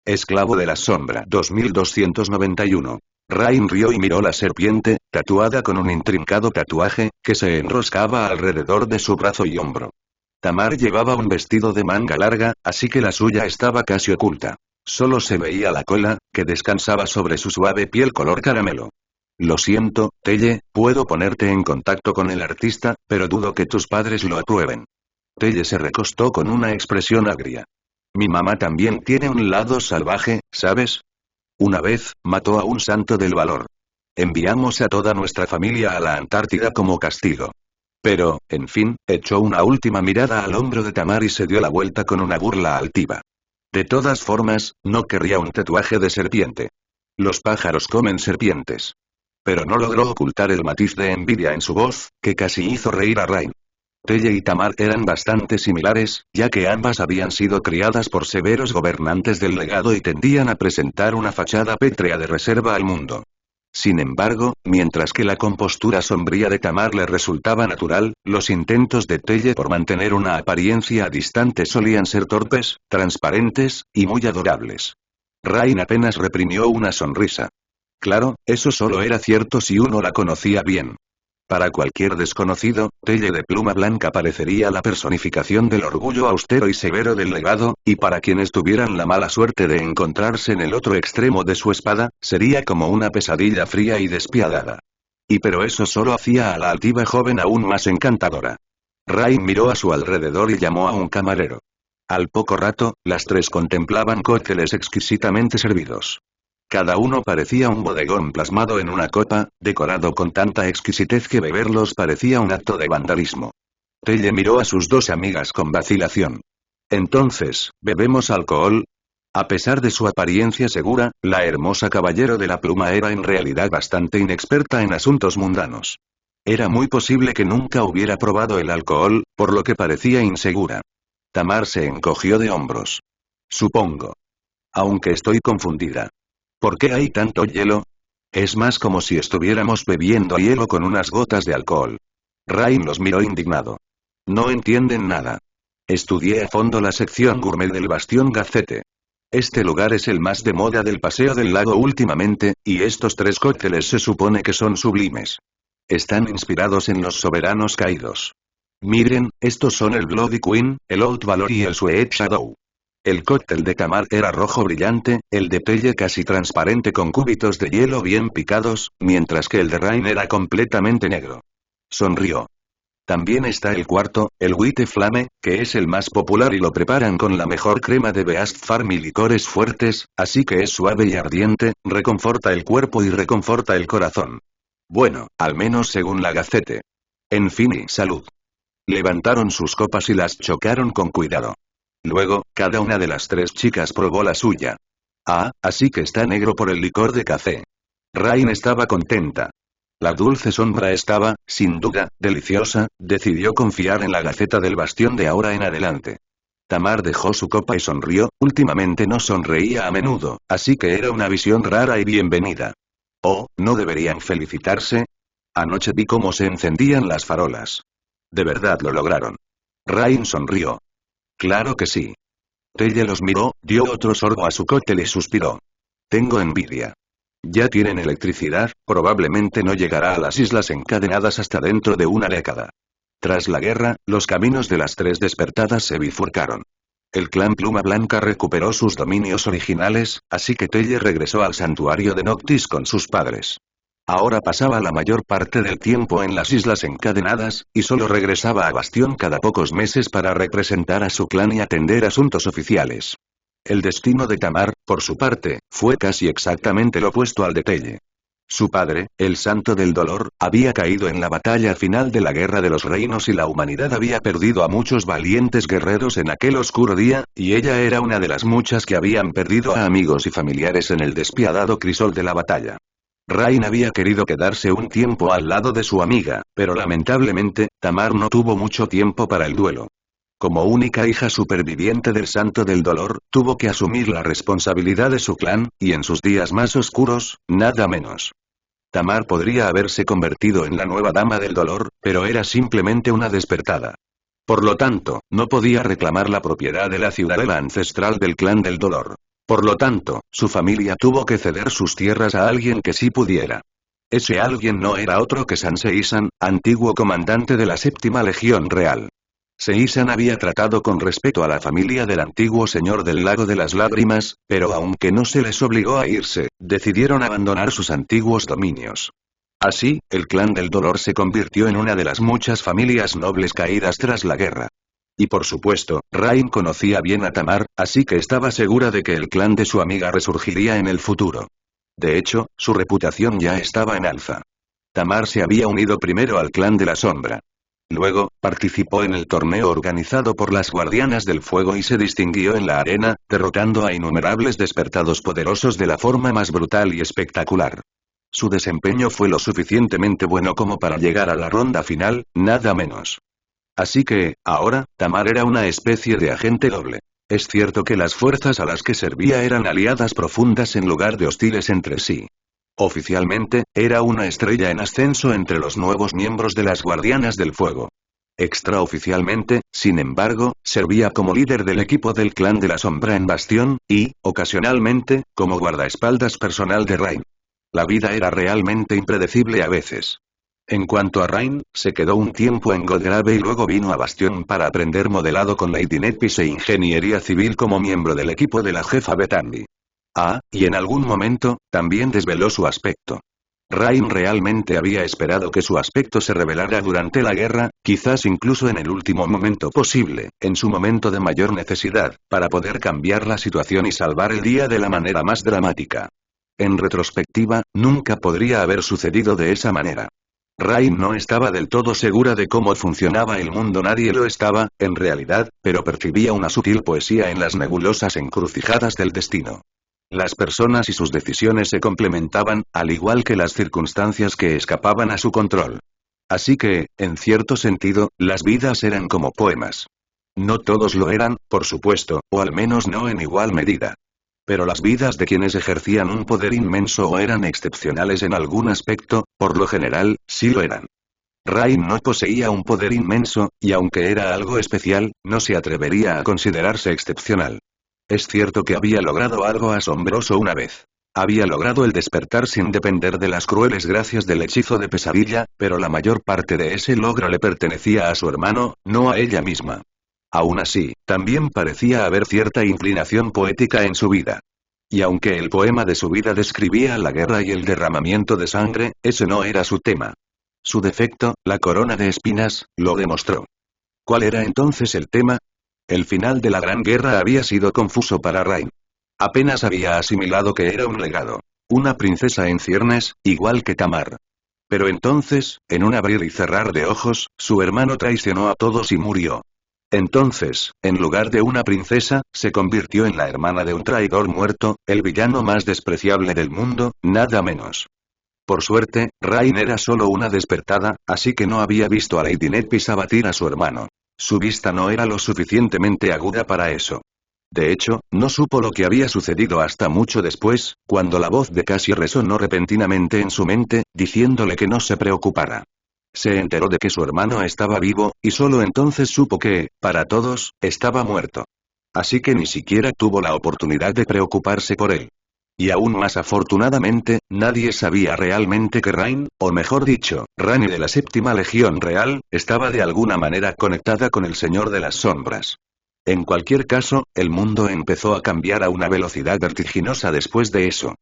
Esclavo de la sombra 2291. Rain rió y miró la serpiente, tatuada con un intrincado tatuaje, que se enroscaba alrededor de su brazo y hombro. Tamar llevaba un vestido de manga larga, así que la suya estaba casi oculta. Solo se veía la cola, que descansaba sobre su suave piel color caramelo. Lo siento, Telle, puedo ponerte en contacto con el artista, pero dudo que tus padres lo aprueben. Telle se recostó con una expresión agria. Mi mamá también tiene un lado salvaje, ¿sabes? Una vez, mató a un santo del valor. Enviamos a toda nuestra familia a la Antártida como castigo. Pero, en fin, echó una última mirada al hombro de Tamar y se dio la vuelta con una burla altiva. De todas formas, no querría un tatuaje de serpiente. Los pájaros comen serpientes. Pero no logró ocultar el matiz de envidia en su voz, que casi hizo reír a Rain. Telle y Tamar eran bastante similares, ya que ambas habían sido criadas por severos gobernantes del legado y tendían a presentar una fachada pétrea de reserva al mundo. Sin embargo, mientras que la compostura sombría de Tamar le resultaba natural, los intentos de Telle por mantener una apariencia distante solían ser torpes, transparentes, y muy adorables. Rain apenas reprimió una sonrisa. Claro, eso solo era cierto si uno la conocía bien. Para cualquier desconocido, Telle de pluma blanca parecería la personificación del orgullo austero y severo del legado, y para quienes tuvieran la mala suerte de encontrarse en el otro extremo de su espada, sería como una pesadilla fría y despiadada. Pero eso solo hacía a la altiva joven aún más encantadora. Rain miró a su alrededor y llamó a un camarero. Al poco rato, las tres contemplaban cócteles exquisitamente servidos. Cada uno parecía un bodegón plasmado en una copa, decorado con tanta exquisitez que beberlos parecía un acto de vandalismo. Telle miró a sus dos amigas con vacilación. Entonces, ¿bebemos alcohol? A pesar de su apariencia segura, la hermosa caballero de la pluma era en realidad bastante inexperta en asuntos mundanos. Era muy posible que nunca hubiera probado el alcohol, por lo que parecía insegura. Tamar se encogió de hombros. Supongo. Aunque estoy confundida. ¿Por qué hay tanto hielo? Es más como si estuviéramos bebiendo hielo con unas gotas de alcohol. Rain los miró indignado. No entienden nada. Estudié a fondo la sección gourmet del Bastión Gazette. Este lugar es el más de moda del Paseo del Lago últimamente, y estos tres cócteles se supone que son sublimes. Están inspirados en los soberanos caídos. Miren, estos son el Bloody Queen, el Old Valor y el Sweet Shadow. El cóctel de Tamar era rojo brillante, el de Telle casi transparente con cúbitos de hielo bien picados, mientras que el de Rain era completamente negro. Sonrió. También está el cuarto, el White Flame, que es el más popular y lo preparan con la mejor crema de Beast Farm y licores fuertes, así que es suave y ardiente, reconforta el cuerpo y reconforta el corazón. Bueno, al menos según la Gacette. En fin y salud. Levantaron sus copas y las chocaron con cuidado. Luego, cada una de las tres chicas probó la suya. Ah, así que está negro por el licor de café. Rain estaba contenta. La dulce sombra estaba, sin duda, deliciosa, decidió confiar en la Gaceta del Bastión de ahora en adelante. Tamar dejó su copa y sonrió, últimamente no sonreía a menudo, así que era una visión rara y bienvenida. Oh, ¿no deberían felicitarse? Anoche vi cómo se encendían las farolas. De verdad lo lograron. Rain sonrió. Claro que sí. Telle los miró, dio otro sorbo a su cóctel y suspiró. Tengo envidia. Ya tienen electricidad, probablemente no llegará a las islas encadenadas hasta dentro de una década. Tras la guerra, los caminos de las tres despertadas se bifurcaron. El clan Pluma Blanca recuperó sus dominios originales, así que Telle regresó al santuario de Noctis con sus padres. Ahora pasaba la mayor parte del tiempo en las islas encadenadas, y solo regresaba a Bastión cada pocos meses para representar a su clan y atender asuntos oficiales. El destino de Tamar, por su parte, fue casi exactamente lo opuesto al de Telle. Su padre, el Santo del Dolor, había caído en la batalla final de la Guerra de los Reinos y la humanidad había perdido a muchos valientes guerreros en aquel oscuro día, y ella era una de las muchas que habían perdido a amigos y familiares en el despiadado crisol de la batalla. Rain había querido quedarse un tiempo al lado de su amiga, pero lamentablemente, Tamar no tuvo mucho tiempo para el duelo. Como única hija superviviente del Santo del Dolor, tuvo que asumir la responsabilidad de su clan, y en sus días más oscuros, nada menos. Tamar podría haberse convertido en la nueva Dama del Dolor, pero era simplemente una despertada. Por lo tanto, no podía reclamar la propiedad de la ciudadela ancestral del clan del Dolor. Por lo tanto, su familia tuvo que ceder sus tierras a alguien que sí pudiera. Ese alguien no era otro que San Seisan, antiguo comandante de la séptima legión real. Seisan había tratado con respeto a la familia del antiguo señor del lago de las lágrimas, pero aunque no se les obligó a irse, decidieron abandonar sus antiguos dominios. Así, el clan del dolor se convirtió en una de las muchas familias nobles caídas tras la guerra. Y por supuesto, Rain conocía bien a Tamar, así que estaba segura de que el clan de su amiga resurgiría en el futuro. De hecho, su reputación ya estaba en alza. Tamar se había unido primero al clan de la sombra. Luego, participó en el torneo organizado por las Guardianas del Fuego y se distinguió en la arena, derrotando a innumerables despertados poderosos de la forma más brutal y espectacular. Su desempeño fue lo suficientemente bueno como para llegar a la ronda final, nada menos. Así que, ahora, Tamar era una especie de agente doble. Es cierto que las fuerzas a las que servía eran aliadas profundas en lugar de hostiles entre sí. Oficialmente, era una estrella en ascenso entre los nuevos miembros de las Guardianas del Fuego. Extraoficialmente, sin embargo, servía como líder del equipo del clan de la sombra en Bastión, y, ocasionalmente, como guardaespaldas personal de Rain. La vida era realmente impredecible a veces. En cuanto a Rain, se quedó un tiempo en Godgrave y luego vino a Bastión para aprender modelado con Lady Nepis e ingeniería civil como miembro del equipo de la jefa Bethany. Y en algún momento, también desveló su aspecto. Rain realmente había esperado que su aspecto se revelara durante la guerra, quizás incluso en el último momento posible, en su momento de mayor necesidad, para poder cambiar la situación y salvar el día de la manera más dramática. En retrospectiva, nunca podría haber sucedido de esa manera. Rain no estaba del todo segura de cómo funcionaba el mundo, nadie lo estaba, en realidad, pero percibía una sutil poesía en las nebulosas encrucijadas del destino. Las personas y sus decisiones se complementaban, al igual que las circunstancias que escapaban a su control. Así que, en cierto sentido, las vidas eran como poemas. No todos lo eran, por supuesto, o al menos no en igual medida. Pero las vidas de quienes ejercían un poder inmenso o eran excepcionales en algún aspecto, por lo general, sí lo eran. Rain no poseía un poder inmenso, y aunque era algo especial, no se atrevería a considerarse excepcional. Es cierto que había logrado algo asombroso una vez. Había logrado el despertar sin depender de las crueles gracias del hechizo de pesadilla, pero la mayor parte de ese logro le pertenecía a su hermano, no a ella misma. Aún así, también parecía haber cierta inclinación poética en su vida. Y aunque el poema de su vida describía la guerra y el derramamiento de sangre, ese no era su tema. Su defecto, la corona de espinas, lo demostró. ¿Cuál era entonces el tema? El final de la Gran Guerra había sido confuso para Rain. Apenas había asimilado que era un legado. Una princesa en ciernes, igual que Tamar. Pero entonces, en un abrir y cerrar de ojos, su hermano traicionó a todos y murió. Entonces, en lugar de una princesa, se convirtió en la hermana de un traidor muerto, el villano más despreciable del mundo, nada menos. Por suerte, Rain era solo una despertada, así que no había visto a Lady Nepis abatir a su hermano. Su vista no era lo suficientemente aguda para eso. De hecho, no supo lo que había sucedido hasta mucho después, cuando la voz de Cassie resonó repentinamente en su mente, diciéndole que no se preocupara. Se enteró de que su hermano estaba vivo, y solo entonces supo que, para todos, estaba muerto. Así que ni siquiera tuvo la oportunidad de preocuparse por él. Y aún más afortunadamente, nadie sabía realmente que Rain, o mejor dicho, Rani de la séptima legión real, estaba de alguna manera conectada con el Señor de las Sombras. En cualquier caso, el mundo empezó a cambiar a una velocidad vertiginosa después de eso.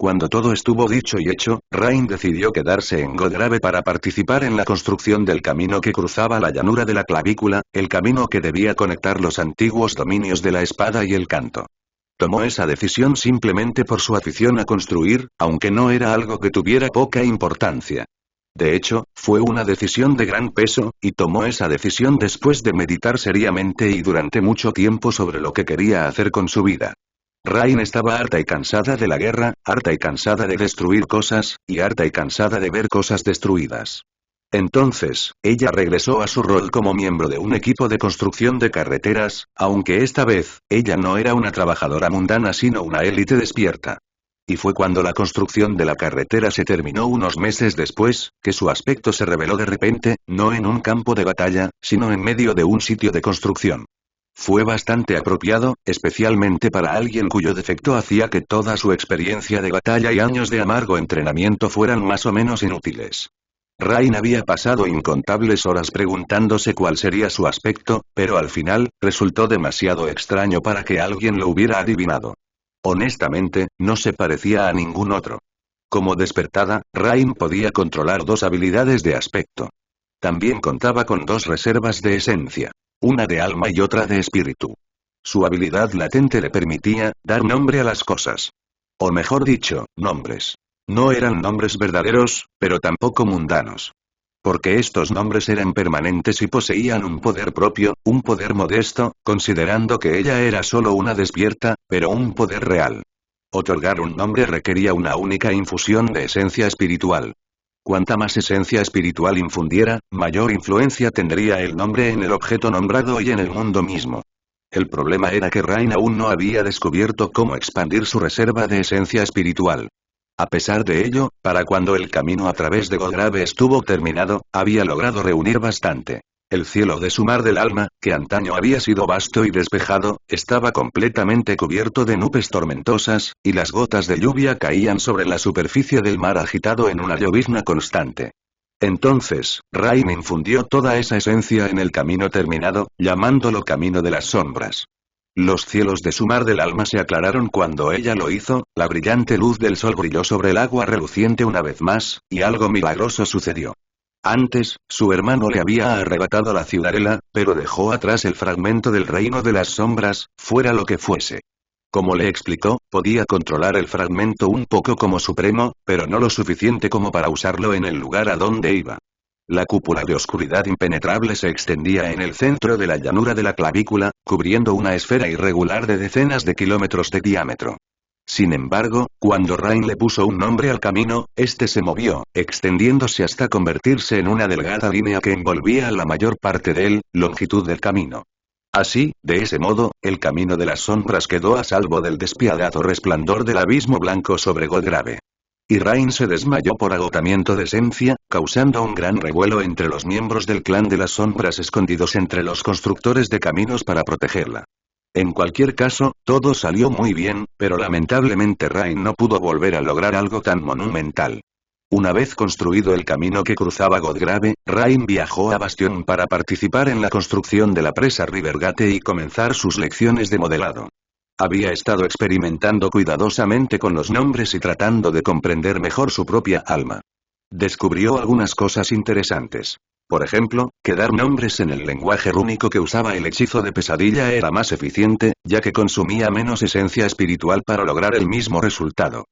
Cuando todo estuvo dicho y hecho, Rain decidió quedarse en Godgrave para participar en la construcción del camino que cruzaba la llanura de la clavícula, el camino que debía conectar los antiguos dominios de la espada y el canto. Tomó esa decisión simplemente por su afición a construir, aunque no era algo que tuviera poca importancia. De hecho, fue una decisión de gran peso, y tomó esa decisión después de meditar seriamente y durante mucho tiempo sobre lo que quería hacer con su vida. Rain estaba harta y cansada de la guerra, harta y cansada de destruir cosas, y harta y cansada de ver cosas destruidas. Entonces, ella regresó a su rol como miembro de un equipo de construcción de carreteras, aunque esta vez, ella no era una trabajadora mundana sino una élite despierta. Y fue cuando la construcción de la carretera se terminó unos meses después, que su aspecto se reveló de repente, no en un campo de batalla, sino en medio de un sitio de construcción. Fue bastante apropiado, especialmente para alguien cuyo defecto hacía que toda su experiencia de batalla y años de amargo entrenamiento fueran más o menos inútiles. Rain había pasado incontables horas preguntándose cuál sería su aspecto, pero al final, resultó demasiado extraño para que alguien lo hubiera adivinado. Honestamente, no se parecía a ningún otro. Como despertada, Rain podía controlar dos habilidades de aspecto. También contaba con dos reservas de esencia. Una de alma y otra de espíritu. Su habilidad latente le permitía dar nombre a las cosas. O mejor dicho, nombres. No eran nombres verdaderos, pero tampoco mundanos. Porque estos nombres eran permanentes y poseían un poder propio, un poder modesto, considerando que ella era solo una despierta, pero un poder real. Otorgar un nombre requería una única infusión de esencia espiritual. Cuanta más esencia espiritual infundiera, mayor influencia tendría el nombre en el objeto nombrado y en el mundo mismo. El problema era que Rain aún no había descubierto cómo expandir su reserva de esencia espiritual. A pesar de ello, para cuando el camino a través de Golgrave estuvo terminado, había logrado reunir bastante. El cielo de su mar del alma, que antaño había sido vasto y despejado, estaba completamente cubierto de nubes tormentosas, y las gotas de lluvia caían sobre la superficie del mar agitado en una llovizna constante. Entonces, Rain infundió toda esa esencia en el camino terminado, llamándolo Camino de las Sombras. Los cielos de su mar del alma se aclararon cuando ella lo hizo, la brillante luz del sol brilló sobre el agua reluciente una vez más, y algo milagroso sucedió. Antes, su hermano le había arrebatado la ciudadela, pero dejó atrás el fragmento del reino de las sombras, fuera lo que fuese. Como le explicó, podía controlar el fragmento un poco como supremo, pero no lo suficiente como para usarlo en el lugar a donde iba. La cúpula de oscuridad impenetrable se extendía en el centro de la llanura de la clavícula, cubriendo una esfera irregular de decenas de kilómetros de diámetro. Sin embargo, cuando Rain le puso un nombre al camino, este se movió, extendiéndose hasta convertirse en una delgada línea que envolvía a la mayor parte de él, longitud del camino. Así, de ese modo, el camino de las sombras quedó a salvo del despiadado resplandor del abismo blanco sobre Golgrave. Y Rain se desmayó por agotamiento de esencia, causando un gran revuelo entre los miembros del clan de las sombras escondidos entre los constructores de caminos para protegerla. En cualquier caso, todo salió muy bien, pero lamentablemente Rain no pudo volver a lograr algo tan monumental. Una vez construido el camino que cruzaba Golgrave, Rain viajó a Bastion para participar en la construcción de la presa Rivergate y comenzar sus lecciones de modelado. Había estado experimentando cuidadosamente con los nombres y tratando de comprender mejor su propia alma. Descubrió algunas cosas interesantes. Por ejemplo, que dar nombres en el lenguaje rúnico que usaba el hechizo de pesadilla era más eficiente, ya que consumía menos esencia espiritual para lograr el mismo resultado.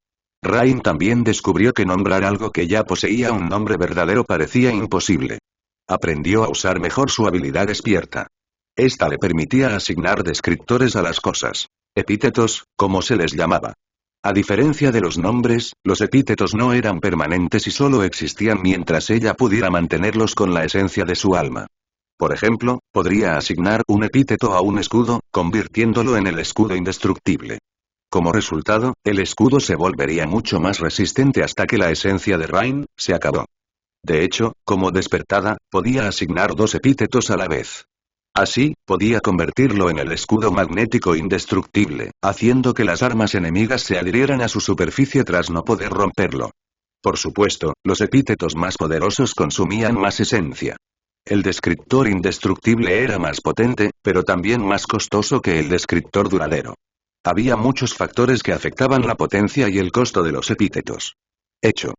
Rain también descubrió que nombrar algo que ya poseía un nombre verdadero parecía imposible. Aprendió a usar mejor su habilidad despierta. Esta le permitía asignar descriptores a las cosas. Epítetos, como se les llamaba. A diferencia de los nombres, los epítetos no eran permanentes y solo existían mientras ella pudiera mantenerlos con la esencia de su alma. Por ejemplo, podría asignar un epíteto a un escudo, convirtiéndolo en el escudo indestructible. Como resultado, el escudo se volvería mucho más resistente hasta que la esencia de Rain se acabó. De hecho, como despertada, podía asignar dos epítetos a la vez. Así, podía convertirlo en el escudo magnético indestructible, haciendo que las armas enemigas se adhirieran a su superficie tras no poder romperlo. Por supuesto, los epítetos más poderosos consumían más esencia. El descriptor indestructible era más potente, pero también más costoso que el descriptor duradero. Había muchos factores que afectaban la potencia y el costo de los epítetos. Hecho.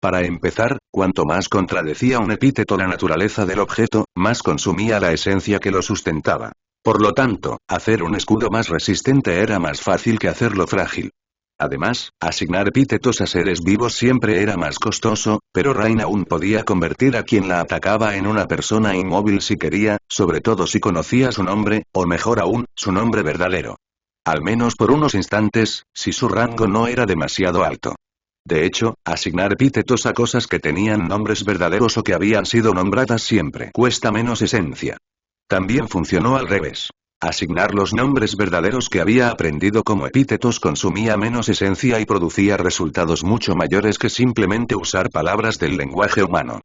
Para empezar, cuanto más contradecía un epíteto la naturaleza del objeto, más consumía la esencia que lo sustentaba. Por lo tanto, hacer un escudo más resistente era más fácil que hacerlo frágil. Además, asignar epítetos a seres vivos siempre era más costoso, pero Rain aún podía convertir a quien la atacaba en una persona inmóvil si quería, sobre todo si conocía su nombre, o mejor aún, su nombre verdadero. Al menos por unos instantes, si su rango no era demasiado alto. De hecho, asignar epítetos a cosas que tenían nombres verdaderos o que habían sido nombradas siempre cuesta menos esencia. También funcionó al revés. Asignar los nombres verdaderos que había aprendido como epítetos consumía menos esencia y producía resultados mucho mayores que simplemente usar palabras del lenguaje humano.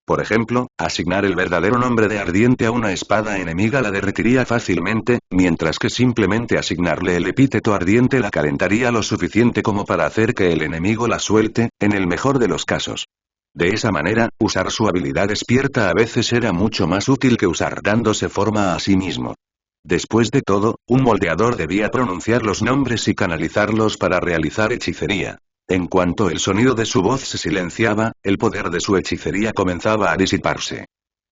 Por ejemplo, asignar el verdadero nombre de ardiente a una espada enemiga la derretiría fácilmente, mientras que simplemente asignarle el epíteto ardiente la calentaría lo suficiente como para hacer que el enemigo la suelte, en el mejor de los casos. De esa manera, usar su habilidad despierta a veces era mucho más útil que usar dándose forma a sí mismo. Después de todo, un moldeador debía pronunciar los nombres y canalizarlos para realizar hechicería. En cuanto el sonido de su voz se silenciaba, el poder de su hechicería comenzaba a disiparse.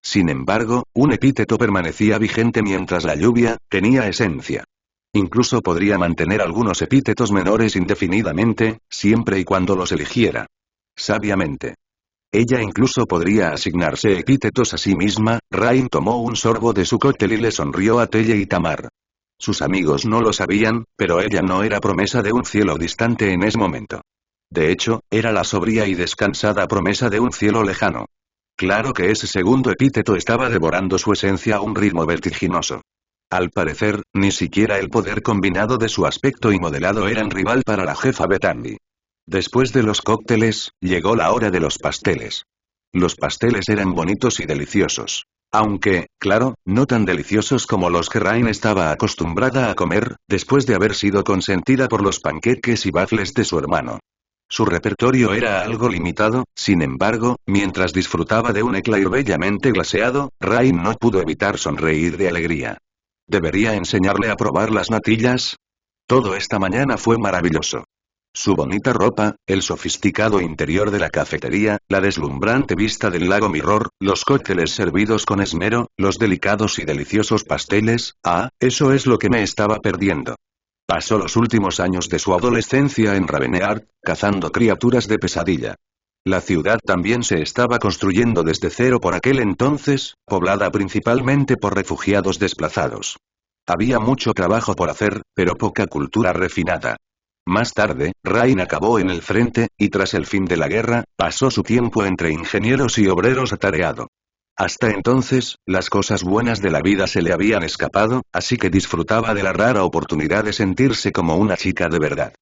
Sin embargo, un epíteto permanecía vigente mientras la lluvia tenía esencia. Incluso podría mantener algunos epítetos menores indefinidamente, siempre y cuando los eligiera sabiamente. Ella incluso podría asignarse epítetos a sí misma. Rain tomó un sorbo de su cóctel y le sonrió a Telle y Tamar. Sus amigos no lo sabían, pero ella no era promesa de un cielo distante en ese momento. De hecho, era la sobria y descansada promesa de un cielo lejano. Claro que ese segundo epíteto estaba devorando su esencia a un ritmo vertiginoso. Al parecer, ni siquiera el poder combinado de su aspecto y modelado eran rival para la jefa Bethany. Después de los cócteles, llegó la hora de los pasteles. Los pasteles eran bonitos y deliciosos. Aunque, claro, no tan deliciosos como los que Rain estaba acostumbrada a comer, después de haber sido consentida por los panqueques y waffles de su hermano. Su repertorio era algo limitado, sin embargo, mientras disfrutaba de un eclair bellamente glaseado, Rain no pudo evitar sonreír de alegría. ¿Debería enseñarle a probar las natillas? Todo esta mañana fue maravilloso. Su bonita ropa, el sofisticado interior de la cafetería, la deslumbrante vista del lago Mirror, los cócteles servidos con esmero, los delicados y deliciosos pasteles, eso es lo que me estaba perdiendo. Pasó los últimos años de su adolescencia en Ravenheart, cazando criaturas de pesadilla. La ciudad también se estaba construyendo desde cero por aquel entonces, poblada principalmente por refugiados desplazados. Había mucho trabajo por hacer, pero poca cultura refinada. Más tarde, Rain acabó en el frente, y tras el fin de la guerra, pasó su tiempo entre ingenieros y obreros atareado. Hasta entonces, las cosas buenas de la vida se le habían escapado, así que disfrutaba de la rara oportunidad de sentirse como una chica de verdad.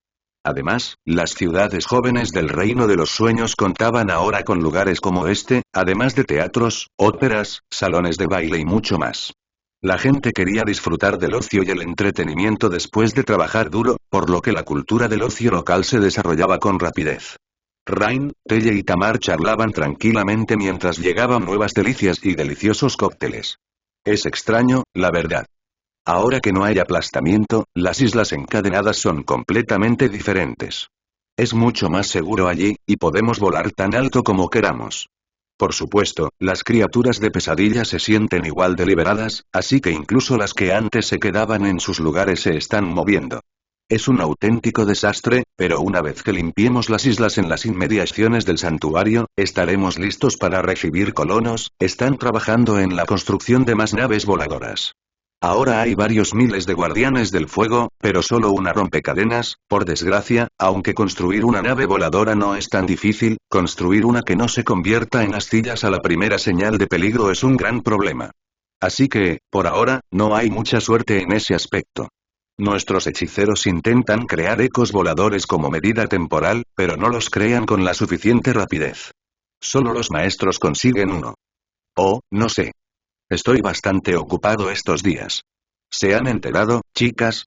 Además, las ciudades jóvenes del Reino de los Sueños contaban ahora con lugares como este, además de teatros, óperas, salones de baile y mucho más. La gente quería disfrutar del ocio y el entretenimiento después de trabajar duro, por lo que la cultura del ocio local se desarrollaba con rapidez. Rain, Telle y Tamar charlaban tranquilamente mientras llegaban nuevas delicias y deliciosos cócteles. Es extraño, la verdad. Ahora que no hay aplastamiento, las islas encadenadas son completamente diferentes. Es mucho más seguro allí, y podemos volar tan alto como queramos. Por supuesto, las criaturas de pesadilla se sienten igual de liberadas, así que incluso las que antes se quedaban en sus lugares se están moviendo. Es un auténtico desastre, pero una vez que limpiemos las islas en las inmediaciones del santuario, estaremos listos para recibir colonos. Están trabajando en la construcción de más naves voladoras. Ahora hay varios miles de guardianes del fuego, pero solo una rompecadenas. Por desgracia, aunque construir una nave voladora no es tan difícil, construir una que no se convierta en astillas a la primera señal de peligro es un gran problema. Así que, por ahora, no hay mucha suerte en ese aspecto. Nuestros hechiceros intentan crear ecos voladores como medida temporal, pero no los crean con la suficiente rapidez. Solo los maestros consiguen uno. Oh, no sé. Estoy bastante ocupado estos días. ¿Se han enterado, chicas?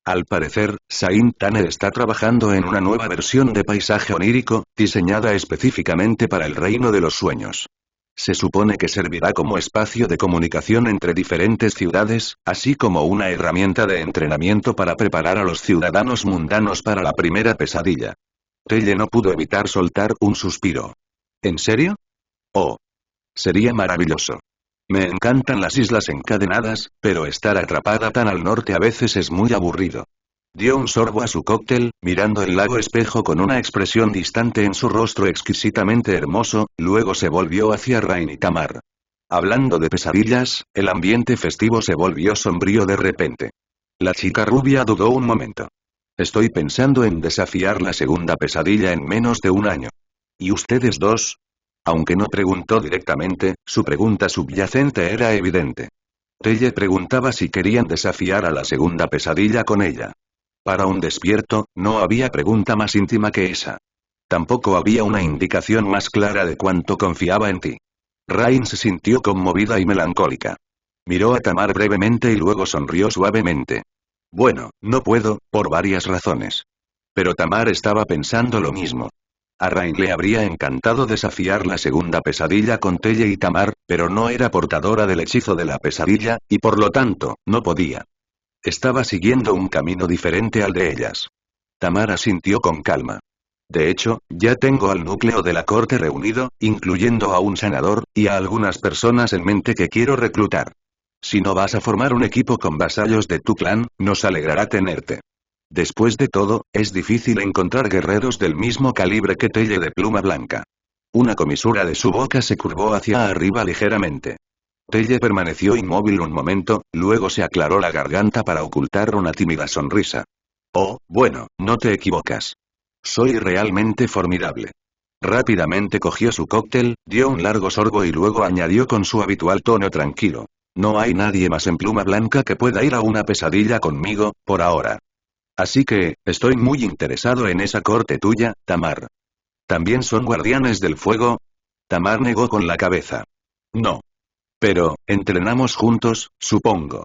Al parecer, Saint Tanner está trabajando en una nueva versión de paisaje onírico, diseñada específicamente para el Reino de los Sueños. Se supone que servirá como espacio de comunicación entre diferentes ciudades, así como una herramienta de entrenamiento para preparar a los ciudadanos mundanos para la primera pesadilla. Telle no pudo evitar soltar un suspiro. ¿En serio? Oh. Sería maravilloso. Me encantan las islas encadenadas, pero estar atrapada tan al norte a veces es muy aburrido. Dio un sorbo a su cóctel, mirando el lago espejo con una expresión distante en su rostro exquisitamente hermoso, luego se volvió hacia Rain y Tamar. Hablando de pesadillas, el ambiente festivo se volvió sombrío de repente. La chica rubia dudó un momento. Estoy pensando en desafiar la segunda pesadilla en menos de un año. ¿Y ustedes dos? Aunque no preguntó directamente, su pregunta subyacente era evidente. Telle preguntaba si querían desafiar a la segunda pesadilla con ella. Para un despierto, no había pregunta más íntima que esa. Tampoco había una indicación más clara de cuánto confiaba en ti. Rain se sintió conmovida y melancólica. Miró a Tamar brevemente y luego sonrió suavemente. Bueno, no puedo, por varias razones. Pero Tamar estaba pensando lo mismo. A Rain le habría encantado desafiar la segunda pesadilla con Telle y Tamar, pero no era portadora del hechizo de la pesadilla, y por lo tanto, no podía. Estaba siguiendo un camino diferente al de ellas. Tamar asintió con calma. De hecho, ya tengo al núcleo de la corte reunido, incluyendo a un sanador, y a algunas personas en mente que quiero reclutar. Si no vas a formar un equipo con vasallos de tu clan, nos alegrará tenerte. Después de todo, es difícil encontrar guerreros del mismo calibre que Telle de Pluma Blanca. Una comisura de su boca se curvó hacia arriba ligeramente. Telle permaneció inmóvil un momento, luego se aclaró la garganta para ocultar una tímida sonrisa. Oh, bueno, no te equivocas. Soy realmente formidable. Rápidamente cogió su cóctel, dio un largo sorbo y luego añadió con su habitual tono tranquilo. No hay nadie más en Pluma Blanca que pueda ir a una pesadilla conmigo, por ahora. Así que, estoy muy interesado en esa corte tuya, Tamar. ¿También son guardianes del fuego? Tamar negó con la cabeza. No. Pero, entrenamos juntos, supongo.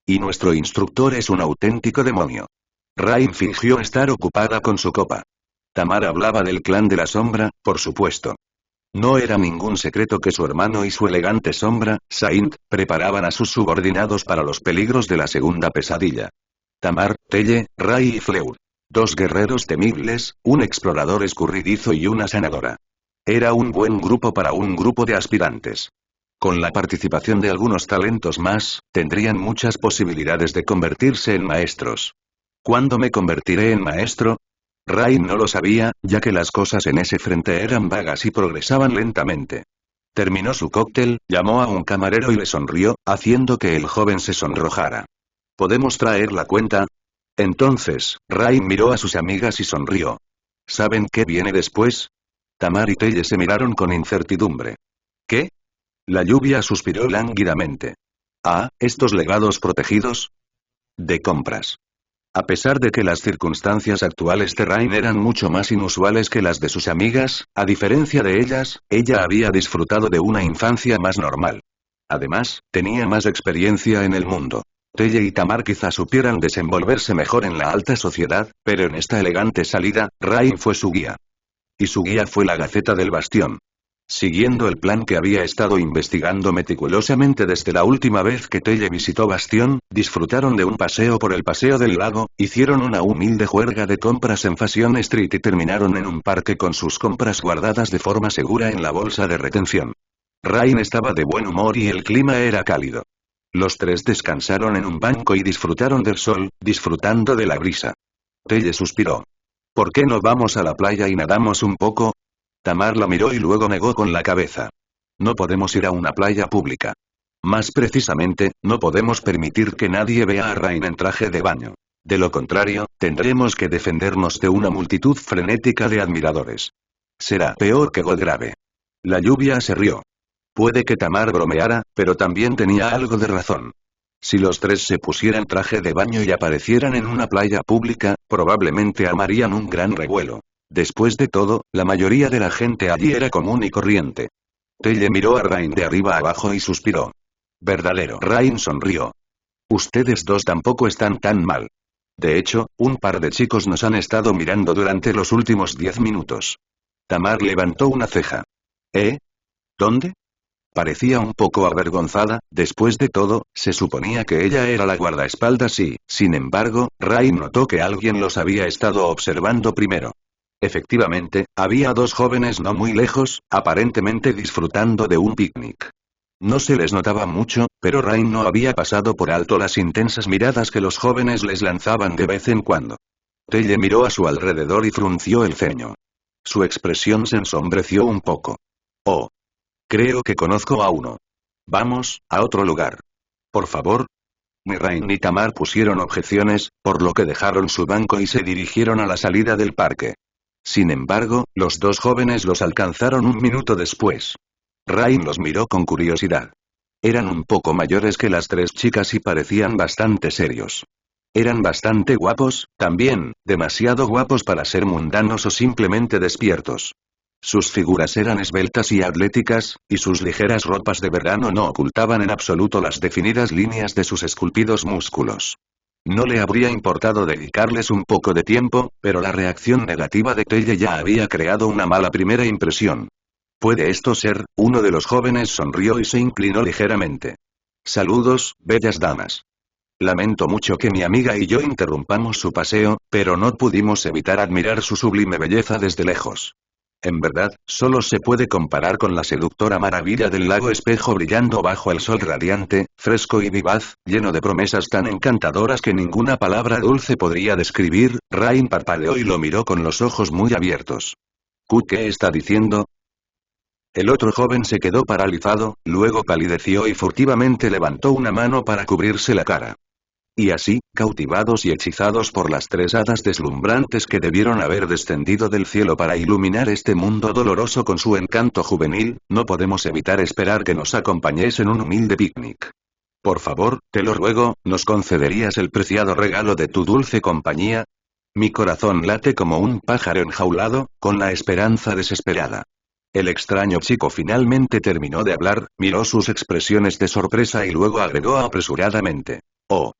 Y nuestro instructor es un auténtico demonio. Rain fingió estar ocupada con su copa. Tamar hablaba del clan de la sombra, por supuesto. No era ningún secreto que su hermano y su elegante sombra, Saint, preparaban a sus subordinados para los peligros de la segunda pesadilla. Tamar, Telle, Rai y Fleur. Dos guerreros temibles, un explorador escurridizo y una sanadora. Era un buen grupo para un grupo de aspirantes. Con la participación de algunos talentos más, tendrían muchas posibilidades de convertirse en maestros. ¿Cuándo me convertiré en maestro? Rai no lo sabía, ya que las cosas en ese frente eran vagas y progresaban lentamente. Terminó su cóctel, llamó a un camarero y le sonrió, haciendo que el joven se sonrojara. ¿Podemos traer la cuenta? Entonces, Rai miró a sus amigas y sonrió. ¿Saben qué viene después? Tamar y Telle se miraron con incertidumbre. ¿Qué? La lluvia suspiró lánguidamente. Ah, ¿estos legados protegidos? De compras. A pesar de que las circunstancias actuales de Rain eran mucho más inusuales que las de sus amigas, a diferencia de ellas, ella había disfrutado de una infancia más normal. Además, tenía más experiencia en el mundo. Telle y Tamar quizá supieran desenvolverse mejor en la alta sociedad, pero en esta elegante salida, Rain fue su guía. Y su guía fue la Gaceta del Bastión. Siguiendo el plan que había estado investigando meticulosamente desde la última vez que Telle visitó Bastión, disfrutaron de un paseo por el Paseo del Lago, hicieron una humilde juerga de compras en Fashion Street y terminaron en un parque con sus compras guardadas de forma segura en la bolsa de retención. Rain estaba de buen humor y el clima era cálido. Los tres descansaron en un banco y disfrutaron del sol, disfrutando de la brisa. Telle suspiró. ¿Por qué no vamos a la playa y nadamos un poco? Tamar la miró y luego negó con la cabeza. No podemos ir a una playa pública. Más precisamente, no podemos permitir que nadie vea a Rain en traje de baño. De lo contrario, tendremos que defendernos de una multitud frenética de admiradores. Será peor que Golgrave. La lluvia se rió. Puede que Tamar bromeara, pero también tenía algo de razón. Si los tres se pusieran traje de baño y aparecieran en una playa pública, probablemente armarían un gran revuelo. Después de todo, la mayoría de la gente allí era común y corriente. Telle miró a Rain de arriba abajo y suspiró. Verdadero. Rain sonrió. Ustedes dos tampoco están tan mal. De hecho, un par de chicos nos han estado mirando durante los últimos 10 minutos. Tamar levantó una ceja. ¿Eh? ¿Dónde? Parecía un poco avergonzada, después de todo, se suponía que ella era la guardaespaldas y, sin embargo, Rain notó que alguien los había estado observando primero. Efectivamente, había dos jóvenes no muy lejos, aparentemente disfrutando de un picnic. No se les notaba mucho, pero Rain no había pasado por alto las intensas miradas que los jóvenes les lanzaban de vez en cuando. Telle miró a su alrededor y frunció el ceño. Su expresión se ensombreció un poco. Oh. Creo que conozco a uno. Vamos, a otro lugar. Por favor. Ni Rain ni Tamar pusieron objeciones, por lo que dejaron su banco y se dirigieron a la salida del parque. Sin embargo, los dos jóvenes los alcanzaron un minuto después. Rain los miró con curiosidad. Eran un poco mayores que las tres chicas y parecían bastante serios. Eran bastante guapos, también, demasiado guapos para ser mundanos o simplemente despiertos. Sus figuras eran esbeltas y atléticas, y sus ligeras ropas de verano no ocultaban en absoluto las definidas líneas de sus esculpidos músculos. No le habría importado dedicarles un poco de tiempo, pero la reacción negativa de Telle ya había creado una mala primera impresión. ¿Puede esto ser? Uno de los jóvenes sonrió y se inclinó ligeramente. Saludos, bellas damas. Lamento mucho que mi amiga y yo interrumpamos su paseo, pero no pudimos evitar admirar su sublime belleza desde lejos. En verdad, solo se puede comparar con la seductora maravilla del lago espejo brillando bajo el sol radiante, fresco y vivaz, lleno de promesas tan encantadoras que ninguna palabra dulce podría describir. Rain parpadeó y lo miró con los ojos muy abiertos. ¿Qué está diciendo? El otro joven se quedó paralizado, luego palideció y furtivamente levantó una mano para cubrirse la cara. Y así, cautivados y hechizados por las tres hadas deslumbrantes que debieron haber descendido del cielo para iluminar este mundo doloroso con su encanto juvenil, no podemos evitar esperar que nos acompañes en un humilde picnic. Por favor, te lo ruego, ¿nos concederías el preciado regalo de tu dulce compañía? Mi corazón late como un pájaro enjaulado, con la esperanza desesperada. El extraño chico finalmente terminó de hablar, miró sus expresiones de sorpresa y luego agregó apresuradamente. Oh.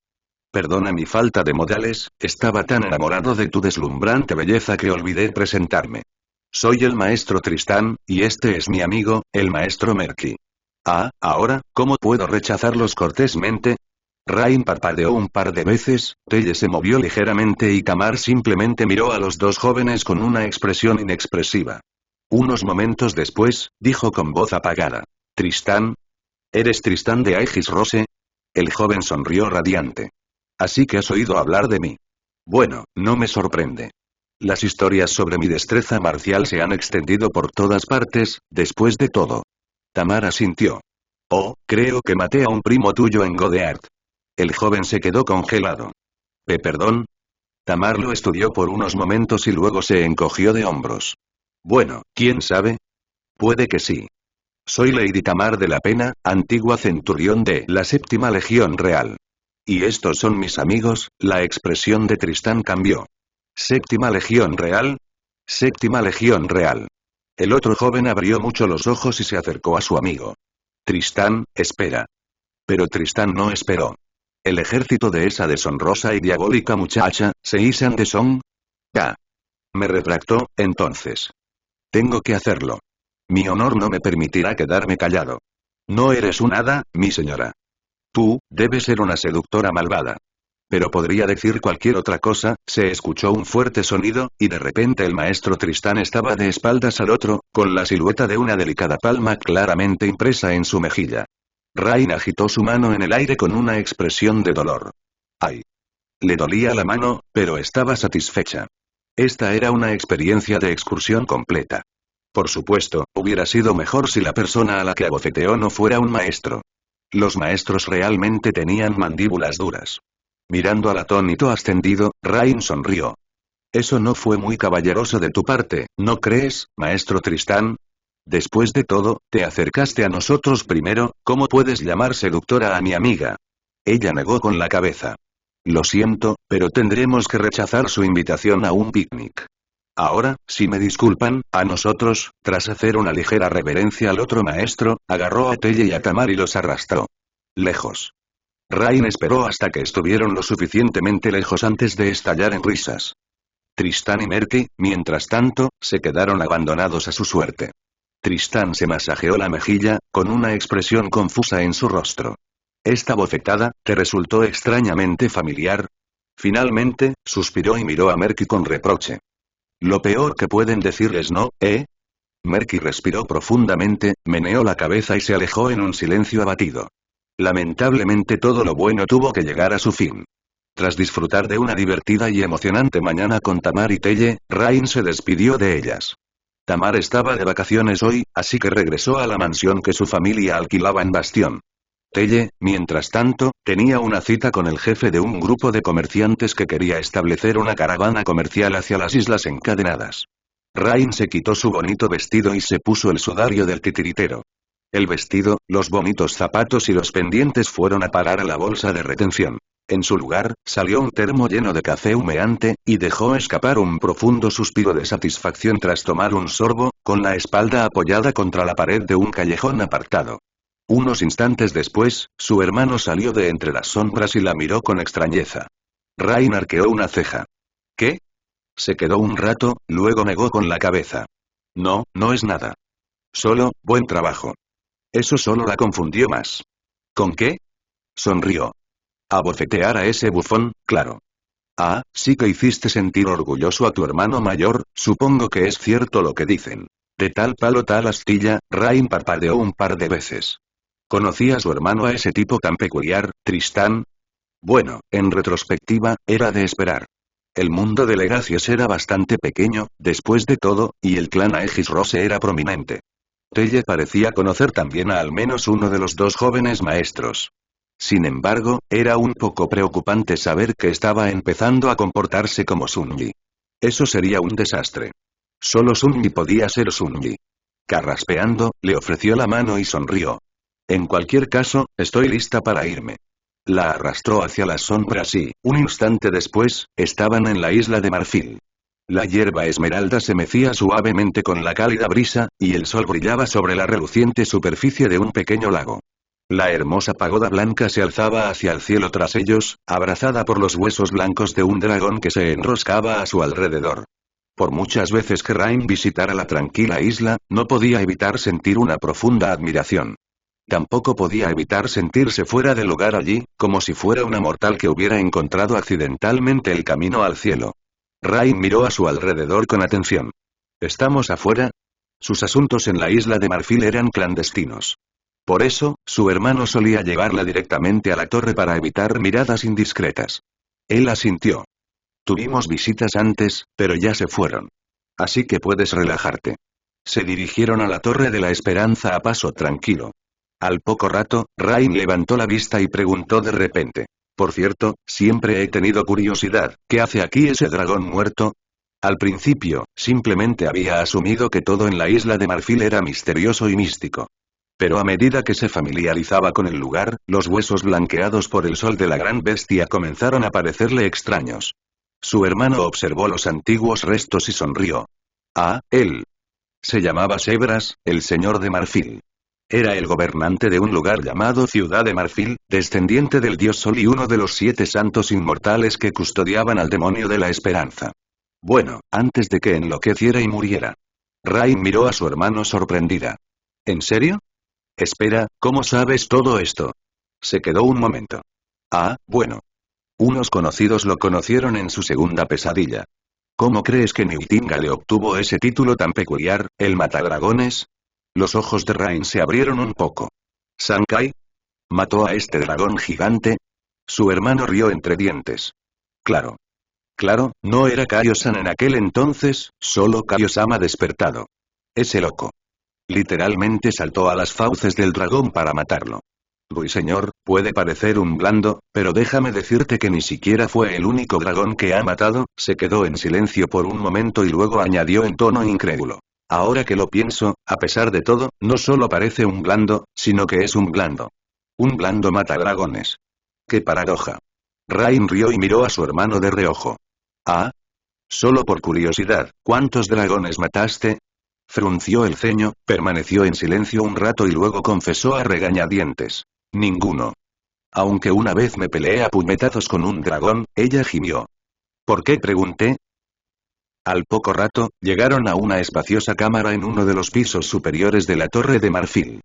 Perdona mi falta de modales, estaba tan enamorado de tu deslumbrante belleza que olvidé presentarme. Soy el maestro Tristán, y este es mi amigo, el maestro Merky. Ah, ahora, ¿cómo puedo rechazarlos cortésmente? Rain parpadeó un par de veces, Telle se movió ligeramente y Tamar simplemente miró a los dos jóvenes con una expresión inexpresiva. Unos momentos después, dijo con voz apagada. ¿Tristán? ¿Eres Tristán de Aegis Rose? El joven sonrió radiante. Así que has oído hablar de mí. Bueno, no me sorprende. Las historias sobre mi destreza marcial se han extendido por todas partes, después de todo. Tamar asintió. Oh, creo que maté a un primo tuyo en Godeard. El joven se quedó congelado. ¿Perdón? Tamar lo estudió por unos momentos y luego se encogió de hombros. Bueno, ¿quién sabe? Puede que sí. Soy Lady Tamar de la Pena, antigua centurión de la Séptima Legión Real. Y estos son mis amigos. La expresión de Tristán cambió. ¿Séptima Legión Real? Séptima Legión Real. El otro joven abrió mucho los ojos y se acercó a su amigo. Tristán, espera. Pero Tristán no esperó. ¿El ejército de esa deshonrosa y diabólica muchacha, Seisan de Song? Ya. Me retractó, entonces. Tengo que hacerlo. Mi honor no me permitirá quedarme callado. No eres un hada, mi señora. Tú, debes ser una seductora malvada. Pero podría decir cualquier otra cosa. Se escuchó un fuerte sonido, y de repente el maestro Tristán estaba de espaldas al otro, con la silueta de una delicada palma claramente impresa en su mejilla. Rain agitó su mano en el aire con una expresión de dolor. ¡Ay! Le dolía la mano, pero estaba satisfecha. Esta era una experiencia de excursión completa. Por supuesto, hubiera sido mejor si la persona a la que abofeteó no fuera un maestro. Los maestros realmente tenían mandíbulas duras. Mirando al atónito ascendido, Rain sonrió. Eso no fue muy caballeroso de tu parte, ¿no crees, maestro Tristán? Después de todo, te acercaste a nosotros primero, ¿cómo puedes llamar seductora a mi amiga? Ella negó con la cabeza. Lo siento, pero tendremos que rechazar su invitación a un picnic. Ahora, si me disculpan, a nosotros, tras hacer una ligera reverencia al otro maestro, agarró a Telle y a Tamar y los arrastró. Lejos. Rain esperó hasta que estuvieron lo suficientemente lejos antes de estallar en risas. Tristán y Merky, mientras tanto, se quedaron abandonados a su suerte. Tristán se masajeó la mejilla, con una expresión confusa en su rostro. ¿Esta bofetada, te resultó extrañamente familiar? Finalmente, suspiró y miró a Merky con reproche. Lo peor que pueden decir es no, ¿eh? Merky respiró profundamente, meneó la cabeza y se alejó en un silencio abatido. Lamentablemente todo lo bueno tuvo que llegar a su fin. Tras disfrutar de una divertida y emocionante mañana con Tamar y Telle, Rain se despidió de ellas. Tamar estaba de vacaciones hoy, así que regresó a la mansión que su familia alquilaba en Bastión. Telle, mientras tanto, tenía una cita con el jefe de un grupo de comerciantes que quería establecer una caravana comercial hacia las Islas Encadenadas. Rain se quitó su bonito vestido y se puso el sudario del titiritero. El vestido, los bonitos zapatos y los pendientes fueron a parar a la bolsa de retención. En su lugar, salió un termo lleno de café humeante, y dejó escapar un profundo suspiro de satisfacción tras tomar un sorbo, con la espalda apoyada contra la pared de un callejón apartado. Unos instantes después, su hermano salió de entre las sombras y la miró con extrañeza. Rain arqueó una ceja. ¿Qué? Se quedó un rato, luego negó con la cabeza. No, no es nada. Solo, buen trabajo. Eso solo la confundió más. ¿Con qué? Sonrió. Abofetear a ese bufón, claro. Ah, sí que hiciste sentir orgulloso a tu hermano mayor, supongo que es cierto lo que dicen. De tal palo tal astilla, Rain parpadeó un par de veces. ¿Conocía su hermano a ese tipo tan peculiar, Tristán? Bueno, en retrospectiva, era de esperar. El mundo de Legacies era bastante pequeño, después de todo, y el clan Aegis Rose era prominente. Telle parecía conocer también a al menos uno de los dos jóvenes maestros. Sin embargo, era un poco preocupante saber que estaba empezando a comportarse como Sunji. Eso sería un desastre. Solo Sunji podía ser Sunji. Carraspeando, le ofreció la mano y sonrió. En cualquier caso, estoy lista para irme. La arrastró hacia las sombras y, un instante después, estaban en la isla de Marfil. La hierba esmeralda se mecía suavemente con la cálida brisa, y el sol brillaba sobre la reluciente superficie de un pequeño lago. La hermosa pagoda blanca se alzaba hacia el cielo tras ellos, abrazada por los huesos blancos de un dragón que se enroscaba a su alrededor. Por muchas veces que Rain visitara la tranquila isla, no podía evitar sentir una profunda admiración. Tampoco podía evitar sentirse fuera de lugar allí, como si fuera una mortal que hubiera encontrado accidentalmente el camino al cielo. Rain miró a su alrededor con atención. ¿Estamos afuera? Sus asuntos en la isla de Marfil eran clandestinos. Por eso, su hermano solía llevarla directamente a la torre para evitar miradas indiscretas. Él asintió. Tuvimos visitas antes, pero ya se fueron. Así que puedes relajarte. Se dirigieron a la Torre de la Esperanza a paso tranquilo. Al poco rato, Rain levantó la vista y preguntó de repente. Por cierto, siempre he tenido curiosidad, ¿qué hace aquí ese dragón muerto? Al principio, simplemente había asumido que todo en la isla de Marfil era misterioso y místico. Pero a medida que se familiarizaba con el lugar, los huesos blanqueados por el sol de la gran bestia comenzaron a parecerle extraños. Su hermano observó los antiguos restos y sonrió. Ah, él. Se llamaba Sebras, el señor de Marfil. Era el gobernante de un lugar llamado Ciudad de Marfil, descendiente del dios Sol y uno de los 7 santos inmortales que custodiaban al demonio de la esperanza. Bueno, antes de que enloqueciera y muriera. Rain miró a su hermano sorprendida. ¿En serio? Espera, ¿cómo sabes todo esto? Se quedó un momento. Ah, bueno. Unos conocidos lo conocieron en su segunda pesadilla. ¿Cómo crees que Nightingale le obtuvo ese título tan peculiar, el matadragones? Los ojos de Rain se abrieron un poco. ¿Sankai? ¿Mató a este dragón gigante? Su hermano rió entre dientes. Claro. Claro, no era Kaio-san en aquel entonces, solo Kaio-sama despertado. Ese loco. Literalmente saltó a las fauces del dragón para matarlo. Ruiseñor, puede parecer un blando, pero déjame decirte que ni siquiera fue el único dragón que ha matado. Se quedó en silencio por un momento y luego añadió en tono incrédulo. Ahora que lo pienso, a pesar de todo, no solo parece un blando, sino que es un blando. Un blando mata dragones. ¡Qué paradoja! Rain rió y miró a su hermano de reojo. Ah. Solo por curiosidad, ¿cuántos dragones mataste? Frunció el ceño, permaneció en silencio un rato y luego confesó a regañadientes. Ninguno. Aunque una vez me peleé a puñetazos con un dragón, ella gimió. ¿Por qué? Pregunté. Al poco rato, llegaron a una espaciosa cámara en uno de los pisos superiores de la Torre de Marfil.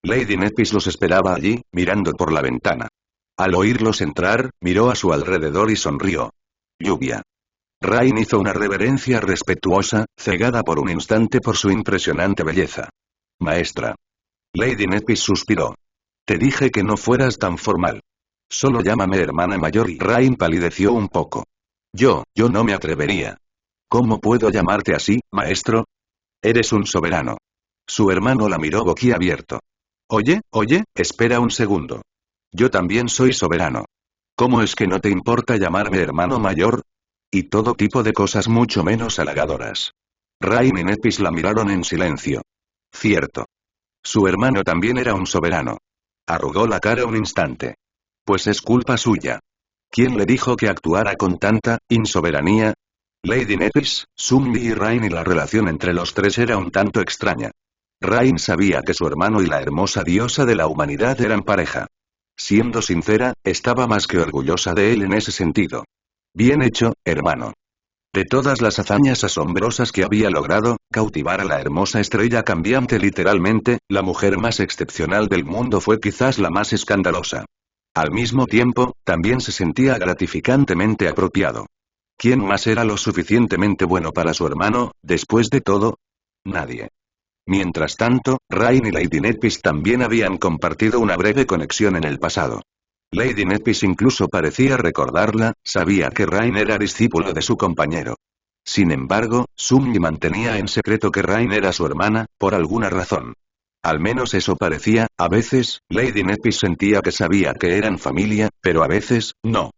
Lady Nepis los esperaba allí, mirando por la ventana. Al oírlos entrar, miró a su alrededor y sonrió. Lluvia. Rain hizo una reverencia respetuosa, cegada por un instante por su impresionante belleza. Maestra. Lady Nepis suspiró. Te dije que no fueras tan formal. Solo llámame hermana mayor y Rain palideció un poco. Yo no me atrevería. ¿Cómo puedo llamarte así, maestro? Eres un soberano. Su hermano la miró boquiabierto. Oye, espera un segundo. Yo también soy soberano. ¿Cómo es que no te importa llamarme hermano mayor? Y todo tipo de cosas mucho menos halagadoras. Rain y Nepis la miraron en silencio. Cierto. Su hermano también era un soberano. Arrugó la cara un instante. Pues es culpa suya. ¿Quién le dijo que actuara con tanta insoberanía? Lady Nepis, Summi y Rain, y la relación entre los tres era un tanto extraña. Rain sabía que su hermano y la hermosa diosa de la humanidad eran pareja. Siendo sincera, estaba más que orgullosa de él en ese sentido. Bien hecho, hermano. De todas las hazañas asombrosas que había logrado, cautivar a la hermosa estrella cambiante, literalmente, la mujer más excepcional del mundo, fue quizás la más escandalosa. Al mismo tiempo, también se sentía gratificantemente apropiado. ¿Quién más era lo suficientemente bueno para su hermano, después de todo? Nadie. Mientras tanto, Rain y Lady Nepis también habían compartido una breve conexión en el pasado. Lady Nepis incluso parecía recordarla, sabía que Rain era discípulo de su compañero. Sin embargo, Summi mantenía en secreto que Rain era su hermana, por alguna razón. Al menos eso parecía. A veces, Lady Nepis sentía que sabía que eran familia, pero a veces, no.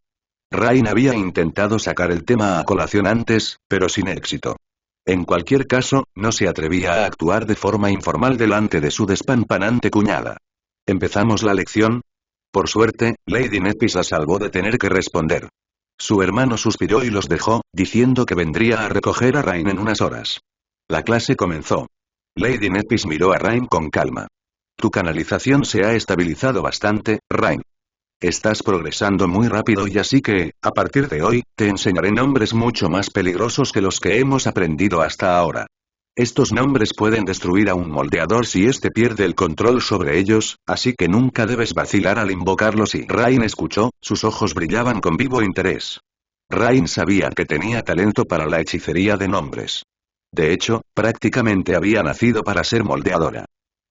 Rain había intentado sacar el tema a colación antes, pero sin éxito. En cualquier caso, no se atrevía a actuar de forma informal delante de su despampanante cuñada. ¿Empezamos la lección? Por suerte, Lady Nepis la salvó de tener que responder. Su hermano suspiró y los dejó, diciendo que vendría a recoger a Rain en unas horas. La clase comenzó. Lady Nepis miró a Rain con calma. Tu canalización se ha estabilizado bastante, Rain. Estás progresando muy rápido, y así que, a partir de hoy, te enseñaré nombres mucho más peligrosos que los que hemos aprendido hasta ahora. Estos nombres pueden destruir a un moldeador si éste pierde el control sobre ellos, así que nunca debes vacilar al invocarlos. Y Rain escuchó, sus ojos brillaban con vivo interés. Rain sabía que tenía talento para la hechicería de nombres. De hecho, prácticamente había nacido para ser moldeadora.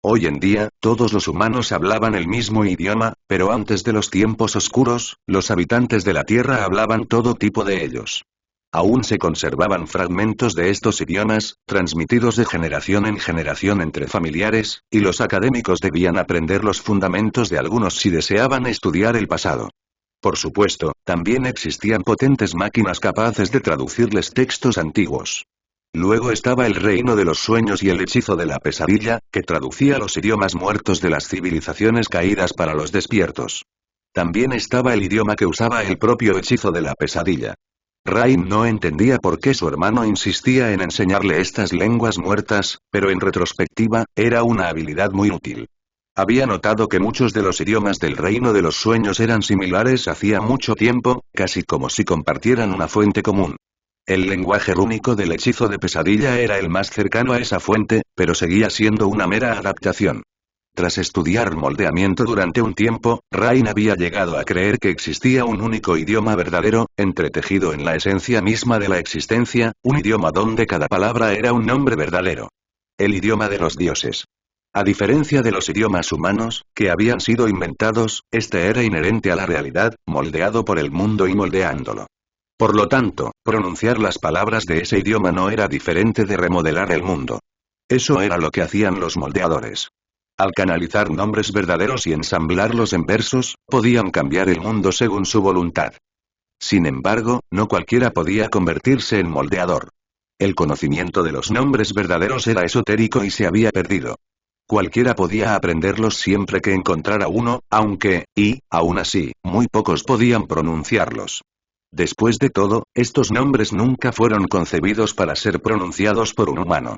Hoy en día, todos los humanos hablaban el mismo idioma, pero antes de los tiempos oscuros, los habitantes de la Tierra hablaban todo tipo de ellos. Aún se conservaban fragmentos de estos idiomas, transmitidos de generación en generación entre familiares, y los académicos debían aprender los fundamentos de algunos si deseaban estudiar el pasado. Por supuesto, también existían potentes máquinas capaces de traducirles textos antiguos. Luego estaba el reino de los sueños y el hechizo de la pesadilla, que traducía los idiomas muertos de las civilizaciones caídas para los despiertos. También estaba el idioma que usaba el propio hechizo de la pesadilla. Rain no entendía por qué su hermano insistía en enseñarle estas lenguas muertas, pero en retrospectiva, era una habilidad muy útil. Había notado que muchos de los idiomas del reino de los sueños eran similares hacía mucho tiempo, casi como si compartieran una fuente común. El lenguaje rúnico del hechizo de pesadilla era el más cercano a esa fuente, pero seguía siendo una mera adaptación. Tras estudiar moldeamiento durante un tiempo, Rain había llegado a creer que existía un único idioma verdadero, entretejido en la esencia misma de la existencia, un idioma donde cada palabra era un nombre verdadero. El idioma de los dioses. A diferencia de los idiomas humanos, que habían sido inventados, este era inherente a la realidad, moldeado por el mundo y moldeándolo. Por lo tanto, pronunciar las palabras de ese idioma no era diferente de remodelar el mundo. Eso era lo que hacían los moldeadores. Al canalizar nombres verdaderos y ensamblarlos en versos, podían cambiar el mundo según su voluntad. Sin embargo, no cualquiera podía convertirse en moldeador. El conocimiento de los nombres verdaderos era esotérico y se había perdido. Cualquiera podía aprenderlos siempre que encontrara uno, aún así, muy pocos podían pronunciarlos. Después de todo, estos nombres nunca fueron concebidos para ser pronunciados por un humano.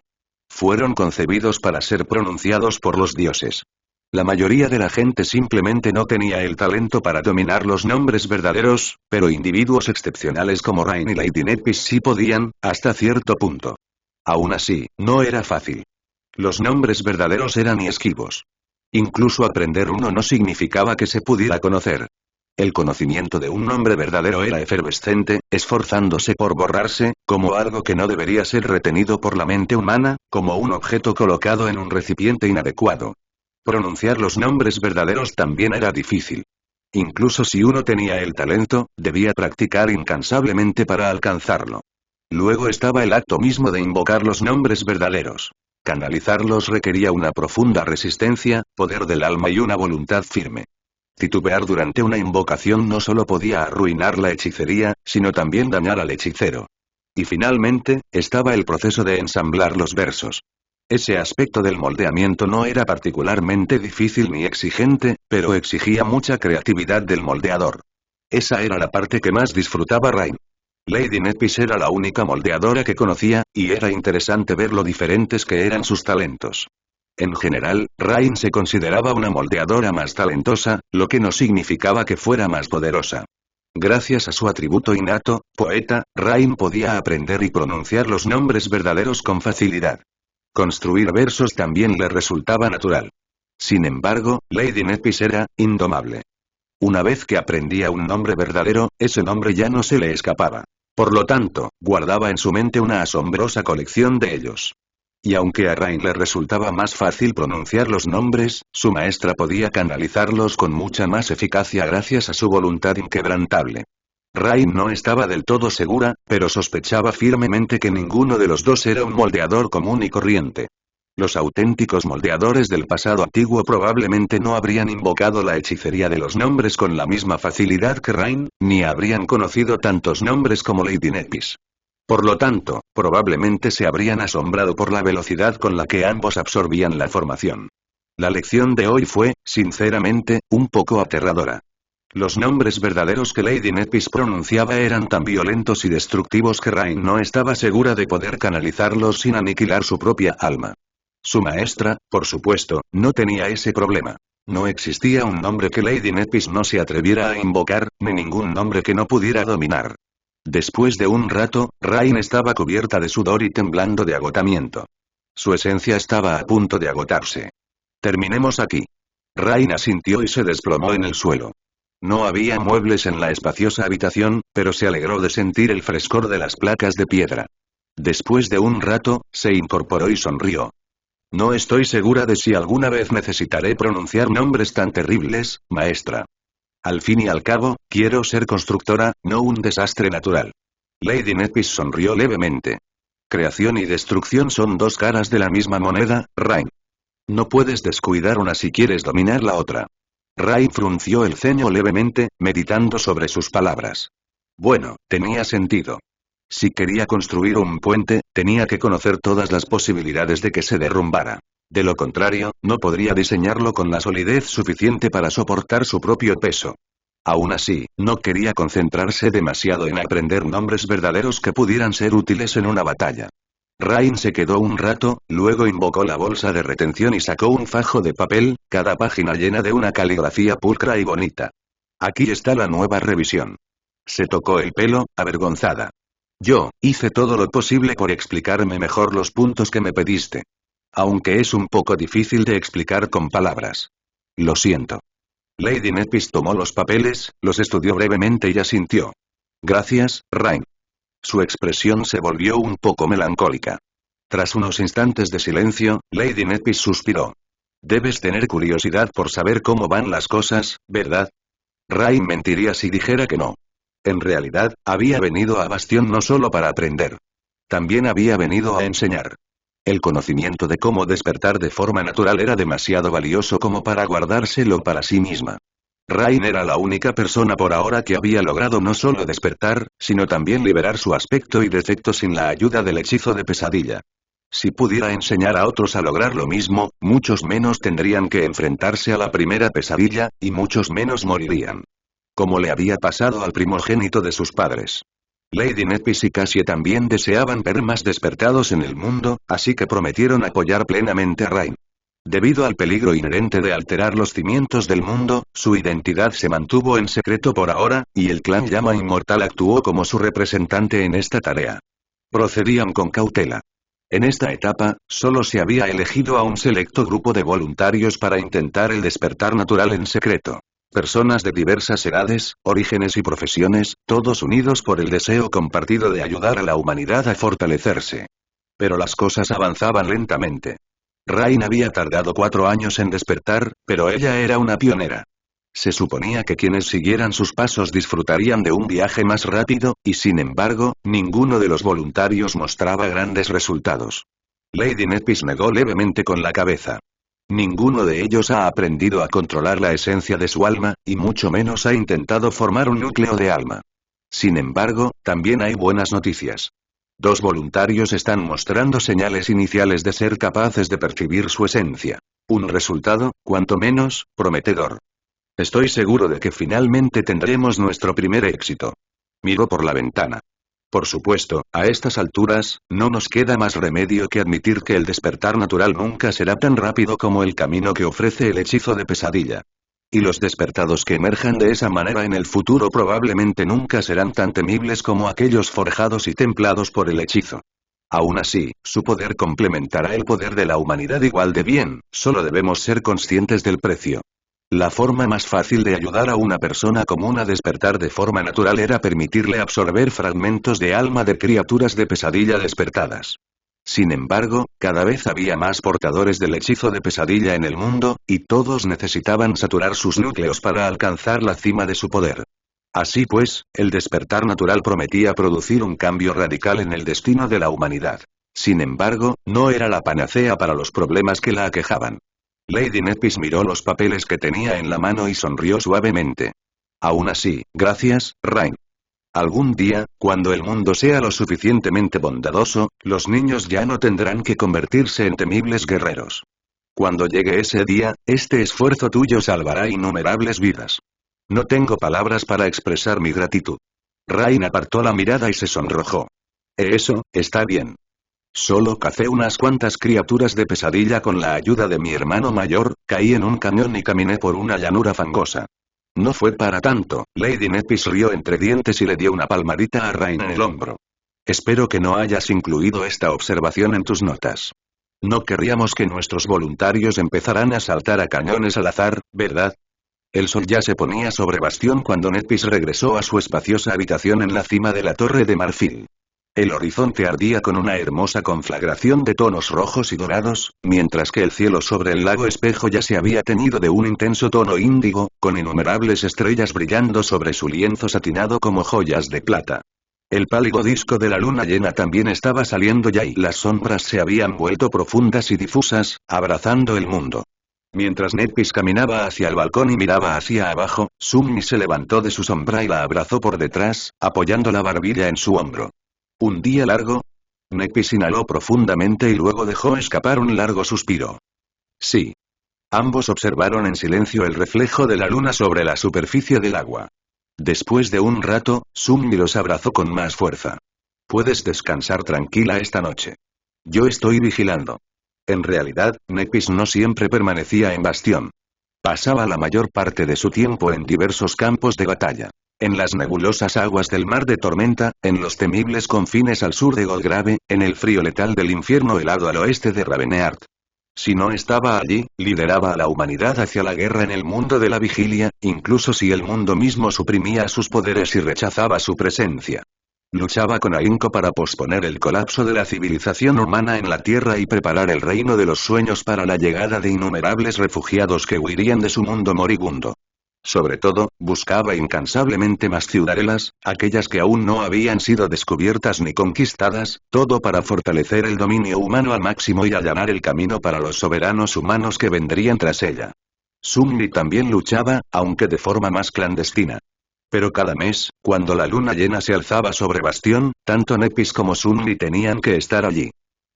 Fueron concebidos para ser pronunciados por los dioses. La mayoría de la gente simplemente no tenía el talento para dominar los nombres verdaderos, pero individuos excepcionales como Rain y Lady Nepis sí podían, hasta cierto punto. Aún así, no era fácil. Los nombres verdaderos eran esquivos. Incluso aprender uno no significaba que se pudiera conocer. El conocimiento de un nombre verdadero era efervescente, esforzándose por borrarse, como algo que no debería ser retenido por la mente humana, como un objeto colocado en un recipiente inadecuado. Pronunciar los nombres verdaderos también era difícil. Incluso si uno tenía el talento, debía practicar incansablemente para alcanzarlo. Luego estaba el acto mismo de invocar los nombres verdaderos. Canalizarlos requería una profunda resistencia, poder del alma y una voluntad firme. Titubear durante una invocación no solo podía arruinar la hechicería, sino también dañar al hechicero. Y finalmente, estaba el proceso de ensamblar los versos. Ese aspecto del moldeamiento no era particularmente difícil ni exigente, pero exigía mucha creatividad del moldeador. Esa era la parte que más disfrutaba Rain. Lady Nepis era la única moldeadora que conocía, y era interesante ver lo diferentes que eran sus talentos. En general, Rain se consideraba una moldeadora más talentosa, lo que no significaba que fuera más poderosa. Gracias a su atributo innato, poeta, Rain podía aprender y pronunciar los nombres verdaderos con facilidad. Construir versos también le resultaba natural. Sin embargo, Lady Nepis era indomable. Una vez que aprendía un nombre verdadero, ese nombre ya no se le escapaba. Por lo tanto, guardaba en su mente una asombrosa colección de ellos. Y aunque a Rain le resultaba más fácil pronunciar los nombres, su maestra podía canalizarlos con mucha más eficacia gracias a su voluntad inquebrantable. Rain no estaba del todo segura, pero sospechaba firmemente que ninguno de los dos era un moldeador común y corriente. Los auténticos moldeadores del pasado antiguo probablemente no habrían invocado la hechicería de los nombres con la misma facilidad que Rain, ni habrían conocido tantos nombres como Lady Nepis. Por lo tanto, probablemente se habrían asombrado por la velocidad con la que ambos absorbían la formación. La lección de hoy fue, sinceramente, un poco aterradora. Los nombres verdaderos que Lady Nepis pronunciaba eran tan violentos y destructivos que Rain no estaba segura de poder canalizarlos sin aniquilar su propia alma. Su maestra, por supuesto, no tenía ese problema. No existía un nombre que Lady Nepis no se atreviera a invocar, ni ningún nombre que no pudiera dominar. Después de un rato, Rain estaba cubierta de sudor y temblando de agotamiento. Su esencia estaba a punto de agotarse. Terminemos aquí. Rain asintió y se desplomó en el suelo. No había muebles en la espaciosa habitación, pero se alegró de sentir el frescor de las placas de piedra. Después de un rato, se incorporó y sonrió. No estoy segura de si alguna vez necesitaré pronunciar nombres tan terribles, maestra. Al fin y al cabo, quiero ser constructora, no un desastre natural. Lady Nepis sonrió levemente. Creación y destrucción son dos caras de la misma moneda, Rain. No puedes descuidar una si quieres dominar la otra. Rain frunció el ceño levemente, meditando sobre sus palabras. Bueno, tenía sentido. Si quería construir un puente, tenía que conocer todas las posibilidades de que se derrumbara. De lo contrario, no podría diseñarlo con la solidez suficiente para soportar su propio peso. Aún así, no quería concentrarse demasiado en aprender nombres verdaderos que pudieran ser útiles en una batalla. Rain se quedó un rato, luego invocó la bolsa de retención y sacó un fajo de papel, cada página llena de una caligrafía pulcra y bonita. Aquí está la nueva revisión. Se tocó el pelo, avergonzada. Yo, hice todo lo posible por explicarme mejor los puntos que me pediste. Aunque es un poco difícil de explicar con palabras. Lo siento. Lady Nepis tomó los papeles, los estudió brevemente y asintió. Gracias, Rain. Su expresión se volvió un poco melancólica. Tras unos instantes de silencio, Lady Nepis suspiró. Debes tener curiosidad por saber cómo van las cosas, ¿verdad? Rain mentiría si dijera que no. En realidad, había venido a Bastión no solo para aprender. También había venido a enseñar. El conocimiento de cómo despertar de forma natural era demasiado valioso como para guardárselo para sí misma. Rain era la única persona por ahora que había logrado no solo despertar, sino también liberar su aspecto y defecto sin la ayuda del hechizo de pesadilla. Si pudiera enseñar a otros a lograr lo mismo, muchos menos tendrían que enfrentarse a la primera pesadilla, y muchos menos morirían. Como le había pasado al primogénito de sus padres. Lady Nepis y Cassie también deseaban ver más despertados en el mundo, así que prometieron apoyar plenamente a Rain. Debido al peligro inherente de alterar los cimientos del mundo, su identidad se mantuvo en secreto por ahora, y el clan Llama Inmortal actuó como su representante en esta tarea. Procedían con cautela. En esta etapa, solo se había elegido a un selecto grupo de voluntarios para intentar el despertar natural en secreto. Personas de diversas edades, orígenes y profesiones, todos unidos por el deseo compartido de ayudar a la humanidad a fortalecerse. Pero las cosas avanzaban lentamente. Rain había tardado 4 años en despertar, pero ella era una pionera. Se suponía que quienes siguieran sus pasos disfrutarían de un viaje más rápido, y sin embargo, ninguno de los voluntarios mostraba grandes resultados. Lady Nepis negó levemente con la cabeza. Ninguno de ellos ha aprendido a controlar la esencia de su alma, y mucho menos ha intentado formar un núcleo de alma. Sin embargo, también hay buenas noticias. Dos voluntarios están mostrando señales iniciales de ser capaces de percibir su esencia. Un resultado, cuanto menos, prometedor. Estoy seguro de que finalmente tendremos nuestro primer éxito. Miró por la ventana. Por supuesto, a estas alturas, no nos queda más remedio que admitir que el despertar natural nunca será tan rápido como el camino que ofrece el hechizo de pesadilla. Y los despertados que emerjan de esa manera en el futuro probablemente nunca serán tan temibles como aquellos forjados y templados por el hechizo. Aún así, su poder complementará el poder de la humanidad igual de bien, solo debemos ser conscientes del precio. La forma más fácil de ayudar a una persona común a despertar de forma natural era permitirle absorber fragmentos de alma de criaturas de pesadilla despertadas. Sin embargo, cada vez había más portadores del hechizo de pesadilla en el mundo, y todos necesitaban saturar sus núcleos para alcanzar la cima de su poder. Así pues, el despertar natural prometía producir un cambio radical en el destino de la humanidad. Sin embargo, no era la panacea para los problemas que la aquejaban. Lady Nepis miró los papeles que tenía en la mano y sonrió suavemente. Aún así, gracias, Rain. Algún día, cuando el mundo sea lo suficientemente bondadoso, los niños ya no tendrán que convertirse en temibles guerreros. Cuando llegue ese día, este esfuerzo tuyo salvará innumerables vidas. No tengo palabras para expresar mi gratitud. Rain apartó la mirada y se sonrojó. Eso, está bien. Solo cacé unas cuantas criaturas de pesadilla con la ayuda de mi hermano mayor, caí en un cañón y caminé por una llanura fangosa. No fue para tanto. Lady Nepis rió entre dientes y le dio una palmadita a Rain en el hombro. Espero que no hayas incluido esta observación en tus notas. No querríamos que nuestros voluntarios empezaran a saltar a cañones al azar, ¿verdad? El sol ya se ponía sobre Bastión cuando Nepis regresó a su espaciosa habitación en la cima de la Torre de Marfil. El horizonte ardía con una hermosa conflagración de tonos rojos y dorados, mientras que el cielo sobre el lago espejo ya se había teñido de un intenso tono índigo, con innumerables estrellas brillando sobre su lienzo satinado como joyas de plata. El pálido disco de la luna llena también estaba saliendo ya y las sombras se habían vuelto profundas y difusas, abrazando el mundo. Mientras Nepis caminaba hacia el balcón y miraba hacia abajo, Summi se levantó de su sombra y la abrazó por detrás, apoyando la barbilla en su hombro. ¿Un día largo? Nepis inhaló profundamente y luego dejó escapar un largo suspiro. Sí. Ambos observaron en silencio el reflejo de la luna sobre la superficie del agua. Después de un rato, Summi los abrazó con más fuerza. Puedes descansar tranquila esta noche. Yo estoy vigilando. En realidad, Nepis no siempre permanecía en Bastión. Pasaba la mayor parte de su tiempo en diversos campos de batalla. En las nebulosas aguas del mar de tormenta, en los temibles confines al sur de Golgrave, en el frío letal del infierno helado al oeste de Ravenheart. Si no estaba allí, lideraba a la humanidad hacia la guerra en el mundo de la vigilia, incluso si el mundo mismo suprimía sus poderes y rechazaba su presencia. Luchaba con ahínco para posponer el colapso de la civilización humana en la Tierra y preparar el reino de los sueños para la llegada de innumerables refugiados que huirían de su mundo moribundo. Sobre todo, buscaba incansablemente más ciudadelas, aquellas que aún no habían sido descubiertas ni conquistadas, todo para fortalecer el dominio humano al máximo y allanar el camino para los soberanos humanos que vendrían tras ella. Summi también luchaba, aunque de forma más clandestina. Pero cada mes, cuando la luna llena se alzaba sobre Bastión, tanto Nepis como Summi tenían que estar allí.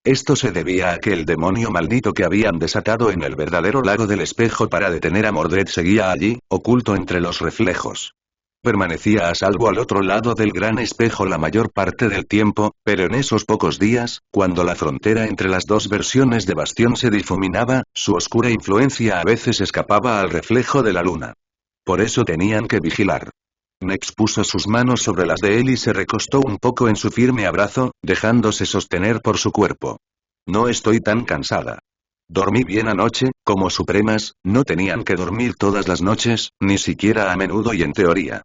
Esto se debía a que el demonio maldito que habían desatado en el verdadero lago del espejo para detener a Mordred seguía allí, oculto entre los reflejos. Permanecía a salvo al otro lado del gran espejo la mayor parte del tiempo, pero en esos pocos días, cuando la frontera entre las dos versiones de Bastión se difuminaba, su oscura influencia a veces escapaba al reflejo de la luna. Por eso tenían que vigilar. Nex puso sus manos sobre las de él y se recostó un poco en su firme abrazo, dejándose sostener por su cuerpo. No estoy tan cansada. Dormí bien anoche, como supremas, no tenían que dormir todas las noches, ni siquiera a menudo y en teoría.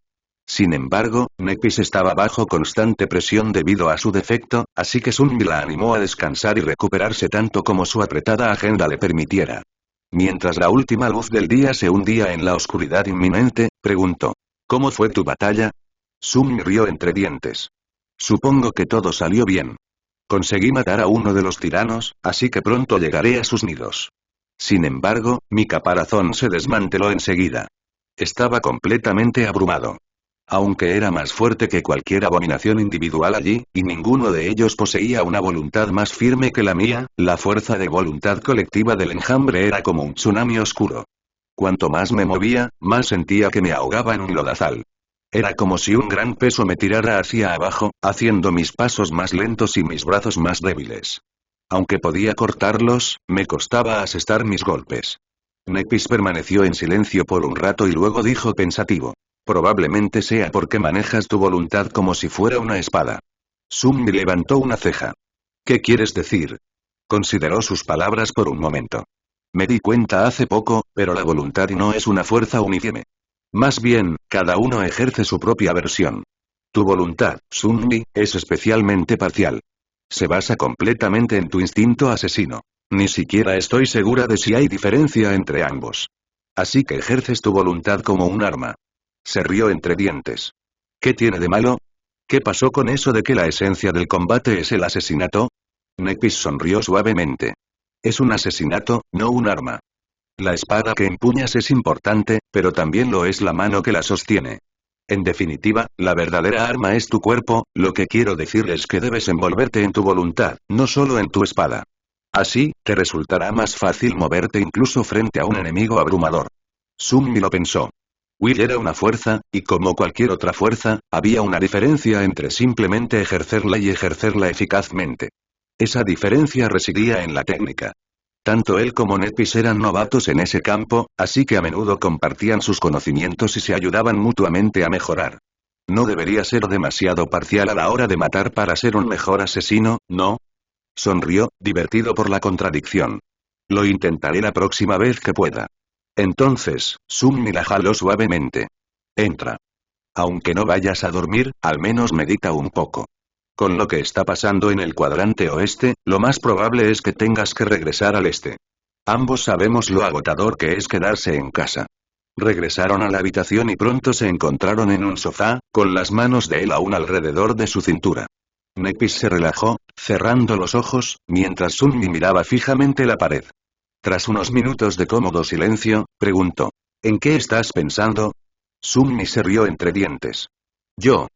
Sin embargo, Nepis estaba bajo constante presión debido a su defecto, así que Summi la animó a descansar y recuperarse tanto como su apretada agenda le permitiera. Mientras la última luz del día se hundía en la oscuridad inminente, preguntó. ¿Cómo fue tu batalla? Summi rió entre dientes. Supongo que todo salió bien. Conseguí matar a uno de los tiranos, así que pronto llegaré a sus nidos. Sin embargo, mi caparazón se desmanteló enseguida. Estaba completamente abrumado. Aunque era más fuerte que cualquier abominación individual allí, y ninguno de ellos poseía una voluntad más firme que la mía, la fuerza de voluntad colectiva del enjambre era como un tsunami oscuro. Cuanto más me movía, más sentía que me ahogaba en un lodazal. Era como si un gran peso me tirara hacia abajo, haciendo mis pasos más lentos y mis brazos más débiles. Aunque podía cortarlos, me costaba asestar mis golpes. Nepis permaneció en silencio por un rato y luego dijo pensativo. Probablemente sea porque manejas tu voluntad como si fuera una espada. Summi levantó una ceja. ¿Qué quieres decir? Consideró sus palabras por un momento. Me di cuenta hace poco, pero la voluntad no es una fuerza uniforme. Más bien, cada uno ejerce su propia versión. Tu voluntad, Summi, es especialmente parcial. Se basa completamente en tu instinto asesino. Ni siquiera estoy segura de si hay diferencia entre ambos. Así que ejerces tu voluntad como un arma. Se rió entre dientes. ¿Qué tiene de malo? ¿Qué pasó con eso de que la esencia del combate es el asesinato? Nepis sonrió suavemente. Es un asesinato, no un arma. La espada que empuñas es importante, pero también lo es la mano que la sostiene. En definitiva, la verdadera arma es tu cuerpo, lo que quiero decir es que debes envolverte en tu voluntad, no solo en tu espada. Así, te resultará más fácil moverte incluso frente a un enemigo abrumador. Summi lo pensó. Will era una fuerza, y como cualquier otra fuerza, había una diferencia entre simplemente ejercerla y ejercerla eficazmente. Esa diferencia residía en la técnica. Tanto él como Nepis eran novatos en ese campo, así que a menudo compartían sus conocimientos y se ayudaban mutuamente a mejorar. No debería ser demasiado parcial a la hora de matar para ser un mejor asesino, ¿no? Sonrió, divertido por la contradicción. Lo intentaré la próxima vez que pueda. Entonces, Summi la jaló suavemente. Entra. Aunque no vayas a dormir, al menos medita un poco. Con lo que está pasando en el cuadrante oeste, lo más probable es que tengas que regresar al este. Ambos sabemos lo agotador que es quedarse en casa. Regresaron a la habitación y pronto se encontraron en un sofá, con las manos de él aún alrededor de su cintura. Nepis se relajó, cerrando los ojos, mientras Summi miraba fijamente la pared. Tras unos minutos de cómodo silencio, preguntó. ¿En qué estás pensando? Summi se rió entre dientes. Yo.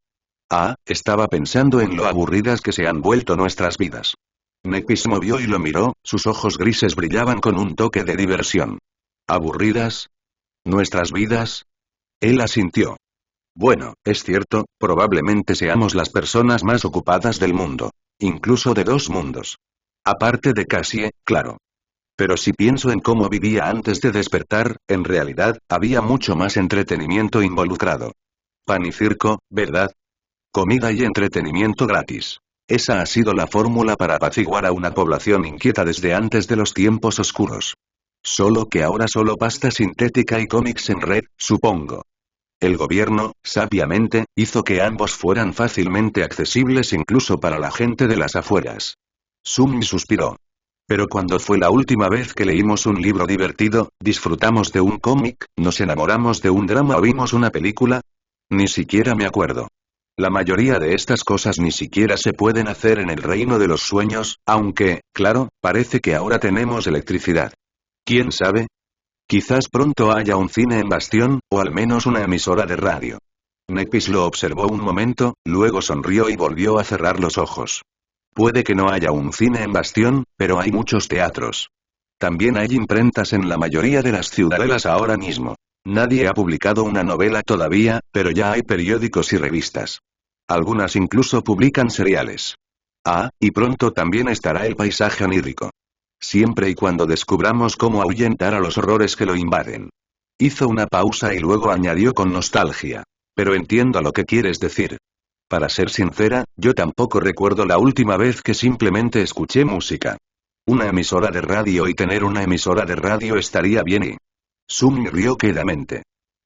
Estaba pensando en lo aburridas que se han vuelto nuestras vidas. Nepis se movió y lo miró, sus ojos grises brillaban con un toque de diversión. ¿Aburridas? ¿Nuestras vidas? Él asintió. Bueno, es cierto, probablemente seamos las personas más ocupadas del mundo. Incluso de dos mundos. Aparte de Cassie, claro. Pero si pienso en cómo vivía antes de despertar, en realidad, había mucho más entretenimiento involucrado. Pan y circo, ¿verdad? Comida y entretenimiento gratis. Esa ha sido la fórmula para apaciguar a una población inquieta desde antes de los tiempos oscuros. Solo que ahora solo pasta sintética y cómics en red, supongo. El gobierno, sabiamente, hizo que ambos fueran fácilmente accesibles incluso para la gente de las afueras. Summi suspiró. Pero cuando fue la última vez que leímos un libro divertido, disfrutamos de un cómic, nos enamoramos de un drama o vimos una película? Ni siquiera me acuerdo. La mayoría de estas cosas ni siquiera se pueden hacer en el reino de los sueños, aunque, claro, parece que ahora tenemos electricidad. ¿Quién sabe? Quizás pronto haya un cine en Bastión, o al menos una emisora de radio. Nepis lo observó un momento, luego sonrió y volvió a cerrar los ojos. Puede que no haya un cine en Bastión, pero hay muchos teatros. También hay imprentas en la mayoría de las ciudadelas ahora mismo. Nadie ha publicado una novela todavía, pero ya hay periódicos y revistas. Algunas incluso publican seriales. Y pronto también estará el paisaje onírico. Siempre y cuando descubramos cómo ahuyentar a los horrores que lo invaden. Hizo una pausa y luego añadió con nostalgia. Pero entiendo lo que quieres decir. Para ser sincera, yo tampoco recuerdo la última vez que simplemente escuché música. Una emisora de radio y tener una emisora de radio estaría bien y... Summi rió quedamente.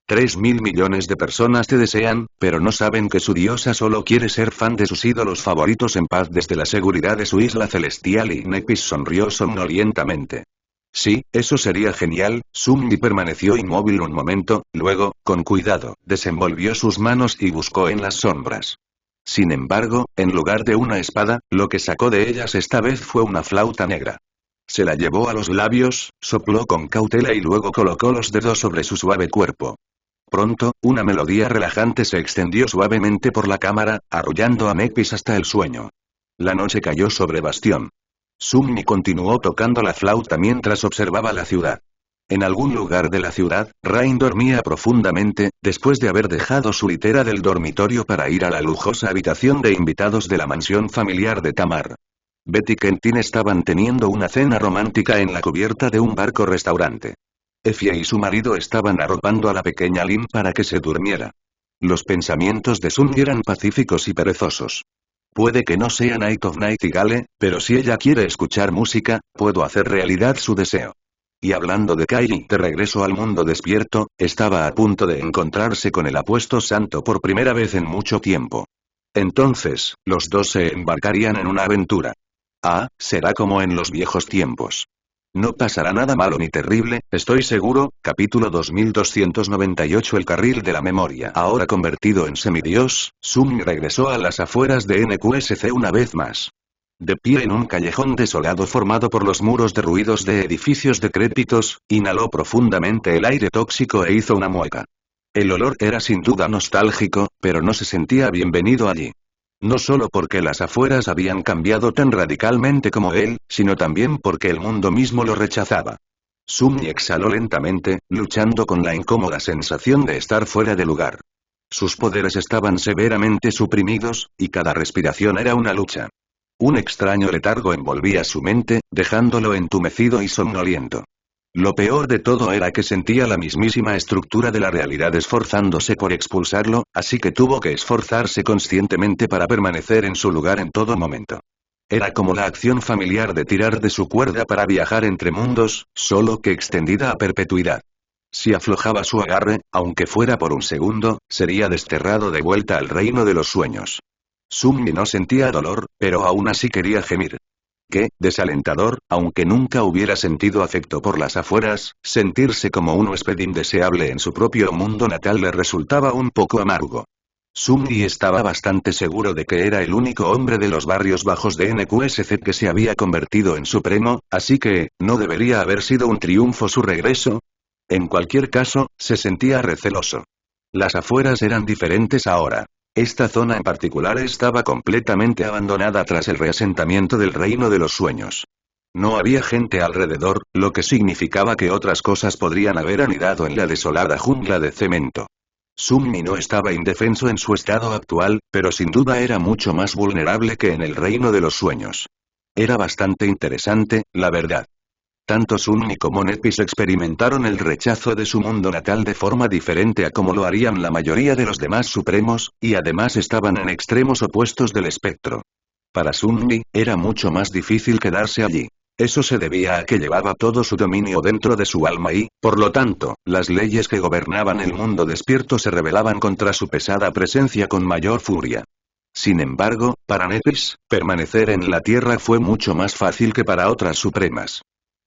3.000 millones de personas te desean, pero no saben que su diosa solo quiere ser fan de sus ídolos favoritos en paz desde la seguridad de su isla celestial y Nepis sonrió somnolientamente. Sí, eso sería genial. Summi permaneció inmóvil un momento, luego, con cuidado, desenvolvió sus manos y buscó en las sombras. Sin embargo, en lugar de una espada, lo que sacó de ellas esta vez fue una flauta negra. Se la llevó a los labios, sopló con cautela y luego colocó los dedos sobre su suave cuerpo. Pronto, una melodía relajante se extendió suavemente por la cámara, arrullando a Nepis hasta el sueño. La noche cayó sobre Bastión. Sunmi continuó tocando la flauta mientras observaba la ciudad. En algún lugar de la ciudad, Rain dormía profundamente, después de haber dejado su litera del dormitorio para ir a la lujosa habitación de invitados de la mansión familiar de Tamar. Betty y Quentin estaban teniendo una cena romántica en la cubierta de un barco-restaurante. Effie y su marido estaban arropando a la pequeña Lynn para que se durmiera. Los pensamientos de Sunmi eran pacíficos y perezosos. Puede que no sea Night of Nightingale, pero si ella quiere escuchar música, puedo hacer realidad su deseo. Y hablando de Kylie, de regreso al mundo despierto, estaba a punto de encontrarse con el apuesto santo por primera vez en mucho tiempo. Entonces, los dos se embarcarían en una aventura. Ah, será como en los viejos tiempos. No pasará nada malo ni terrible, estoy seguro. Capítulo 2298. El carril de la memoria. Ahora convertido en semidios, Sunmi regresó a las afueras de NQSC una vez más. De pie en un callejón desolado formado por los muros derruidos de edificios decrépitos, inhaló profundamente el aire tóxico e hizo una mueca. El olor era sin duda nostálgico, pero no se sentía bienvenido allí. No solo porque las afueras habían cambiado tan radicalmente como él, sino también porque el mundo mismo lo rechazaba. Sunmi exhaló lentamente, luchando con la incómoda sensación de estar fuera de lugar. Sus poderes estaban severamente suprimidos, y cada respiración era una lucha. Un extraño letargo envolvía su mente, dejándolo entumecido y somnoliento. Lo peor de todo era que sentía la mismísima estructura de la realidad esforzándose por expulsarlo, así que tuvo que esforzarse conscientemente para permanecer en su lugar en todo momento. Era como la acción familiar de tirar de su cuerda para viajar entre mundos, solo que extendida a perpetuidad. Si aflojaba su agarre, aunque fuera por un segundo, sería desterrado de vuelta al reino de los sueños. Sunmi no sentía dolor, pero aún así quería gemir. Qué desalentador, aunque nunca hubiera sentido afecto por las afueras, sentirse como un huésped indeseable en su propio mundo natal le resultaba un poco amargo. Sunmi estaba bastante seguro de que era el único hombre de los barrios bajos de NQSC que se había convertido en supremo, así que, ¿no debería haber sido un triunfo su regreso? En cualquier caso, se sentía receloso. Las afueras eran diferentes ahora. Esta zona en particular estaba completamente abandonada tras el reasentamiento del reino de los sueños. No había gente alrededor, lo que significaba que otras cosas podrían haber anidado en la desolada jungla de cemento. Sunmi no estaba indefenso en su estado actual, pero sin duda era mucho más vulnerable que en el reino de los sueños. Era bastante interesante, la verdad. Tanto Sunmi como Nepis experimentaron el rechazo de su mundo natal de forma diferente a como lo harían la mayoría de los demás supremos, y además estaban en extremos opuestos del espectro. Para Sunmi, era mucho más difícil quedarse allí. Eso se debía a que llevaba todo su dominio dentro de su alma y, por lo tanto, las leyes que gobernaban el mundo despierto se rebelaban contra su pesada presencia con mayor furia. Sin embargo, para Nepis, permanecer en la Tierra fue mucho más fácil que para otras supremas.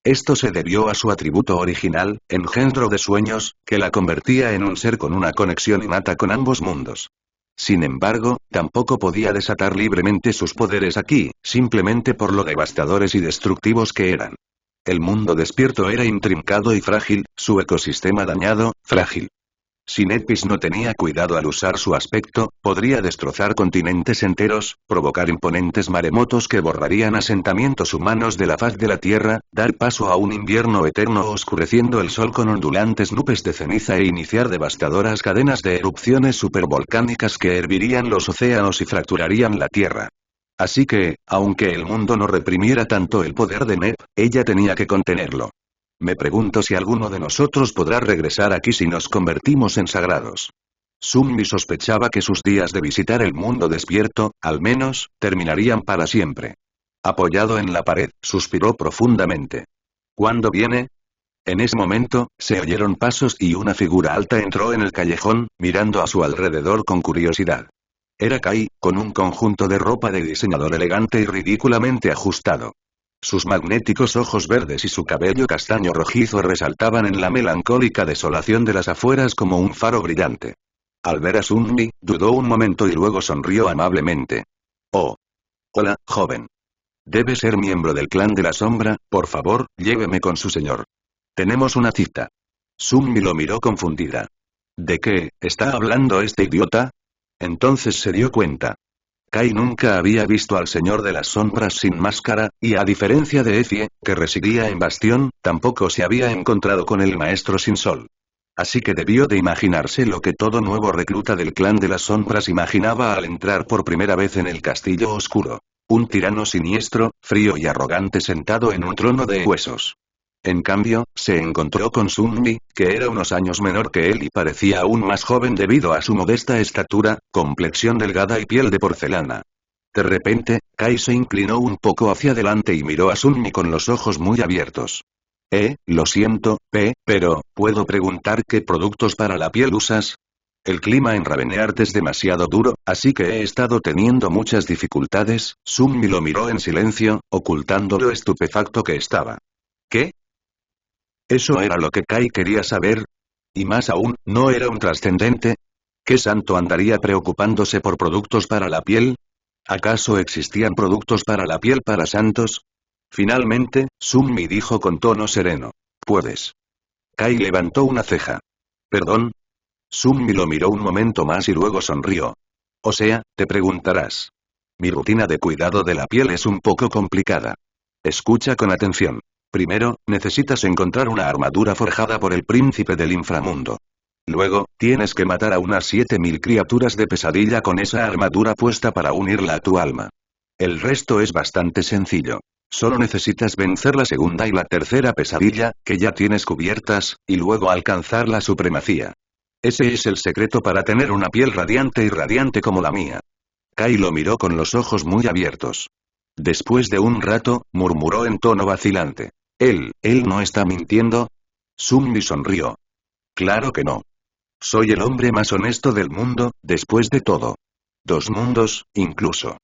Esto se debió a su atributo original, engendro de sueños, que la convertía en un ser con una conexión innata con ambos mundos. Sin embargo, tampoco podía desatar libremente sus poderes aquí, simplemente por lo devastadores y destructivos que eran. El mundo despierto era intrincado y frágil, su ecosistema dañado, frágil. Si Nepis no tenía cuidado al usar su aspecto, podría destrozar continentes enteros, provocar imponentes maremotos que borrarían asentamientos humanos de la faz de la Tierra, dar paso a un invierno eterno oscureciendo el sol con ondulantes nubes de ceniza e iniciar devastadoras cadenas de erupciones supervolcánicas que hervirían los océanos y fracturarían la Tierra. Así que, aunque el mundo no reprimiera tanto el poder de Nep, ella tenía que contenerlo. Me pregunto si alguno de nosotros podrá regresar aquí si nos convertimos en sagrados. Sunmi sospechaba que sus días de visitar el mundo despierto, al menos, terminarían para siempre. Apoyado en la pared, suspiró profundamente. ¿Cuándo viene? En ese momento, se oyeron pasos y una figura alta entró en el callejón, mirando a su alrededor con curiosidad. Era Kai, con un conjunto de ropa de diseñador elegante y ridículamente ajustado. Sus magnéticos ojos verdes y su cabello castaño rojizo resaltaban en la melancólica desolación de las afueras como un faro brillante. Al ver a Sunmi, dudó un momento y luego sonrió amablemente. Oh. Hola, joven. Debe ser miembro del clan de la sombra, por favor, lléveme con su señor. Tenemos una cita. Sunmi lo miró confundida. ¿De qué está hablando este idiota? Entonces se dio cuenta. Kai nunca había visto al Señor de las Sombras sin máscara, y a diferencia de Effie, que residía en Bastión, tampoco se había encontrado con el Maestro Sin Sol. Así que debió de imaginarse lo que todo nuevo recluta del clan de las sombras imaginaba al entrar por primera vez en el castillo oscuro. Un tirano siniestro, frío y arrogante sentado en un trono de huesos. En cambio, se encontró con Sunmi, que era unos años menor que él y parecía aún más joven debido a su modesta estatura, complexión delgada y piel de porcelana. De repente, Kai se inclinó un poco hacia adelante y miró a Sunmi con los ojos muy abiertos. Lo siento, pero, ¿puedo preguntar qué productos para la piel usas? El clima en Ravenheart es demasiado duro, así que he estado teniendo muchas dificultades. Sunmi lo miró en silencio, ocultando lo estupefacto que estaba. ¿Qué? Eso era lo que Kai quería saber. Y más aún, ¿no era un trascendente? ¿Qué santo andaría preocupándose por productos para la piel? ¿Acaso existían productos para la piel para santos? Finalmente, Sunmi dijo con tono sereno. Puedes. Kai levantó una ceja. ¿Perdón? Sunmi lo miró un momento más y luego sonrió. O sea, te preguntarás. Mi rutina de cuidado de la piel es un poco complicada. Escucha con atención. Primero, necesitas encontrar una armadura forjada por el príncipe del inframundo. Luego, tienes que matar a unas 7000 criaturas de pesadilla con esa armadura puesta para unirla a tu alma. El resto es bastante sencillo. Solo necesitas vencer la segunda y la tercera pesadilla, que ya tienes cubiertas, y luego alcanzar la supremacía. Ese es el secreto para tener una piel radiante y radiante como la mía. Kai lo miró con los ojos muy abiertos. Después de un rato, murmuró en tono vacilante. Él no está mintiendo. Sunmi sonrió. Claro que no. Soy el hombre más honesto del mundo, después de todo. 2 mundos, incluso.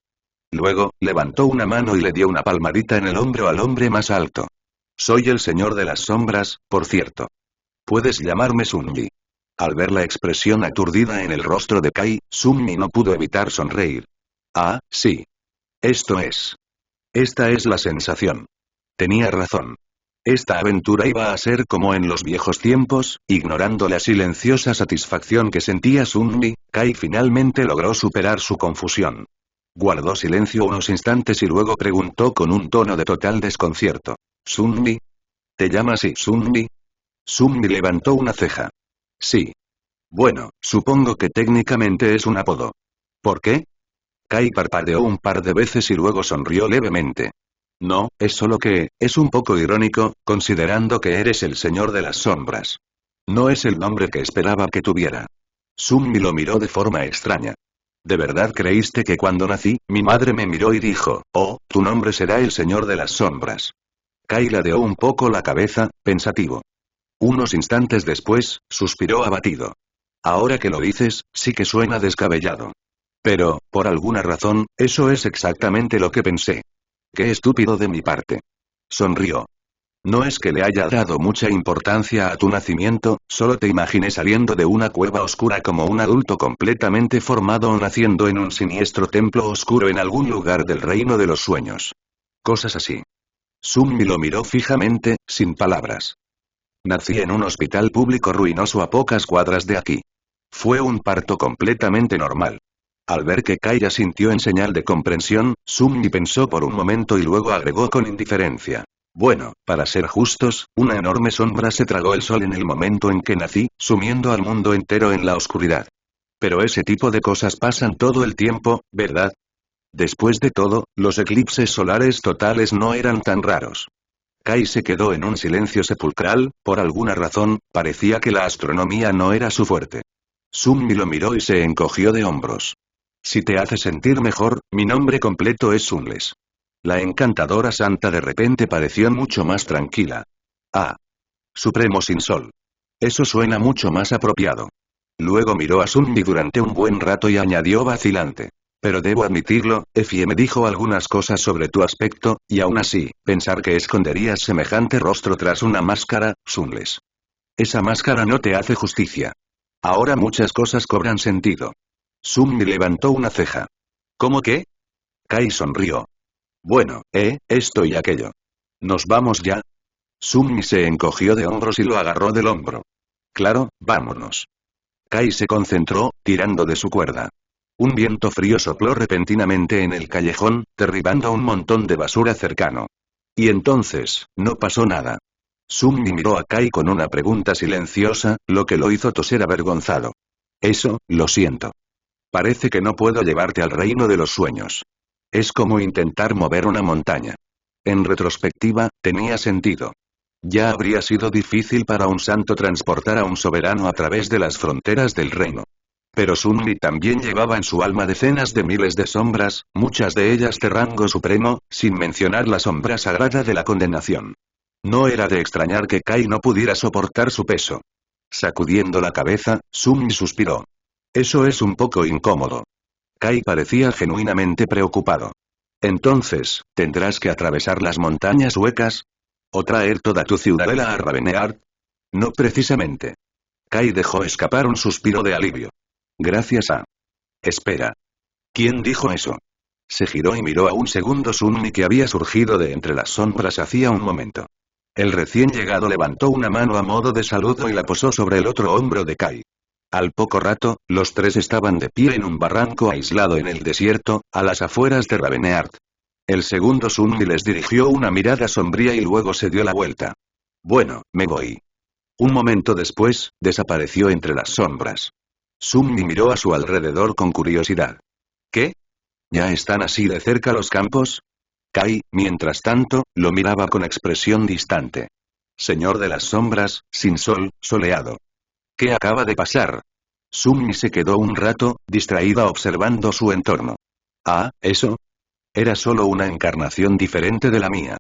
Luego, levantó una mano y le dio una palmadita en el hombro al hombre más alto. Soy el señor de las sombras, por cierto. Puedes llamarme Sunmi. Al ver la expresión aturdida en el rostro de Kai, Sunmi no pudo evitar sonreír. Ah, sí. Esta es la sensación. Tenía razón. Esta aventura iba a ser como en los viejos tiempos. Ignorando la silenciosa satisfacción que sentía Sunmi, Kai finalmente logró superar su confusión. Guardó silencio unos instantes y luego preguntó con un tono de total desconcierto. ¿Sunmi? ¿Te llamas así Sunmi? Sunmi levantó una ceja. Sí. Bueno, supongo que técnicamente es un apodo. ¿Por qué? Kai parpadeó un par de veces y luego sonrió levemente. No, es solo que, es un poco irónico, considerando que eres el señor de las sombras. No es el nombre que esperaba que tuviera. Sunmi lo miró de forma extraña. ¿De verdad creíste que cuando nací, mi madre me miró y dijo, oh, tu nombre será el señor de las sombras? Kai ladeó un poco la cabeza, pensativo. Unos instantes después, suspiró abatido. Ahora que lo dices, sí que suena descabellado. Pero, por alguna razón, eso es exactamente lo que pensé. Qué estúpido de mi parte. Sonrió. No es que le haya dado mucha importancia a tu nacimiento, solo te imaginé saliendo de una cueva oscura como un adulto completamente formado o naciendo en un siniestro templo oscuro en algún lugar del reino de los sueños. Cosas así. Sunmi lo miró fijamente, sin palabras. Nací en un hospital público ruinoso a pocas cuadras de aquí. Fue un parto completamente normal. Al ver que Kai asintió en señal de comprensión, Sunmi pensó por un momento y luego agregó con indiferencia. Bueno, para ser justos, una enorme sombra se tragó el sol en el momento en que nací, sumiendo al mundo entero en la oscuridad. Pero ese tipo de cosas pasan todo el tiempo, ¿verdad? Después de todo, los eclipses solares totales no eran tan raros. Kai se quedó en un silencio sepulcral, por alguna razón, parecía que la astronomía no era su fuerte. Sunmi lo miró y se encogió de hombros. Si te hace sentir mejor, mi nombre completo es Sunles. La encantadora santa de repente pareció mucho más tranquila. Ah. Supremo sin sol. Eso suena mucho más apropiado. Luego miró a Sunmi durante un buen rato y añadió vacilante. Pero debo admitirlo, Effie me dijo algunas cosas sobre tu aspecto, y aún así, pensar que esconderías semejante rostro tras una máscara, Sunles. Esa máscara no te hace justicia. Ahora muchas cosas cobran sentido. Sunmi levantó una ceja. ¿Cómo qué? Kai sonrió. Bueno, esto y aquello. ¿Nos vamos ya? Sunmi se encogió de hombros y lo agarró del hombro. Claro, vámonos. Kai se concentró, tirando de su cuerda. Un viento frío sopló repentinamente en el callejón, derribando un montón de basura cercano. Y entonces, no pasó nada. Sunmi miró a Kai con una pregunta silenciosa, lo que lo hizo toser avergonzado. Eso, lo siento. Parece que no puedo llevarte al reino de los sueños. Es como intentar mover una montaña. En retrospectiva, tenía sentido. Ya habría sido difícil para un santo transportar a un soberano a través de las fronteras del reino. Pero Sunmi también llevaba en su alma decenas de miles de sombras, muchas de ellas de rango supremo, sin mencionar la sombra sagrada de la condenación. No era de extrañar que Kai no pudiera soportar su peso. Sacudiendo la cabeza, Sunmi suspiró. Eso es un poco incómodo. Kai parecía genuinamente preocupado. Entonces, ¿tendrás que atravesar las montañas huecas? ¿O traer toda tu ciudadela a Ravenheart? No precisamente. Kai dejó escapar un suspiro de alivio. Gracias a... Espera. ¿Quién dijo eso? Se giró y miró a un segundo Sunmi que había surgido de entre las sombras hacía un momento. El recién llegado levantó una mano a modo de saludo y la posó sobre el otro hombro de Kai. Al poco rato, los tres estaban de pie en un barranco aislado en el desierto, a las afueras de Ravenheart. El segundo Sunmi les dirigió una mirada sombría y luego se dio la vuelta. Bueno, me voy. Un momento después, desapareció entre las sombras. Sunmi miró a su alrededor con curiosidad. ¿Qué? ¿Ya están así de cerca los campos? Kai, mientras tanto, lo miraba con expresión distante. Señor de las sombras, sin sol, soleado. ¿Qué acaba de pasar? Sunmi se quedó un rato, distraída observando su entorno. Ah, ¿eso? Era solo una encarnación diferente de la mía.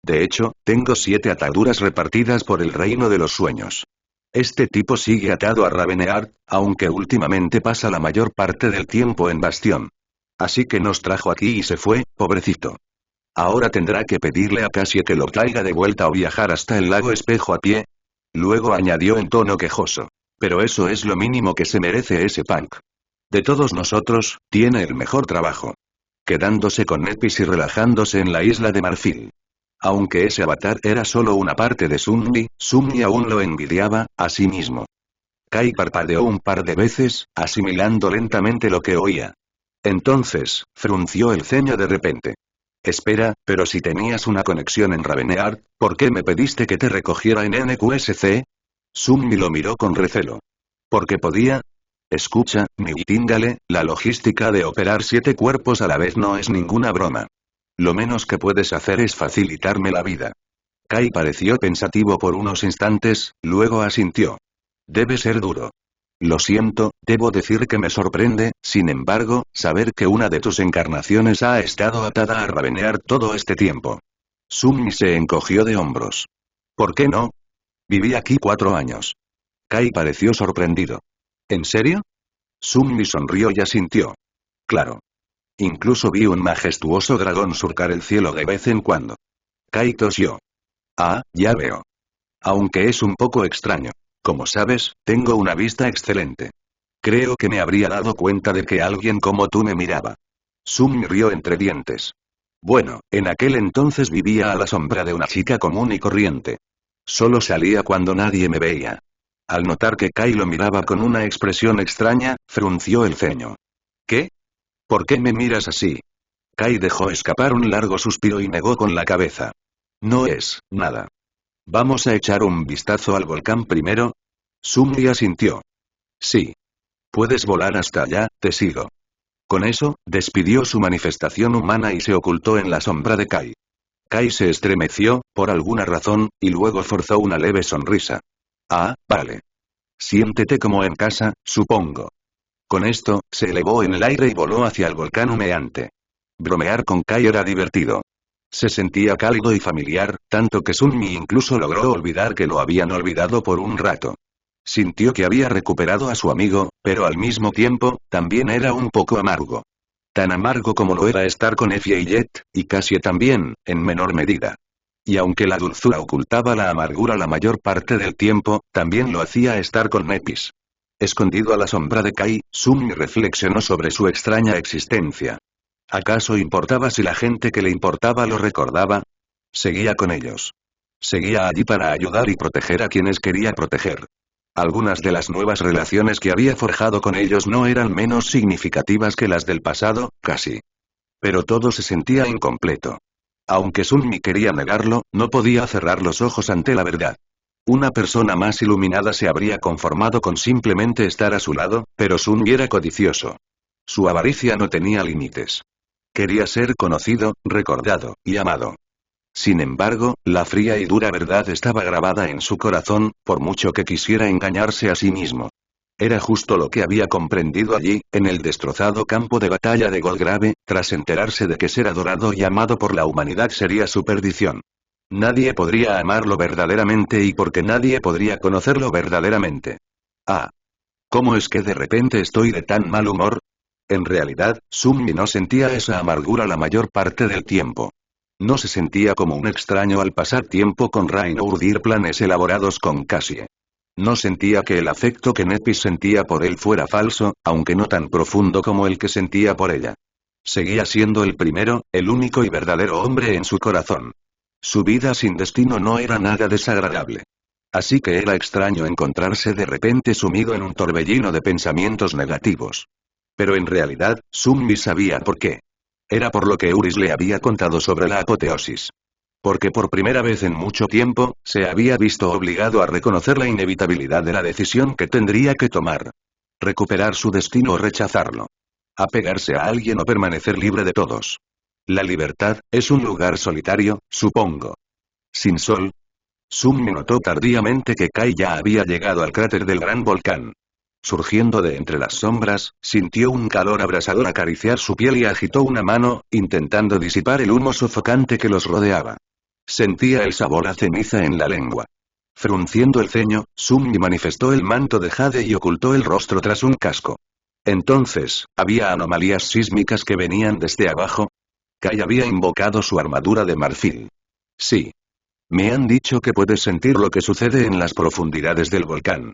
De hecho, tengo 7 ataduras repartidas por el reino de los sueños. Este tipo sigue atado a Ravenheart, aunque últimamente pasa la mayor parte del tiempo en Bastión. Así que nos trajo aquí y se fue, pobrecito. Ahora tendrá que pedirle a Cassie que lo traiga de vuelta o viajar hasta el lago Espejo a pie. Luego añadió en tono quejoso. Pero eso es lo mínimo que se merece ese punk. De todos nosotros, tiene el mejor trabajo. Quedándose con Nepis y relajándose en la isla de Marfil. Aunque ese avatar era solo una parte de Sunmi, Sunmi aún lo envidiaba, a sí mismo. Kai parpadeó un par de veces, asimilando lentamente lo que oía. Entonces, frunció el ceño de repente. Espera, pero si tenías una conexión en Ravenheart, ¿por qué me pediste que te recogiera en NQSC? Sunmi lo miró con recelo. ¿Porque podía? Escucha, Nightingale, la logística de operar 7 cuerpos a la vez no es ninguna broma. Lo menos que puedes hacer es facilitarme la vida. Kai pareció pensativo por unos instantes, luego asintió. Debe ser duro. Lo siento, debo decir que me sorprende, sin embargo, saber que una de tus encarnaciones ha estado atada a Ravenheart todo este tiempo. Sunmi se encogió de hombros. ¿Por qué no? Viví aquí 4 años. Kai pareció sorprendido. ¿En serio? Sunmi sonrió y asintió. Claro. Incluso vi un majestuoso dragón surcar el cielo de vez en cuando. Kai tosió. Ah, ya veo. Aunque es un poco extraño. Como sabes, tengo una vista excelente. Creo que me habría dado cuenta de que alguien como tú me miraba. Sunmi rió entre dientes. Bueno, en aquel entonces vivía a la sombra de una chica común y corriente. Solo salía cuando nadie me veía. Al notar que Kai lo miraba con una expresión extraña, frunció el ceño. ¿Qué? ¿Por qué me miras así? Kai dejó escapar un largo suspiro y negó con la cabeza. No es nada. ¿Vamos a echar un vistazo al volcán primero? Sunmi asintió. Sí. Puedes volar hasta allá, te sigo. Con eso, despidió su manifestación humana y se ocultó en la sombra de Kai. Kai se estremeció, por alguna razón, y luego forzó una leve sonrisa. Ah, vale. Siéntete como en casa, supongo. Con esto, se elevó en el aire y voló hacia el volcán humeante. Bromear con Kai era divertido. Se sentía cálido y familiar, tanto que Sunmi incluso logró olvidar que lo habían olvidado por un rato. Sintió que había recuperado a su amigo, pero al mismo tiempo, también era un poco amargo. Tan amargo como lo era estar con Effie y Jet, y Cassie también, en menor medida. Y aunque la dulzura ocultaba la amargura la mayor parte del tiempo, también lo hacía estar con Nepis. Escondido a la sombra de Kai, Sunmi reflexionó sobre su extraña existencia. ¿Acaso importaba si la gente que le importaba lo recordaba? Seguía con ellos. Seguía allí para ayudar y proteger a quienes quería proteger. Algunas de las nuevas relaciones que había forjado con ellos no eran menos significativas que las del pasado, casi. Pero todo se sentía incompleto. Aunque Sunmi quería negarlo, no podía cerrar los ojos ante la verdad. Una persona más iluminada se habría conformado con simplemente estar a su lado, pero Sunmi era codicioso. Su avaricia no tenía límites. Quería ser conocido, recordado, y amado. Sin embargo, la fría y dura verdad estaba grabada en su corazón, por mucho que quisiera engañarse a sí mismo. Era justo lo que había comprendido allí, en el destrozado campo de batalla de Golgrave, tras enterarse de que ser adorado y amado por la humanidad sería su perdición. Nadie podría amarlo verdaderamente y porque nadie podría conocerlo verdaderamente. Ah. ¿Cómo es que de repente estoy de tan mal humor? En realidad, Sunmi no sentía esa amargura la mayor parte del tiempo. No se sentía como un extraño al pasar tiempo con Rain o urdir planes elaborados con Cassie. No sentía que el afecto que Nepis sentía por él fuera falso, aunque no tan profundo como el que sentía por ella. Seguía siendo el primero, el único y verdadero hombre en su corazón. Su vida sin destino no era nada desagradable. Así que era extraño encontrarse de repente sumido en un torbellino de pensamientos negativos. Pero en realidad, Sunmi sabía por qué. Era por lo que Uris le había contado sobre la apoteosis. Porque por primera vez en mucho tiempo, se había visto obligado a reconocer la inevitabilidad de la decisión que tendría que tomar. Recuperar su destino o rechazarlo. Apegarse a alguien o permanecer libre de todos. La libertad, es un lugar solitario, supongo. Sin sol. Sunmi notó tardíamente que Kai ya había llegado al cráter del gran volcán. Surgiendo de entre las sombras, sintió un calor abrasador acariciar su piel y agitó una mano, intentando disipar el humo sofocante que los rodeaba. Sentía el sabor a ceniza en la lengua. Frunciendo el ceño, Sunmi manifestó el manto de jade y ocultó el rostro tras un casco. Entonces, ¿había anomalías sísmicas que venían desde abajo? Kai había invocado su armadura de marfil. Sí. Me han dicho que puedes sentir lo que sucede en las profundidades del volcán.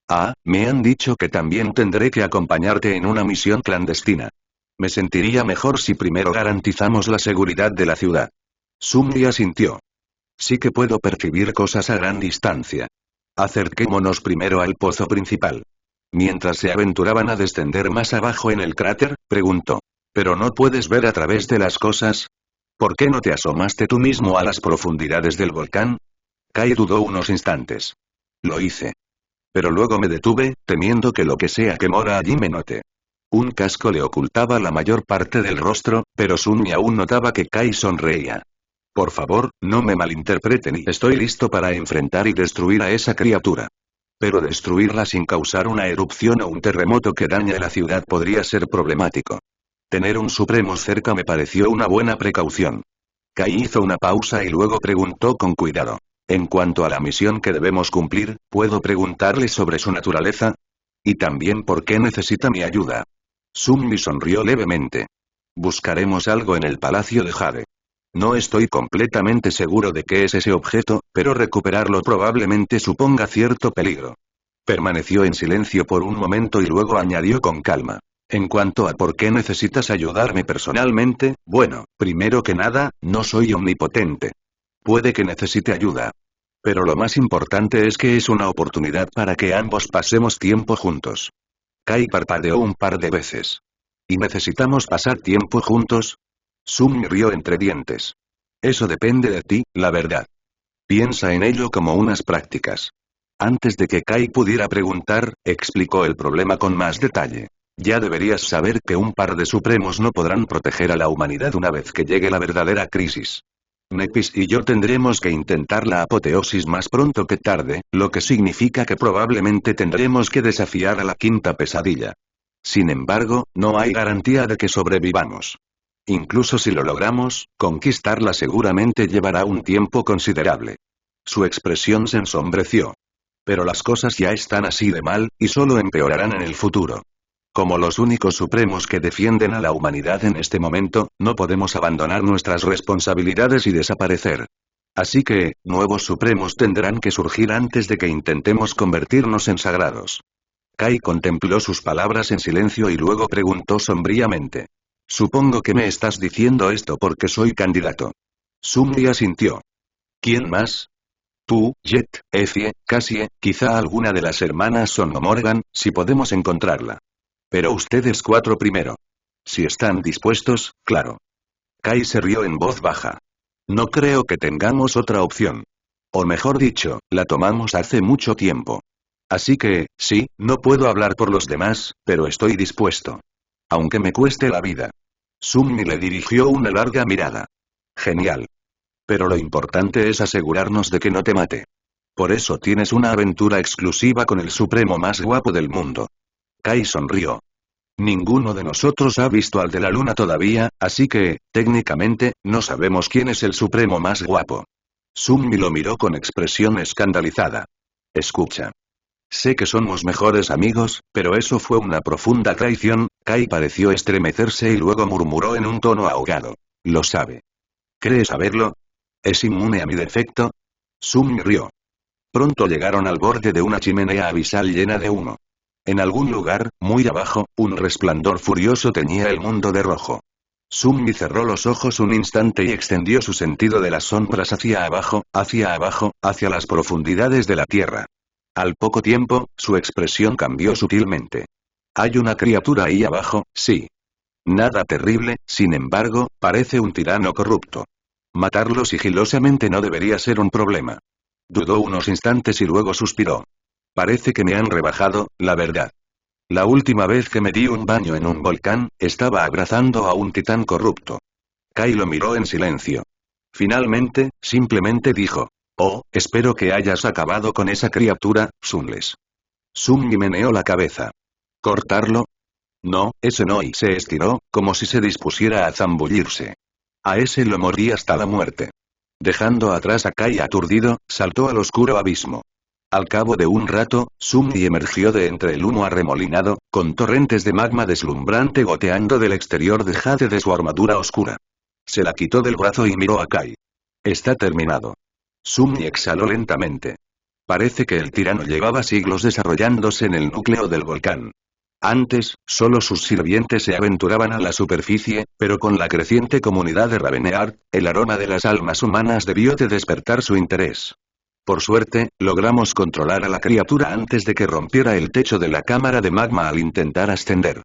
Ah, me han dicho que también tendré que acompañarte en una misión clandestina. Me sentiría mejor si primero garantizamos la seguridad de la ciudad. Sunmi asintió. Sí que puedo percibir cosas a gran distancia. Acerquémonos primero al pozo principal. Mientras se aventuraban a descender más abajo en el cráter, preguntó. ¿Pero no puedes ver a través de las cosas? ¿Por qué no te asomaste tú mismo a las profundidades del volcán? Kai dudó unos instantes. Lo hice. Pero luego me detuve, temiendo que lo que sea que mora allí me note. Un casco le ocultaba la mayor parte del rostro, pero Sunmi aún notaba que Kai sonreía. Por favor, no me malinterpreten y estoy listo para enfrentar y destruir a esa criatura. Pero destruirla sin causar una erupción o un terremoto que dañe la ciudad podría ser problemático. Tener un supremo cerca me pareció una buena precaución. Kai hizo una pausa y luego preguntó con cuidado. En cuanto a la misión que debemos cumplir, ¿puedo preguntarle sobre su naturaleza? Y también por qué necesita mi ayuda. Sunmi sonrió levemente. Buscaremos algo en el Palacio de Jade. No estoy completamente seguro de qué es ese objeto, pero recuperarlo probablemente suponga cierto peligro. Permaneció en silencio por un momento y luego añadió con calma. En cuanto a por qué necesitas ayudarme personalmente, bueno, primero que nada, no soy omnipotente. Puede que necesite ayuda. Pero lo más importante es que es una oportunidad para que ambos pasemos tiempo juntos. Kai parpadeó un par de veces. ¿Y necesitamos pasar tiempo juntos? Sunmi rió entre dientes. Eso depende de ti, la verdad. Piensa en ello como unas prácticas. Antes de que Kai pudiera preguntar, explicó el problema con más detalle. Ya deberías saber que un par de supremos no podrán proteger a la humanidad una vez que llegue la verdadera crisis. Nepis y yo tendremos que intentar la apoteosis más pronto que tarde, lo que significa que probablemente tendremos que desafiar a la quinta pesadilla. Sin embargo, no hay garantía de que sobrevivamos. Incluso si lo logramos, conquistarla seguramente llevará un tiempo considerable. Su expresión se ensombreció. Pero las cosas ya están así de mal, y solo empeorarán en el futuro. Como los únicos supremos que defienden a la humanidad en este momento, no podemos abandonar nuestras responsabilidades y desaparecer. Así que, nuevos supremos tendrán que surgir antes de que intentemos convertirnos en sagrados. Kai contempló sus palabras en silencio y luego preguntó sombríamente. Supongo que me estás diciendo esto porque soy candidato. Sunmi asintió. ¿Quién más? Tú, Jet, Effie, Cassie, quizá alguna de las hermanas Son o Morgan, si podemos encontrarla. Pero ustedes cuatro primero. Si están dispuestos, claro. Kai se rió en voz baja. No creo que tengamos otra opción. O mejor dicho, la tomamos hace mucho tiempo. Así que, sí, no puedo hablar por los demás, pero estoy dispuesto. Aunque me cueste la vida. Sunmi le dirigió una larga mirada. Genial. Pero lo importante es asegurarnos de que no te mate. Por eso tienes una aventura exclusiva con el supremo más guapo del mundo. Kai sonrió. Ninguno de nosotros ha visto al de la luna todavía, así que, técnicamente, no sabemos quién es el supremo más guapo. Sunmi lo miró con expresión escandalizada. Escucha. Sé que somos mejores amigos, pero eso fue una profunda traición. Kai pareció estremecerse y luego murmuró en un tono ahogado. Lo sabe. ¿Crees saberlo? ¿Es inmune a mi defecto? Sunmi rió. Pronto llegaron al borde de una chimenea abisal llena de humo. En algún lugar, muy abajo, un resplandor furioso teñía el mundo de rojo. Sunmi cerró los ojos un instante y extendió su sentido de las sombras hacia abajo, hacia las profundidades de la tierra. Al poco tiempo, su expresión cambió sutilmente. Hay una criatura ahí abajo, sí. Nada terrible, sin embargo, parece un tirano corrupto. Matarlo sigilosamente no debería ser un problema. Dudó unos instantes y luego suspiró. Parece que me han rebajado, la verdad. La última vez que me di un baño en un volcán, estaba abrazando a un titán corrupto. Kai lo miró en silencio. Finalmente, simplemente dijo. Oh, espero que hayas acabado con esa criatura, Sunles. Sunmi meneó la cabeza. ¿Cortarlo? No, ese no, y se estiró, como si se dispusiera a zambullirse. A ese lo mordí hasta la muerte. Dejando atrás a Kai aturdido, saltó al oscuro abismo. Al cabo de un rato, Sunmi emergió de entre el humo arremolinado, con torrentes de magma deslumbrante goteando del exterior de jade de su armadura oscura. Se la quitó del brazo y miró a Kai. Está terminado. Sunmi exhaló lentamente. Parece que el tirano llevaba siglos desarrollándose en el núcleo del volcán. Antes, solo sus sirvientes se aventuraban a la superficie, pero con la creciente comunidad de Ravenheart, el aroma de las almas humanas debió de despertar su interés. Por suerte, logramos controlar a la criatura antes de que rompiera el techo de la cámara de magma al intentar ascender.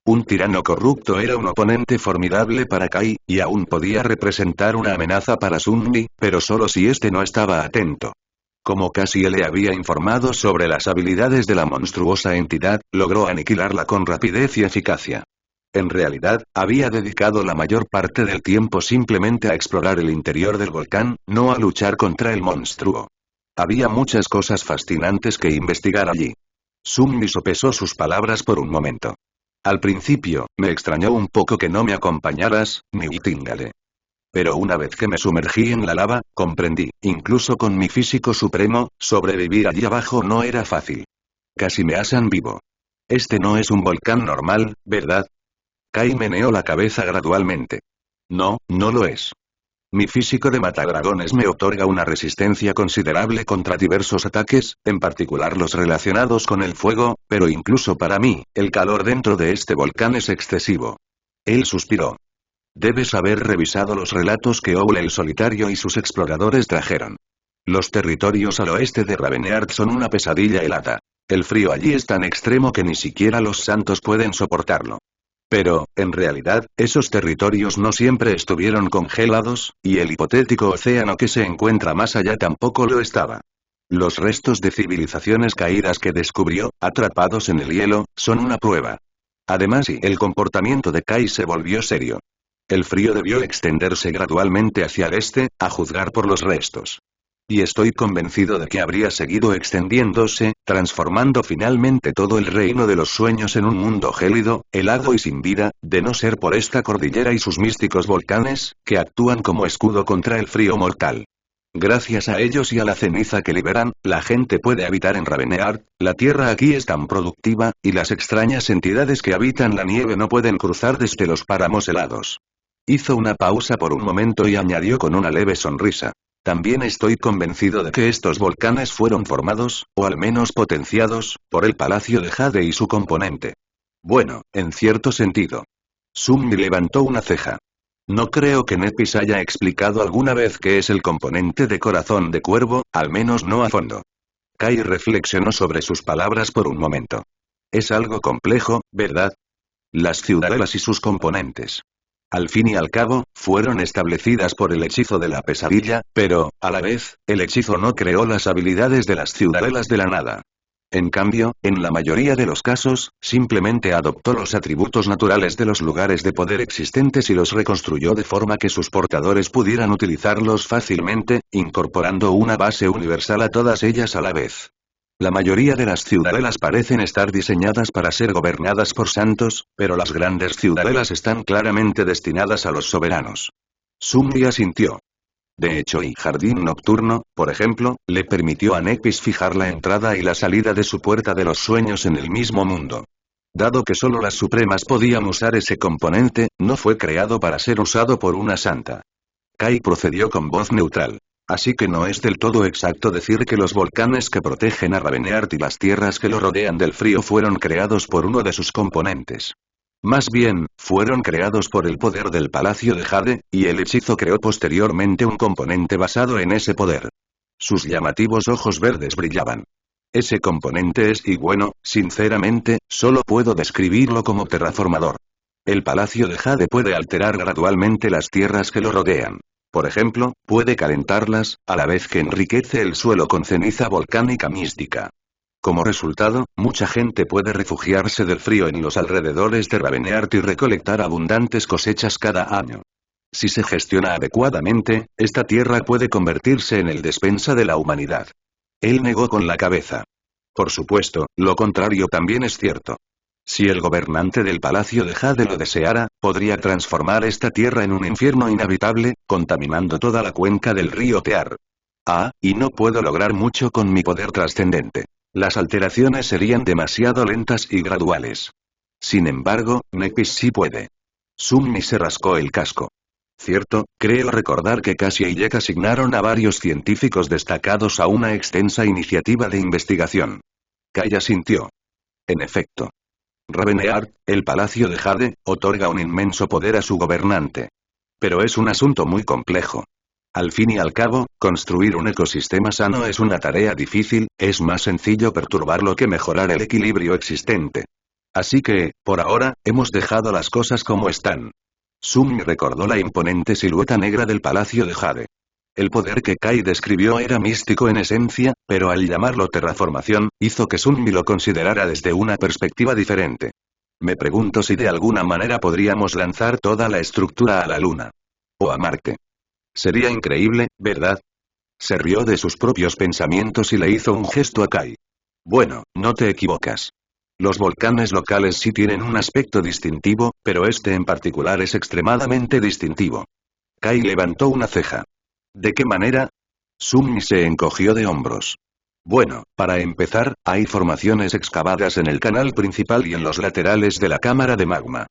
Un tirano corrupto era un oponente formidable para Kai, y aún podía representar una amenaza para Sunmi, pero solo si este no estaba atento. Como Cassie le había informado sobre las habilidades de la monstruosa entidad, logró aniquilarla con rapidez y eficacia. En realidad, había dedicado la mayor parte del tiempo simplemente a explorar el interior del volcán, no a luchar contra el monstruo. Había muchas cosas fascinantes que investigar allí. Sunmi sopesó sus palabras por un momento. Al principio, me extrañó un poco que no me acompañaras, Nightingale. Pero una vez que me sumergí en la lava, comprendí, incluso con mi físico supremo, sobrevivir allí abajo no era fácil. Casi me asan vivo. Este no es un volcán normal, ¿verdad? Kai meneó la cabeza gradualmente. No, no lo es. Mi físico de matadragones me otorga una resistencia considerable contra diversos ataques, en particular los relacionados con el fuego, pero incluso para mí, el calor dentro de este volcán es excesivo. Él suspiró. Debes haber revisado los relatos que Owl el Solitario y sus exploradores trajeron. Los territorios al oeste de Ravenheart son una pesadilla helada. El frío allí es tan extremo que ni siquiera los santos pueden soportarlo. Pero, en realidad, esos territorios no siempre estuvieron congelados, y el hipotético océano que se encuentra más allá tampoco lo estaba. Los restos de civilizaciones caídas que descubrió, atrapados en el hielo, son una prueba. Además, el comportamiento de Kai se volvió serio. El frío debió extenderse gradualmente hacia el este, a juzgar por los restos. Y estoy convencido de que habría seguido extendiéndose, transformando finalmente todo el reino de los sueños en un mundo gélido, helado y sin vida, de no ser por esta cordillera y sus místicos volcanes, que actúan como escudo contra el frío mortal. Gracias a ellos y a la ceniza que liberan, la gente puede habitar en Ravenheart, la tierra aquí es tan productiva, y las extrañas entidades que habitan la nieve no pueden cruzar desde los páramos helados. Hizo una pausa por un momento y añadió con una leve sonrisa. También estoy convencido de que estos volcanes fueron formados, o al menos potenciados, por el Palacio de Jade y su componente. Bueno, en cierto sentido. Sunmi levantó una ceja. No creo que Nepis haya explicado alguna vez qué es el componente de corazón de cuervo, al menos no a fondo. Kai reflexionó sobre sus palabras por un momento. Es algo complejo, ¿verdad? Las ciudadelas y sus componentes. Al fin y al cabo, fueron establecidas por el hechizo de la pesadilla, pero, a la vez, el hechizo no creó las habilidades de las ciudadelas de la nada. En cambio, en la mayoría de los casos, simplemente adoptó los atributos naturales de los lugares de poder existentes y los reconstruyó de forma que sus portadores pudieran utilizarlos fácilmente, incorporando una base universal a todas ellas a la vez. La mayoría de las ciudadelas parecen estar diseñadas para ser gobernadas por santos, pero las grandes ciudadelas están claramente destinadas a los soberanos. Summi asintió. De hecho, y Jardín Nocturno, por ejemplo, le permitió a Nepis fijar la entrada y la salida de su puerta de los sueños en el mismo mundo. Dado que solo las supremas podían usar ese componente, no fue creado para ser usado por una santa. Kai procedió con voz neutral. Así que no es del todo exacto decir que los volcanes que protegen a Ravenheart y las tierras que lo rodean del frío fueron creados por uno de sus componentes. Más bien, fueron creados por el poder del Palacio de Jade, y el hechizo creó posteriormente un componente basado en ese poder. Sus llamativos ojos verdes brillaban. Ese componente es y bueno, sinceramente, solo puedo describirlo como terraformador. El Palacio de Jade puede alterar gradualmente las tierras que lo rodean. Por ejemplo, puede calentarlas, a la vez que enriquece el suelo con ceniza volcánica mística. Como resultado, mucha gente puede refugiarse del frío en los alrededores de Ravenheart y recolectar abundantes cosechas cada año. Si se gestiona adecuadamente, esta tierra puede convertirse en el despensa de la humanidad. Él negó con la cabeza. Por supuesto, lo contrario también es cierto. Si el gobernante del Palacio de Jade lo deseara, podría transformar esta tierra en un infierno inhabitable, contaminando toda la cuenca del río Tear. Y no puedo lograr mucho con mi poder trascendente. Las alteraciones serían demasiado lentas y graduales. Sin embargo, Nepis sí puede. Summi se rascó el casco. Cierto, creo recordar que Cassie y Jack asignaron a varios científicos destacados a una extensa iniciativa de investigación. Kai asintió. En efecto. Ravenheart, el Palacio de Jade, otorga un inmenso poder a su gobernante. Pero es un asunto muy complejo. Al fin y al cabo, construir un ecosistema sano es una tarea difícil, es más sencillo perturbarlo que mejorar el equilibrio existente. Así que, por ahora, hemos dejado las cosas como están. Summi recordó la imponente silueta negra del Palacio de Jade. El poder que Kai describió era místico en esencia, pero al llamarlo terraformación, hizo que Summi lo considerara desde una perspectiva diferente. Me pregunto si de alguna manera podríamos lanzar toda la estructura a la Luna. O a Marte. Sería increíble, ¿verdad? Se rió de sus propios pensamientos y le hizo un gesto a Kai. Bueno, no te equivocas. Los volcanes locales sí tienen un aspecto distintivo, pero este en particular es extremadamente distintivo. Kai levantó una ceja. ¿De qué manera? Summi se encogió de hombros. Bueno, para empezar, hay formaciones excavadas en el canal principal y en los laterales de la cámara de magma.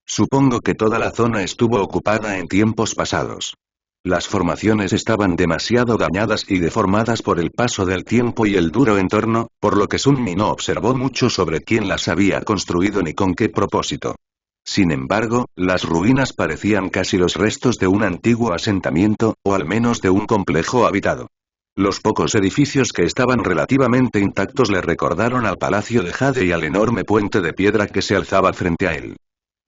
Supongo que toda la zona estuvo ocupada en tiempos pasados. Las formaciones estaban demasiado dañadas y deformadas por el paso del tiempo y el duro entorno, por lo que Summi no observó mucho sobre quién las había construido ni con qué propósito. Sin embargo, las ruinas parecían casi los restos de un antiguo asentamiento, o al menos de un complejo habitado. Los pocos edificios que estaban relativamente intactos le recordaron al Palacio de Jade y al enorme puente de piedra que se alzaba frente a él.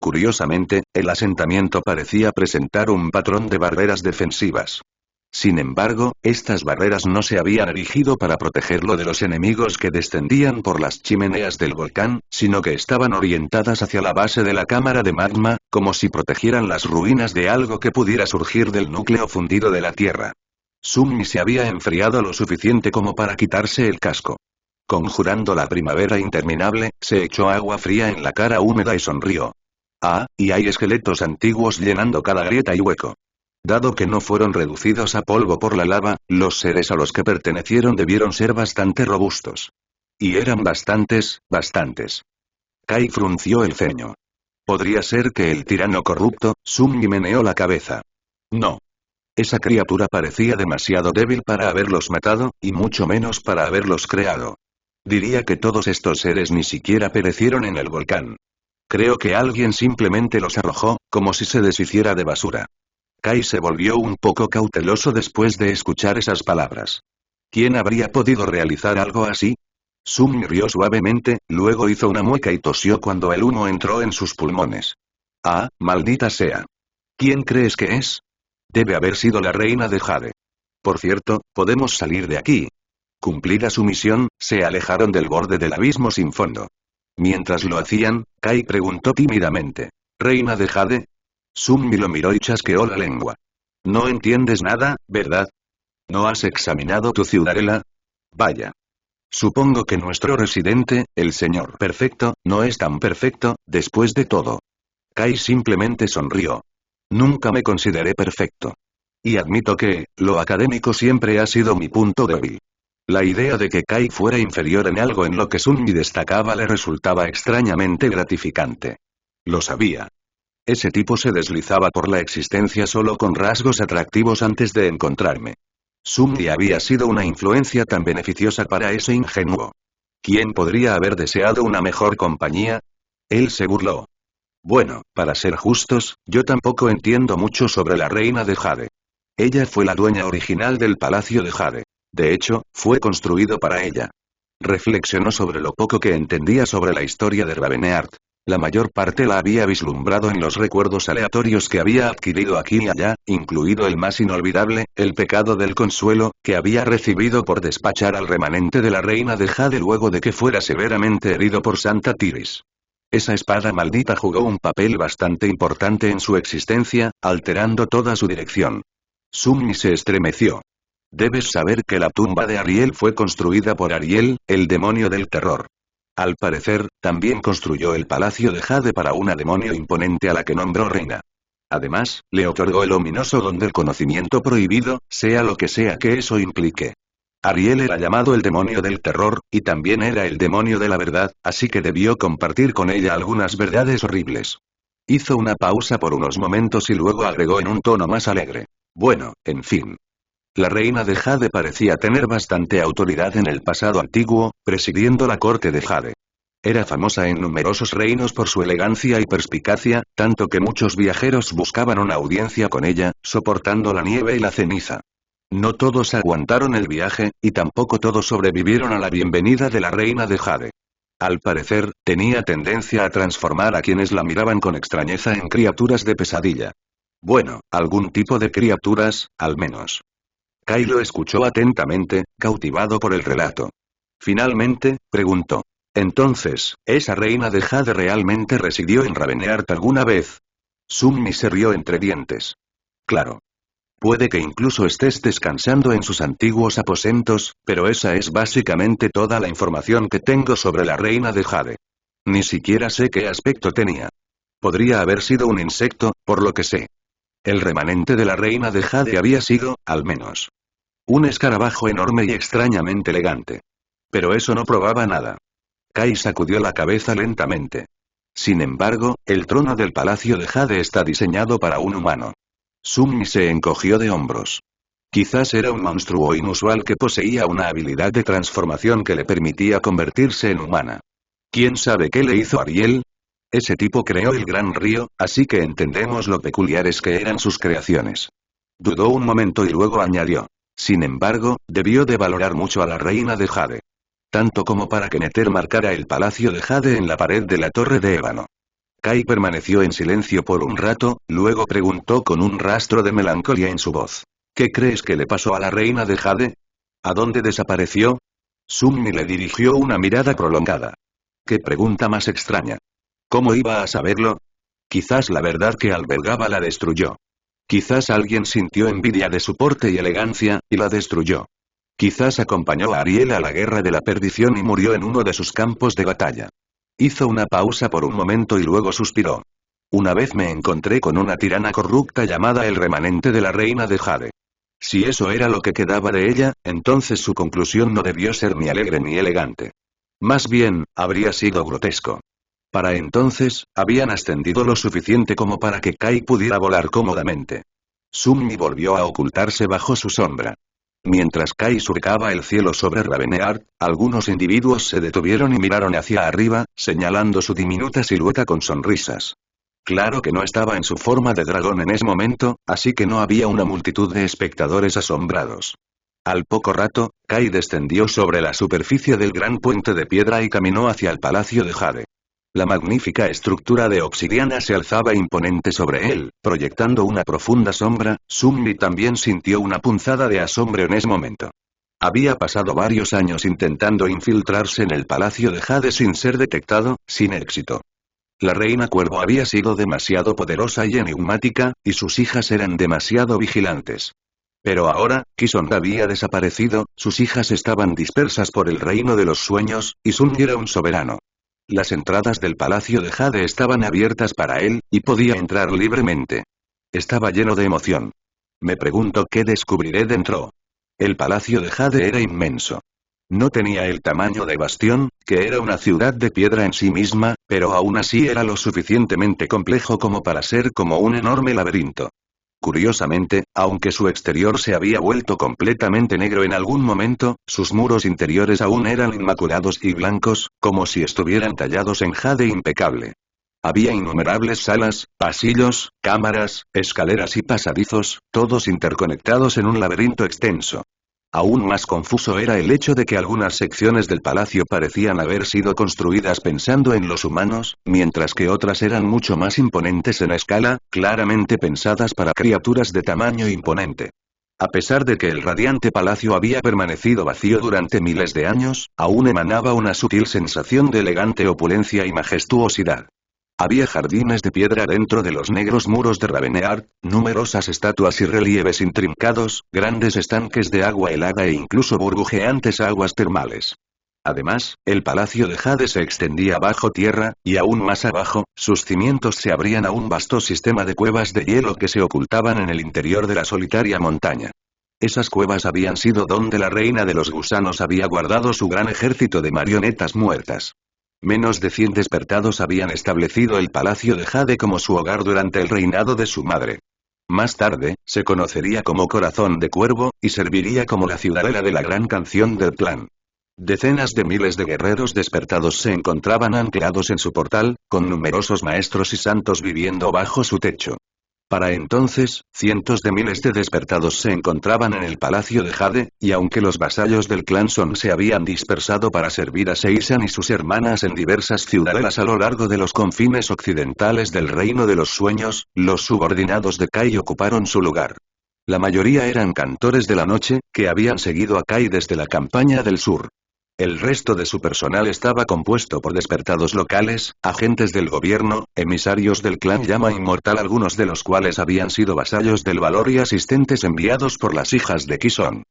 Curiosamente, el asentamiento parecía presentar un patrón de barreras defensivas. Sin embargo, estas barreras no se habían erigido para protegerlo de los enemigos que descendían por las chimeneas del volcán, sino que estaban orientadas hacia la base de la cámara de magma, como si protegieran las ruinas de algo que pudiera surgir del núcleo fundido de la tierra. Summi se había enfriado lo suficiente como para quitarse el casco. Conjurando la primavera interminable, se echó agua fría en la cara húmeda y sonrió. Y hay esqueletos antiguos llenando cada grieta y hueco. Dado que no fueron reducidos a polvo por la lava, los seres a los que pertenecieron debieron ser bastante robustos. Y eran bastantes. Kai frunció el ceño. ¿Podría ser que el tirano corrupto? Summi meneó la cabeza. No. Esa criatura parecía demasiado débil para haberlos matado, y mucho menos para haberlos creado. Diría que todos estos seres ni siquiera perecieron en el volcán. Creo que alguien simplemente los arrojó, como si se deshiciera de basura. Kai se volvió un poco cauteloso después de escuchar esas palabras. ¿Quién habría podido realizar algo así? Sumi rió suavemente, luego hizo una mueca y tosió cuando el humo entró en sus pulmones. Ah, maldita sea. ¿Quién crees que es? Debe haber sido la reina de Jade. Por cierto, podemos salir de aquí. Cumplida su misión, se alejaron del borde del abismo sin fondo. Mientras lo hacían, Kai preguntó tímidamente. ¿Reina de Jade? Sumi lo miró y chasqueó la lengua. No entiendes nada, ¿verdad? ¿No has examinado tu ciudadela? Vaya. Supongo que nuestro residente, el señor perfecto, no es tan perfecto, después de todo. Kai simplemente sonrió. Nunca me consideré perfecto. Y admito que, lo académico siempre ha sido mi punto débil. La idea de que Kai fuera inferior en algo en lo que Sumi destacaba le resultaba extrañamente gratificante. Lo sabía. Ese tipo se deslizaba por la existencia solo con rasgos atractivos antes de encontrarme. Sumi había sido una influencia tan beneficiosa para ese ingenuo. ¿Quién podría haber deseado una mejor compañía? Él se burló. Bueno, para ser justos, yo tampoco entiendo mucho sobre la reina de Jade. Ella fue la dueña original del palacio de Jade. De hecho, fue construido para ella. Reflexionó sobre lo poco que entendía sobre la historia de Ravenheart. La mayor parte la había vislumbrado en los recuerdos aleatorios que había adquirido aquí y allá, incluido el más inolvidable, el pecado del consuelo, que había recibido por despachar al remanente de la reina de Jade luego de que fuera severamente herido por Santa Tiris. Esa espada maldita jugó un papel bastante importante en su existencia, alterando toda su dirección. Sumi se estremeció. Debes saber que la tumba de Ariel fue construida por Ariel, el demonio del terror. Al parecer, también construyó el palacio de Jade para una demonio imponente a la que nombró reina. Además, le otorgó el ominoso don del conocimiento prohibido, sea lo que sea que eso implique. Ariel era llamado el demonio del terror, y también era el demonio de la verdad, así que debió compartir con ella algunas verdades horribles. Hizo una pausa por unos momentos y luego agregó en un tono más alegre. Bueno, en fin. La reina de Jade parecía tener bastante autoridad en el pasado antiguo, presidiendo la corte de Jade. Era famosa en numerosos reinos por su elegancia y perspicacia, tanto que muchos viajeros buscaban una audiencia con ella, soportando la nieve y la ceniza. No todos aguantaron el viaje, y tampoco todos sobrevivieron a la bienvenida de la reina de Jade. Al parecer, tenía tendencia a transformar a quienes la miraban con extrañeza en criaturas de pesadilla. Bueno, algún tipo de criaturas, al menos. Kai lo escuchó atentamente, cautivado por el relato. Finalmente, preguntó. Entonces, ¿esa reina de Jade realmente residió en Ravenheart alguna vez? Sumi se rió entre dientes. Claro. Puede que incluso estés descansando en sus antiguos aposentos, pero esa es básicamente toda la información que tengo sobre la reina de Jade. Ni siquiera sé qué aspecto tenía. Podría haber sido un insecto, por lo que sé. El remanente de la reina de Jade había sido, al menos, un escarabajo enorme y extrañamente elegante. Pero eso no probaba nada. Kai sacudió la cabeza lentamente. Sin embargo, el trono del palacio de Jade está diseñado para un humano. Sumi se encogió de hombros. Quizás era un monstruo inusual que poseía una habilidad de transformación que le permitía convertirse en humana. ¿Quién sabe qué le hizo Ariel? Ese tipo creó el gran río, así que entendemos lo peculiares que eran sus creaciones. Dudó un momento y luego añadió. Sin embargo, debió de valorar mucho a la reina de Jade. Tanto como para que Nether marcara el palacio de Jade en la pared de la torre de ébano. Kai permaneció en silencio por un rato, luego preguntó con un rastro de melancolía en su voz. ¿Qué crees que le pasó a la reina de Jade? ¿A dónde desapareció? Sumi le dirigió una mirada prolongada. ¿Qué pregunta más extraña? ¿Cómo iba a saberlo? Quizás la verdad que albergaba la destruyó. Quizás alguien sintió envidia de su porte y elegancia, y la destruyó. Quizás acompañó a Ariel a la guerra de la perdición y murió en uno de sus campos de batalla. Hizo una pausa por un momento y luego suspiró. Una vez me encontré con una tirana corrupta llamada el remanente de la reina de Jade. Si eso era lo que quedaba de ella, entonces su conclusión no debió ser ni alegre ni elegante. Más bien, habría sido grotesco. Para entonces, habían ascendido lo suficiente como para que Kai pudiera volar cómodamente. Sumi volvió a ocultarse bajo su sombra. Mientras Kai surcaba el cielo sobre Ravenheart, algunos individuos se detuvieron y miraron hacia arriba, señalando su diminuta silueta con sonrisas. Claro que no estaba en su forma de dragón en ese momento, así que no había una multitud de espectadores asombrados. Al poco rato, Kai descendió sobre la superficie del gran puente de piedra y caminó hacia el palacio de Jade. La magnífica estructura de obsidiana se alzaba imponente sobre él, proyectando una profunda sombra. Sunmi también sintió una punzada de asombro en ese momento. Había pasado varios años intentando infiltrarse en el palacio de Jade sin ser detectado, sin éxito. La reina cuervo había sido demasiado poderosa y enigmática, y sus hijas eran demasiado vigilantes. Pero ahora, Kison había desaparecido, sus hijas estaban dispersas por el reino de los sueños, y Sun era un soberano. Las entradas del palacio de Jade estaban abiertas para él, y podía entrar libremente. Estaba lleno de emoción. Me pregunto qué descubriré dentro. El palacio de Jade era inmenso. No tenía el tamaño de Bastión, que era una ciudad de piedra en sí misma, pero aún así era lo suficientemente complejo como para ser como un enorme laberinto. Curiosamente, aunque su exterior se había vuelto completamente negro en algún momento, sus muros interiores aún eran inmaculados y blancos, como si estuvieran tallados en jade impecable. Había innumerables salas, pasillos, cámaras, escaleras y pasadizos, todos interconectados en un laberinto extenso. Aún más confuso era el hecho de que algunas secciones del palacio parecían haber sido construidas pensando en los humanos, mientras que otras eran mucho más imponentes en escala, claramente pensadas para criaturas de tamaño imponente. A pesar de que el radiante palacio había permanecido vacío durante miles de años, aún emanaba una sutil sensación de elegante opulencia y majestuosidad. Había jardines de piedra dentro de los negros muros de Ravenheart, numerosas estatuas y relieves intrincados, grandes estanques de agua helada e incluso burbujeantes aguas termales. Además, el palacio de Jade se extendía bajo tierra, y aún más abajo, sus cimientos se abrían a un vasto sistema de cuevas de hielo que se ocultaban en el interior de la solitaria montaña. Esas cuevas habían sido donde la reina de los gusanos había guardado su gran ejército de marionetas muertas. Menos de 100 despertados habían establecido el palacio de Jade como su hogar durante el reinado de su madre. Más tarde, se conocería como Corazón de Cuervo, y serviría como la ciudadela de la gran canción del clan. Decenas de miles de guerreros despertados se encontraban anclados en su portal, con numerosos maestros y santos viviendo bajo su techo. Para entonces, cientos de miles de despertados se encontraban en el palacio de Jade, y aunque los vasallos del clan Son se habían dispersado para servir a Seisan y sus hermanas en diversas ciudadelas a lo largo de los confines occidentales del reino de los sueños, los subordinados de Kai ocuparon su lugar. La mayoría eran cantores de la noche, que habían seguido a Kai desde la campaña del sur. El resto de su personal estaba compuesto por despertados locales, agentes del gobierno, emisarios del clan Llama Inmortal, algunos de los cuales habían sido vasallos del valor y asistentes enviados por las hijas de Kison.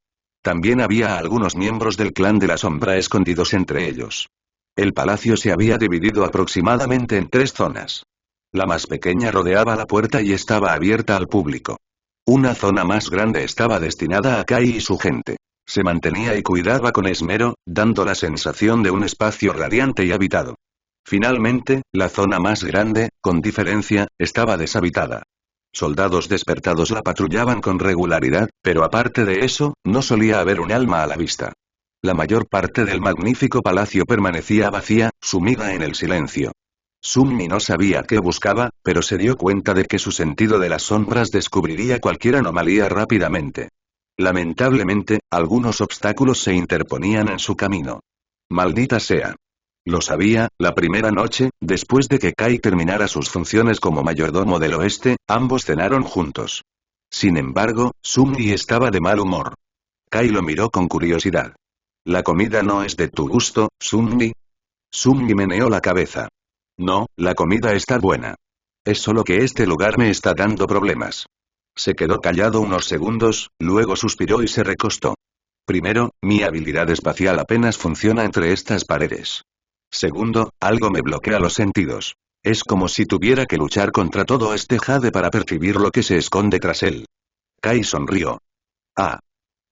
También había algunos miembros del clan de la sombra escondidos entre ellos. El palacio se había dividido aproximadamente en 3 zonas. La más pequeña rodeaba la puerta y estaba abierta al público. Una zona más grande estaba destinada a Kai y su gente. Se mantenía y cuidaba con esmero, dando la sensación de un espacio radiante y habitado. Finalmente, la zona más grande, con diferencia, estaba deshabitada. Soldados despertados la patrullaban con regularidad, pero aparte de eso, no solía haber un alma a la vista. La mayor parte del magnífico palacio permanecía vacía, sumida en el silencio. Sunmi no sabía qué buscaba, pero se dio cuenta de que su sentido de las sombras descubriría cualquier anomalía rápidamente. Lamentablemente, algunos obstáculos se interponían en su camino. Maldita sea. Lo sabía, la primera noche, después de que Kai terminara sus funciones como mayordomo del oeste, ambos cenaron juntos. Sin embargo, Sunmi estaba de mal humor. Kai lo miró con curiosidad. ¿La comida no es de tu gusto, Sunmi? Sunmi meneó la cabeza. No, la comida está buena. Es solo que este lugar me está dando problemas. Se quedó callado unos segundos, luego suspiró y se recostó. Primero, mi habilidad espacial apenas funciona entre estas paredes. Segundo, algo me bloquea los sentidos. Es como si tuviera que luchar contra todo este jade para percibir lo que se esconde tras él. Kai sonrió. Ah.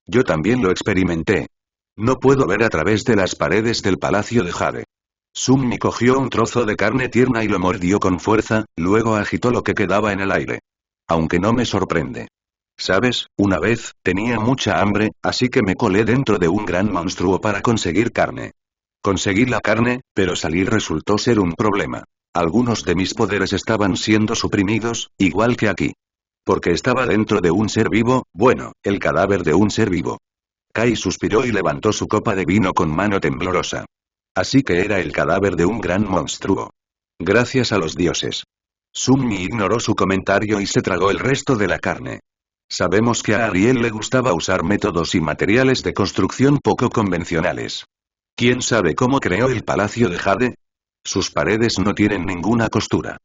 Yo también lo experimenté. No puedo ver a través de las paredes del palacio de Jade. Sunmi cogió un trozo de carne tierna y lo mordió con fuerza, luego agitó lo que quedaba en el aire. Aunque no me sorprende. ¿Sabes? Una vez, tenía mucha hambre, así que me colé dentro de un gran monstruo para conseguir carne. Conseguí la carne, pero salir resultó ser un problema. Algunos de mis poderes estaban siendo suprimidos, igual que aquí. Porque estaba dentro de un ser vivo, bueno, el cadáver de un ser vivo. Kai suspiró y levantó su copa de vino con mano temblorosa. Así que era el cadáver de un gran monstruo. Gracias a los dioses. Sunmi ignoró su comentario y se tragó el resto de la carne. Sabemos que a Ariel le gustaba usar métodos y materiales de construcción poco convencionales. ¿Quién sabe cómo creó el Palacio de Jade? Sus paredes no tienen ninguna costura.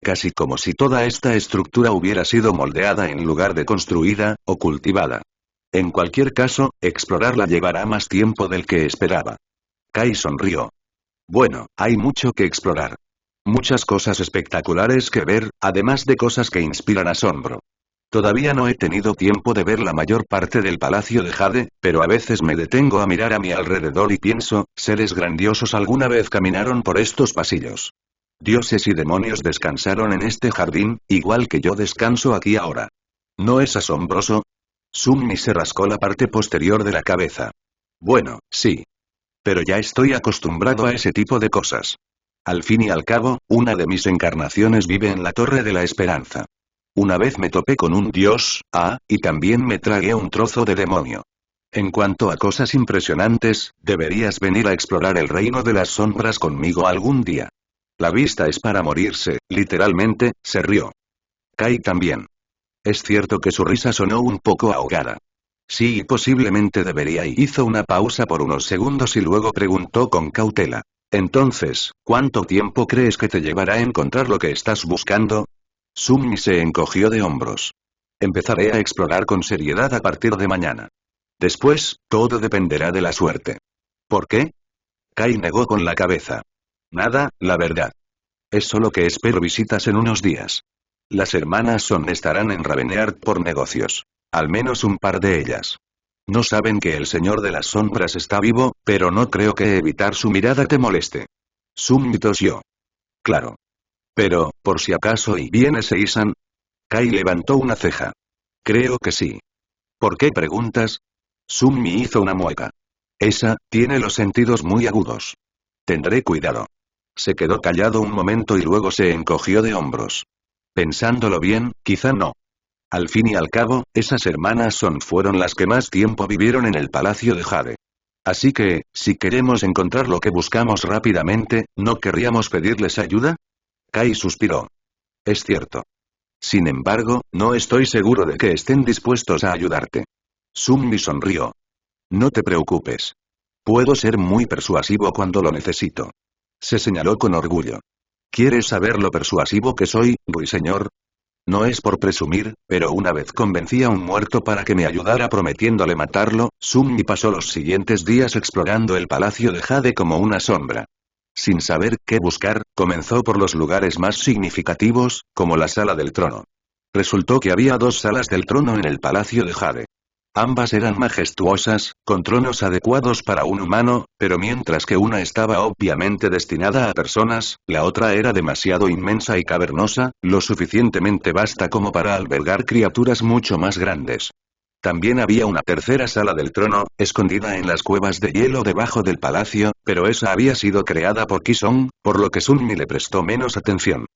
Casi como si toda esta estructura hubiera sido moldeada en lugar de construida, o cultivada. En cualquier caso, explorarla llevará más tiempo del que esperaba. Kai sonrió. Bueno, hay mucho que explorar. Muchas cosas espectaculares que ver, además de cosas que inspiran asombro. Todavía no he tenido tiempo de ver la mayor parte del Palacio de Jade, pero a veces me detengo a mirar a mi alrededor y pienso, seres grandiosos alguna vez caminaron por estos pasillos. Dioses y demonios descansaron en este jardín, igual que yo descanso aquí ahora. ¿No es asombroso? Sunmi se rascó la parte posterior de la cabeza. Bueno, sí. Pero ya estoy acostumbrado a ese tipo de cosas. Al fin y al cabo, una de mis encarnaciones vive en la Torre de la Esperanza. Una vez me topé con un dios, y también me tragué un trozo de demonio. En cuanto a cosas impresionantes, deberías venir a explorar el reino de las sombras conmigo algún día. La vista es para morirse, literalmente, se rió. Kai también. Es cierto que su risa sonó un poco ahogada. Sí, posiblemente debería y hizo una pausa por unos segundos y luego preguntó con cautela. Entonces, ¿cuánto tiempo crees que te llevará a encontrar lo que estás buscando? Sunmi se encogió de hombros. Empezaré a explorar con seriedad a partir de mañana. Después, todo dependerá de la suerte. ¿Por qué? Kai negó con la cabeza. Nada, la verdad. Es solo que espero visitas en unos días. Las hermanas Son estarán en Raveneard por negocios. Al menos un par de ellas. No saben que el señor de las sombras está vivo, pero no creo que evitar su mirada te moleste. Sunmi tosió. Claro. Pero, por si acaso y viene Seisan. Kai levantó una ceja. Creo que sí. ¿Por qué preguntas? Sunmi hizo una mueca. Esa, tiene los sentidos muy agudos. Tendré cuidado. Se quedó callado un momento y luego se encogió de hombros. Pensándolo bien, quizá no. Al fin y al cabo, esas hermanas fueron las que más tiempo vivieron en el Palacio de Jade. Así que, si queremos encontrar lo que buscamos rápidamente, ¿no querríamos pedirles ayuda? Kai suspiró. Es cierto. Sin embargo, no estoy seguro de que estén dispuestos a ayudarte. Sunmi sonrió. No te preocupes. Puedo ser muy persuasivo cuando lo necesito. Se señaló con orgullo. ¿Quieres saber lo persuasivo que soy, ruiseñor? No es por presumir, pero una vez convencí a un muerto para que me ayudara prometiéndole matarlo, Sunmi pasó los siguientes días explorando el Palacio de Jade como una sombra. Sin saber qué buscar, comenzó por los lugares más significativos, como la Sala del Trono. Resultó que había dos salas del trono en el Palacio de Jade. Ambas eran majestuosas, con tronos adecuados para un humano, pero mientras que una estaba obviamente destinada a personas, la otra era demasiado inmensa y cavernosa, lo suficientemente vasta como para albergar criaturas mucho más grandes. También había una tercera sala del trono, escondida en las cuevas de hielo debajo del palacio, pero esa había sido creada por Kisong, por lo que Sunmi le prestó menos atención.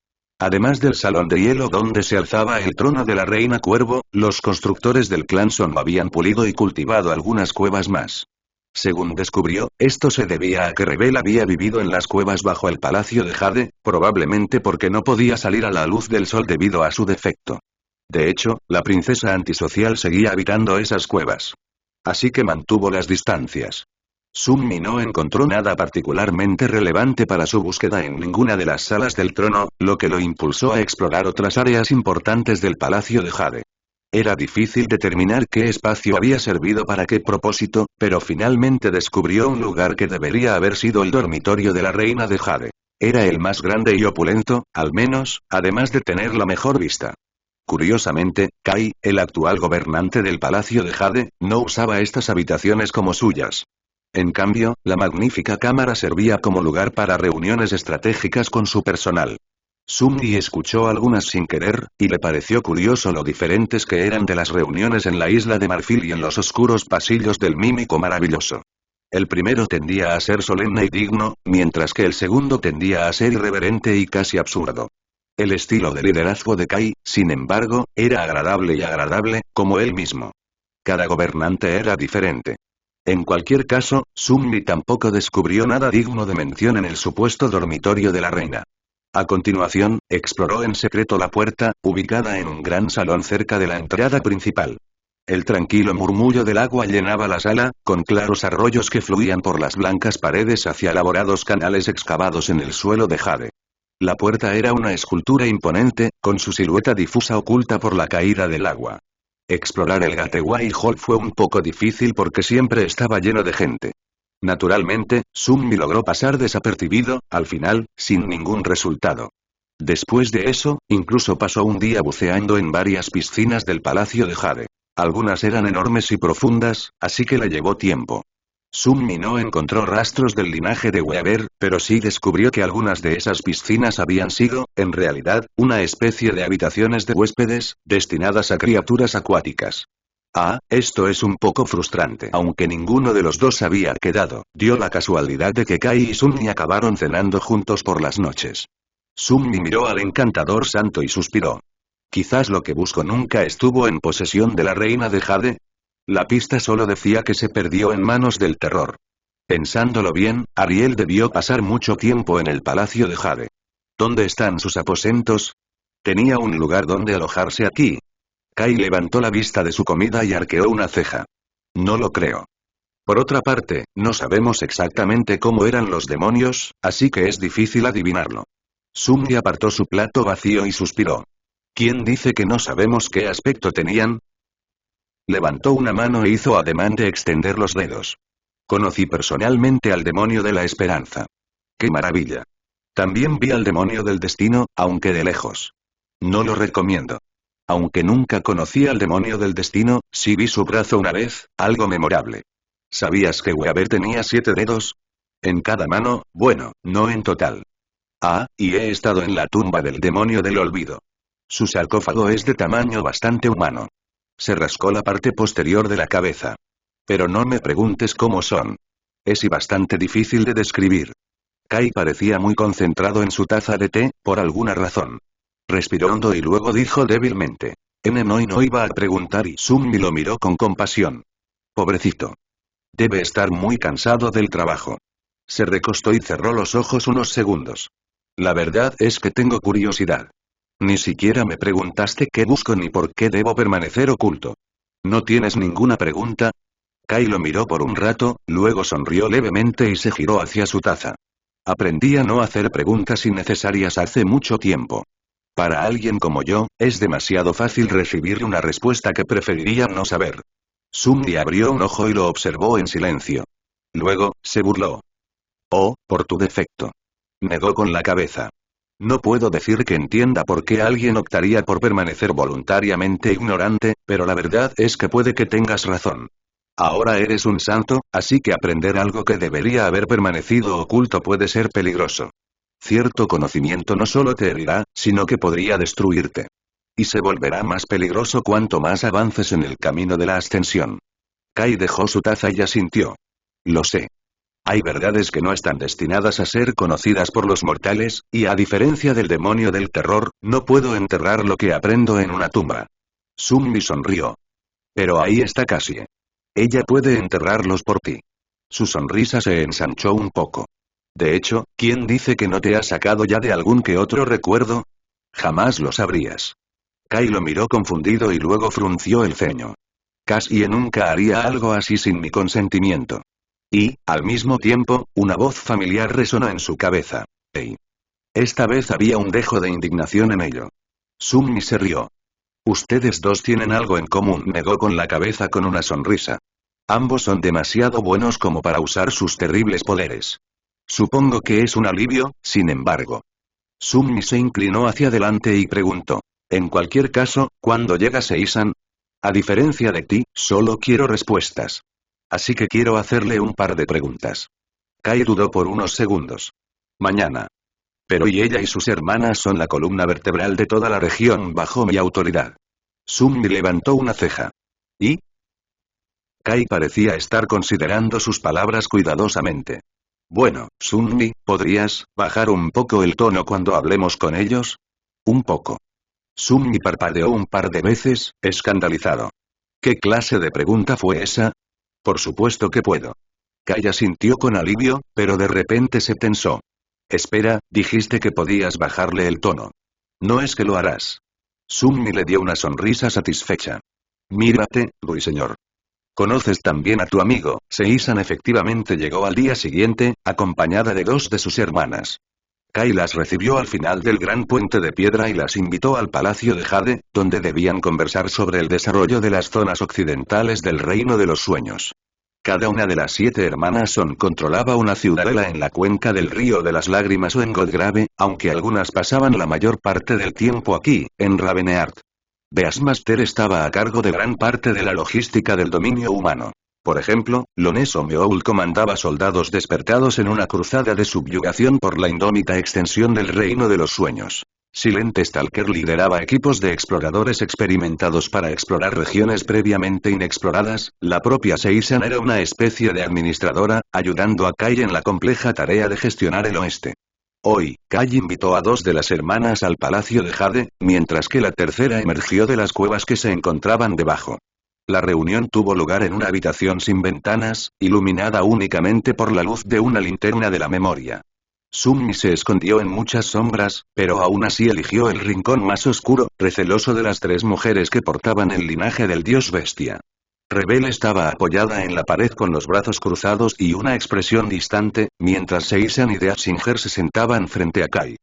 Además del salón de hielo donde se alzaba el trono de la reina cuervo, los constructores del clan Son habían pulido y cultivado algunas cuevas más. Según descubrió, esto se debía a que Rebel había vivido en las cuevas bajo el palacio de Jade, probablemente porque no podía salir a la luz del sol debido a su defecto. De hecho, la princesa antisocial seguía habitando esas cuevas. Así que mantuvo las distancias. Sunmi no encontró nada particularmente relevante para su búsqueda en ninguna de las salas del trono, lo que lo impulsó a explorar otras áreas importantes del Palacio de Jade. Era difícil determinar qué espacio había servido para qué propósito, pero finalmente descubrió un lugar que debería haber sido el dormitorio de la reina de Jade. Era el más grande y opulento, al menos, además de tener la mejor vista. Curiosamente, Kai, el actual gobernante del Palacio de Jade, no usaba estas habitaciones como suyas. En cambio, la magnífica cámara servía como lugar para reuniones estratégicas con su personal. Summi escuchó algunas sin querer, y le pareció curioso lo diferentes que eran de las reuniones en la isla de Marfil y en los oscuros pasillos del mímico maravilloso. El primero tendía a ser solemne y digno, mientras que el segundo tendía a ser irreverente y casi absurdo. El estilo de liderazgo de Kai, sin embargo, era agradable, como él mismo. Cada gobernante era diferente. En cualquier caso, Summi tampoco descubrió nada digno de mención en el supuesto dormitorio de la reina. A continuación, exploró en secreto la puerta, ubicada en un gran salón cerca de la entrada principal. El tranquilo murmullo del agua llenaba la sala, con claros arroyos que fluían por las blancas paredes hacia elaborados canales excavados en el suelo de jade. La puerta era una escultura imponente, con su silueta difusa oculta por la caída del agua. Explorar el Gateway Hall fue un poco difícil porque siempre estaba lleno de gente. Naturalmente, Summi logró pasar desapercibido, al final, sin ningún resultado. Después de eso, incluso pasó un día buceando en varias piscinas del Palacio de Jade. Algunas eran enormes y profundas, así que le llevó tiempo. Summi no encontró rastros del linaje de Weaver, pero sí descubrió que algunas de esas piscinas habían sido, en realidad, una especie de habitaciones de huéspedes, destinadas a criaturas acuáticas. Ah, esto es un poco frustrante. Aunque ninguno de los dos había quedado, dio la casualidad de que Kai y Summi acabaron cenando juntos por las noches. Summi miró al encantador santo y suspiró. Quizás lo que busco nunca estuvo en posesión de la reina de Jade. La pista solo decía que se perdió en manos del terror. Pensándolo bien, Ariel debió pasar mucho tiempo en el palacio de Jade. ¿Dónde están sus aposentos? ¿Tenía un lugar donde alojarse aquí? Kai levantó la vista de su comida y arqueó una ceja. No lo creo. Por otra parte, no sabemos exactamente cómo eran los demonios, así que es difícil adivinarlo. Summi apartó su plato vacío y suspiró. ¿Quién dice que no sabemos qué aspecto tenían? Levantó una mano e hizo ademán de extender los dedos. Conocí personalmente al demonio de la esperanza. ¡Qué maravilla! También vi al demonio del destino, aunque de lejos. No lo recomiendo. Aunque nunca conocí al demonio del destino, sí vi su brazo una vez, algo memorable. ¿Sabías que Weaver tenía 7 dedos? En cada mano, bueno, no en total. Ah, y he estado en la tumba del demonio del olvido. Su sarcófago es de tamaño bastante humano. Se rascó la parte posterior de la cabeza. Pero no me preguntes cómo son. Es bastante difícil de describir. Kai parecía muy concentrado en su taza de té, por alguna razón. Respiró hondo y luego dijo débilmente. No iba a preguntar y Summi lo miró con compasión. Pobrecito. Debe estar muy cansado del trabajo. Se recostó y cerró los ojos unos segundos. La verdad es que tengo curiosidad. Ni siquiera me preguntaste qué busco ni por qué debo permanecer oculto. ¿No tienes ninguna pregunta? Kai lo miró por un rato, luego sonrió levemente y se giró hacia su taza. Aprendí a no hacer preguntas innecesarias hace mucho tiempo. Para alguien como yo, es demasiado fácil recibir una respuesta que preferiría no saber. Summi abrió un ojo y lo observó en silencio. Luego, se burló. Oh, por tu defecto. Negó con la cabeza. No puedo decir que entienda por qué alguien optaría por permanecer voluntariamente ignorante, pero la verdad es que puede que tengas razón. Ahora eres un santo, así que aprender algo que debería haber permanecido oculto puede ser peligroso. Cierto conocimiento no solo te herirá, sino que podría destruirte. Y se volverá más peligroso cuanto más avances en el camino de la ascensión. Kai dejó su taza y asintió. Lo sé. Hay verdades que no están destinadas a ser conocidas por los mortales, y a diferencia del demonio del terror, no puedo enterrar lo que aprendo en una tumba. Summi sonrió. Pero ahí está Cassie. Ella puede enterrarlos por ti. Su sonrisa se ensanchó un poco. De hecho, ¿quién dice que no te ha sacado ya de algún que otro recuerdo? Jamás lo sabrías. Kai lo miró confundido y luego frunció el ceño. Cassie nunca haría algo así sin mi consentimiento. Y, al mismo tiempo, una voz familiar resonó en su cabeza. Hey. Esta vez había un dejo de indignación en ello. Summi se rió. Ustedes dos tienen algo en común, negó con la cabeza con una sonrisa. Ambos son demasiado buenos como para usar sus terribles poderes. Supongo que es un alivio, sin embargo. Summi se inclinó hacia adelante y preguntó. En cualquier caso, ¿cuándo llega Seisan? A diferencia de ti, solo quiero respuestas. Así que quiero hacerle un par de preguntas. Kai dudó por unos segundos. Mañana. Pero y ella y sus hermanas son la columna vertebral de toda la región bajo mi autoridad. Sunmi levantó una ceja. ¿Y? Kai parecía estar considerando sus palabras cuidadosamente. Bueno, Sunmi, ¿podrías bajar un poco el tono cuando hablemos con ellos? Un poco. Sunmi parpadeó un par de veces, escandalizado. ¿Qué clase de pregunta fue esa? Por supuesto que puedo. Kai asintió con alivio, pero de repente se tensó. Espera, dijiste que podías bajarle el tono. No es que lo harás. Sunmi le dio una sonrisa satisfecha. Mírate, ruiseñor. ¿Conoces también a tu amigo? Seisan efectivamente llegó al día siguiente, acompañada de dos de sus hermanas. Kai las recibió al final del gran puente de piedra y las invitó al Palacio de Jade, donde debían conversar sobre el desarrollo de las zonas occidentales del Reino de los Sueños. Cada una de las 7 hermanas Son controlaba una ciudadela en la cuenca del Río de las Lágrimas o en Godgrave, aunque algunas pasaban la mayor parte del tiempo aquí, en Ravenheart. Beastmaster estaba a cargo de gran parte de la logística del dominio humano. Por ejemplo, Lones Omeoul comandaba soldados despertados en una cruzada de subyugación por la indómita extensión del Reino de los Sueños. Silent Stalker lideraba equipos de exploradores experimentados para explorar regiones previamente inexploradas. La propia Seisan era una especie de administradora, ayudando a Kai en la compleja tarea de gestionar el oeste. Hoy, Kai invitó a 2 de las hermanas al Palacio de Jade, mientras que la tercera emergió de las cuevas que se encontraban debajo. La reunión tuvo lugar en una habitación sin ventanas, iluminada únicamente por la luz de una linterna de la memoria. Sunmi se escondió en muchas sombras, pero aún así eligió el rincón más oscuro, receloso de las 3 mujeres que portaban el linaje del dios bestia. Rebel estaba apoyada en la pared con los brazos cruzados y una expresión distante, mientras Seisan y Deatzinger se sentaban frente a Kai.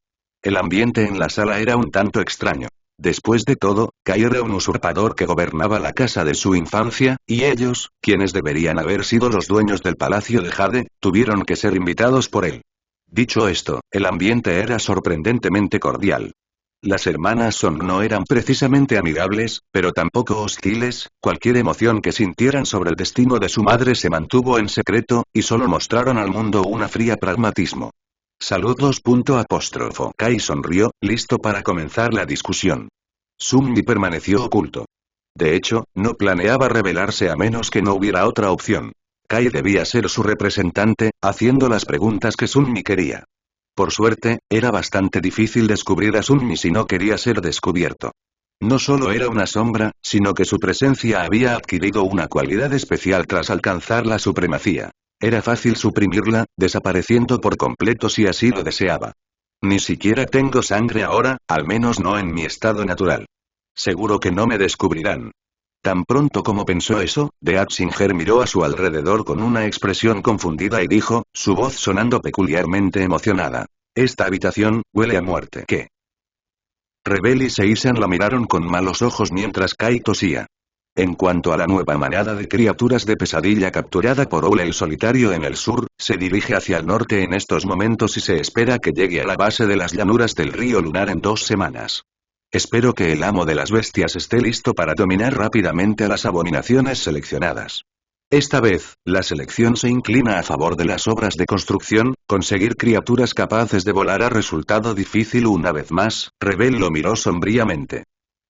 El ambiente en la sala era un tanto extraño. Después de todo, Kai era un usurpador que gobernaba la casa de su infancia, y ellos, quienes deberían haber sido los dueños del Palacio de Jade, tuvieron que ser invitados por él. Dicho esto, el ambiente era sorprendentemente cordial. Las hermanas Son no eran precisamente amigables, pero tampoco hostiles. Cualquier emoción que sintieran sobre el destino de su madre se mantuvo en secreto, y solo mostraron al mundo una fría pragmatismo. Saludos. Kai sonrió, listo para comenzar la discusión. Sunmi permaneció oculto. De hecho, no planeaba revelarse a menos que no hubiera otra opción. Kai debía ser su representante, haciendo las preguntas que Sunmi quería. Por suerte, era bastante difícil descubrir a Sunmi si no quería ser descubierto. No solo era una sombra, sino que su presencia había adquirido una cualidad especial tras alcanzar la supremacía. Era fácil suprimirla, desapareciendo por completo si así lo deseaba. Ni siquiera tengo sangre ahora, al menos no en mi estado natural. Seguro que no me descubrirán. Tan pronto como pensó eso, Deatzinger miró a su alrededor con una expresión confundida y dijo, su voz sonando peculiarmente emocionada. Esta habitación, huele a muerte. ¿Qué? Rebel y Seisan la miraron con malos ojos mientras Kai tosía. En cuanto a la nueva manada de criaturas de pesadilla capturada por Owl el Solitario en el sur, se dirige hacia el norte en estos momentos y se espera que llegue a la base de las llanuras del río Lunar en 2 semanas. Espero que el amo de las bestias esté listo para dominar rápidamente a las abominaciones seleccionadas. Esta vez, la selección se inclina a favor de las obras de construcción. Conseguir criaturas capaces de volar ha resultado difícil una vez más. Rebel lo miró sombríamente.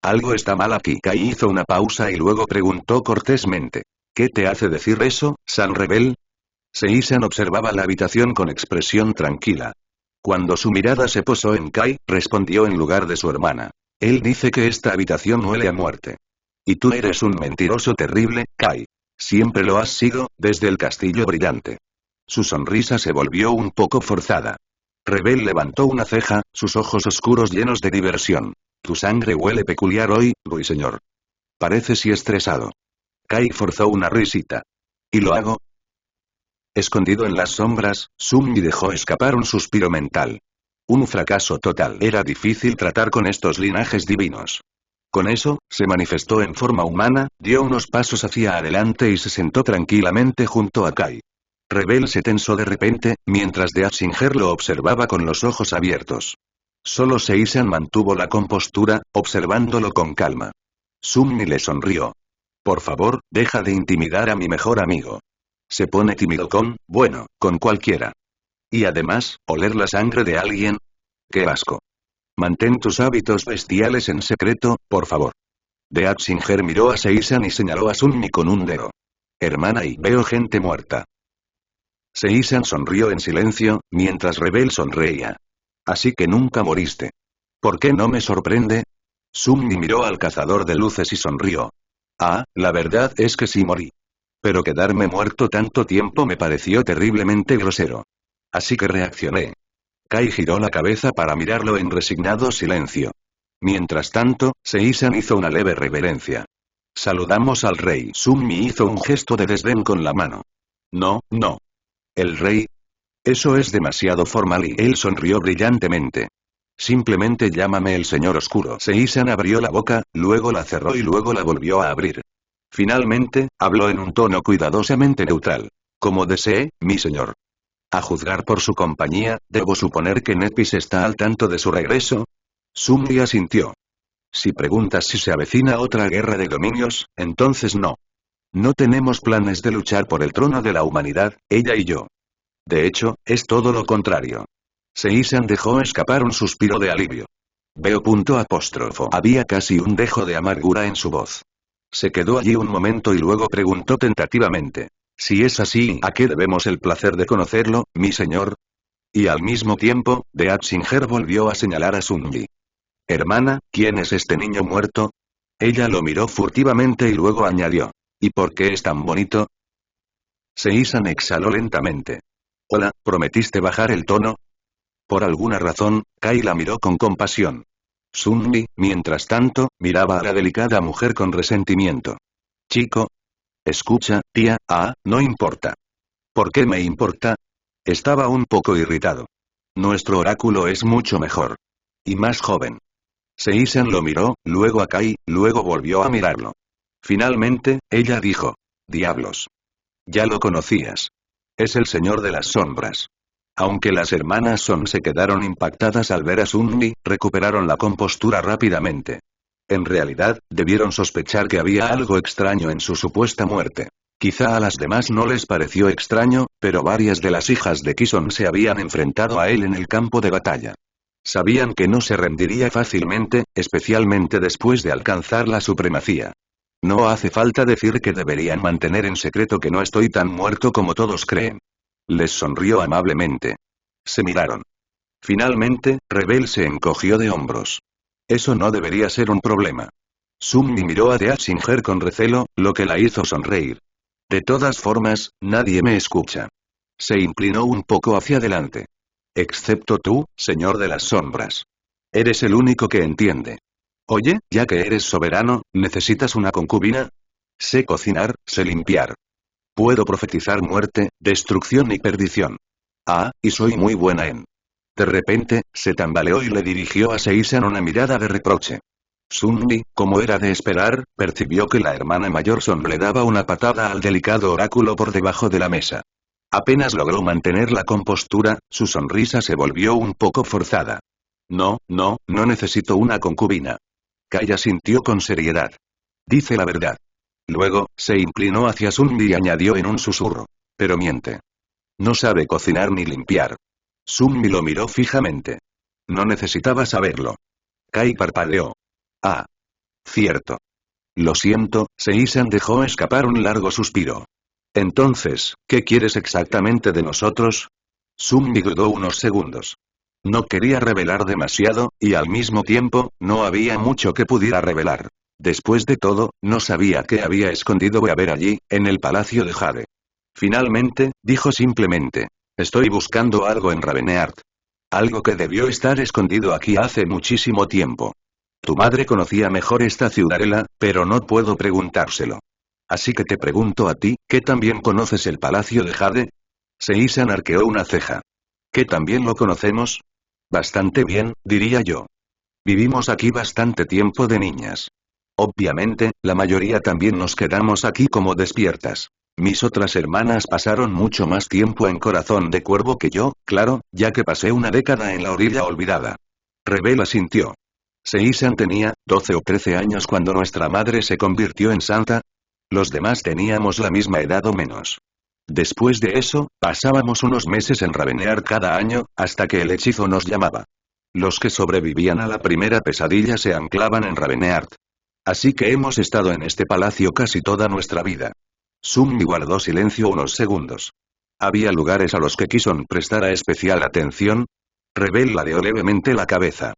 Algo está mal aquí. Kai hizo una pausa y luego preguntó cortésmente. ¿Qué te hace decir eso, San Rebel? Seisan observaba la habitación con expresión tranquila. Cuando su mirada se posó en Kai, respondió en lugar de su hermana. Él dice que esta habitación huele a muerte. Y tú eres un mentiroso terrible, Kai. Siempre lo has sido, desde el castillo brillante. Su sonrisa se volvió un poco forzada. Rebel levantó una ceja, sus ojos oscuros llenos de diversión. Tu sangre huele peculiar hoy, ruiseñor. Pareces estresado. Kai forzó una risita. ¿Y lo hago? Escondido en las sombras, Sunmi dejó escapar un suspiro mental. Un fracaso total. Era difícil tratar con estos linajes divinos. Con eso, se manifestó en forma humana, dio unos pasos hacia adelante y se sentó tranquilamente junto a Kai. Rebel se tensó de repente, mientras Deatzinger lo observaba con los ojos abiertos. Solo Seisan mantuvo la compostura, observándolo con calma. Sunmi le sonrió. Por favor, deja de intimidar a mi mejor amigo. Se pone tímido con cualquiera. Y además, ¿oler la sangre de alguien? ¡Qué asco! Mantén tus hábitos bestiales en secreto, por favor. De Atsinger miró a Seisan y señaló a Sunmi con un dedo. Hermana, y veo gente muerta. Seisan sonrió en silencio, mientras Rebel sonreía. Así que nunca moriste. ¿Por qué no me sorprende? Sunmi miró al cazador de luces y sonrió. Ah, la verdad es que sí morí. Pero quedarme muerto tanto tiempo me pareció terriblemente grosero. Así que reaccioné. Kai giró la cabeza para mirarlo en resignado silencio. Mientras tanto, Seisan hizo una leve reverencia. Saludamos al rey. Sunmi hizo un gesto de desdén con la mano. No, no. ¿El rey? Eso es demasiado formal y él sonrió brillantemente. Simplemente llámame el señor oscuro. Seisan abrió la boca, luego la cerró y luego la volvió a abrir. Finalmente, habló en un tono cuidadosamente neutral. Como desee, mi señor. A juzgar por su compañía, ¿debo suponer que Nepis está al tanto de su regreso? Sunmi asintió. Si preguntas si se avecina otra guerra de dominios, entonces no. No tenemos planes de luchar por el trono de la humanidad, ella y yo. De hecho, es todo lo contrario. Seisan dejó escapar un suspiro de alivio. Veo punto apóstrofo. Había casi un dejo de amargura en su voz. Se quedó allí un momento y luego preguntó tentativamente. Si es así, ¿a qué debemos el placer de conocerlo, mi señor? Y al mismo tiempo, de Atsinger volvió a señalar a Sunmi. Hermana, ¿quién es este niño muerto? Ella lo miró furtivamente y luego añadió. ¿Y por qué es tan bonito? Seisan exhaló lentamente. Hola, ¿prometiste bajar el tono? Por alguna razón, Kai la miró con compasión. Sunmi, mientras tanto, miraba a la delicada mujer con resentimiento. Chico. Escucha, tía, no importa. ¿Por qué me importa? Estaba un poco irritado. Nuestro oráculo es mucho mejor. Y más joven. Seisan lo miró, luego a Kai, luego volvió a mirarlo. Finalmente, ella dijo. Diablos. Ya lo conocías. Es el señor de las sombras. Aunque las hermanas Son se quedaron impactadas al ver a Sunmi, recuperaron la compostura rápidamente. En realidad, debieron sospechar que había algo extraño en su supuesta muerte. Quizá a las demás no les pareció extraño, pero varias de las hijas de Kison se habían enfrentado a él en el campo de batalla. Sabían que no se rendiría fácilmente, especialmente después de alcanzar la supremacía. No hace falta decir que deberían mantener en secreto que no estoy tan muerto como todos creen. Les sonrió amablemente. Se miraron. Finalmente, Rebel se encogió de hombros. Eso no debería ser un problema. Sunmi miró a De Atsinger con recelo, lo que la hizo sonreír. De todas formas, nadie me escucha. Se inclinó un poco hacia adelante. Excepto tú, señor de las sombras. Eres el único que entiende. Oye, ya que eres soberano, ¿necesitas una concubina? Sé cocinar, sé limpiar. Puedo profetizar muerte, destrucción y perdición. Y soy muy buena en... De repente, se tambaleó y le dirigió a Seisan una mirada de reproche. Sunmi, como era de esperar, percibió que la hermana mayor Son le daba una patada al delicado oráculo por debajo de la mesa. Apenas logró mantener la compostura, su sonrisa se volvió un poco forzada. No necesito una concubina. Kaya sintió con seriedad. Dice la verdad. Luego, se inclinó hacia Sunmi y añadió en un susurro. Pero miente. No sabe cocinar ni limpiar. Sunmi lo miró fijamente. No necesitaba saberlo. Kai parpadeó. Cierto. Lo siento, Seisan dejó escapar un largo suspiro. Entonces, ¿qué quieres exactamente de nosotros? Sunmi dudó unos segundos. No quería revelar demasiado, y al mismo tiempo, no había mucho que pudiera revelar. Después de todo, no sabía qué había escondido Weaver allí, en el palacio de Jade. Finalmente, dijo simplemente. Estoy buscando algo en Ravenheart. Algo que debió estar escondido aquí hace muchísimo tiempo. Tu madre conocía mejor esta ciudadela, pero no puedo preguntárselo. Así que te pregunto a ti, ¿qué también conoces el palacio de Jade? Seisan arqueó una ceja. ¿Qué también lo conocemos? Bastante bien, diría yo. Vivimos aquí bastante tiempo de niñas. Obviamente, la mayoría también nos quedamos aquí como despiertas. Mis otras hermanas pasaron mucho más tiempo en Corazón de Cuervo que yo, claro, ya que pasé una década en la orilla olvidada. Rebel asintió. Seisan tenía 12 o 13 años cuando nuestra madre se convirtió en santa. Los demás teníamos la misma edad o menos. Después de eso, pasábamos unos meses en Ravenheart cada año, hasta que el hechizo nos llamaba. Los que sobrevivían a la primera pesadilla se anclaban en Raveneard. Así que hemos estado en este palacio casi toda nuestra vida. Sunmi guardó silencio unos segundos. ¿Había lugares a los que Kison prestara especial atención? Rebel ladeó levemente la cabeza.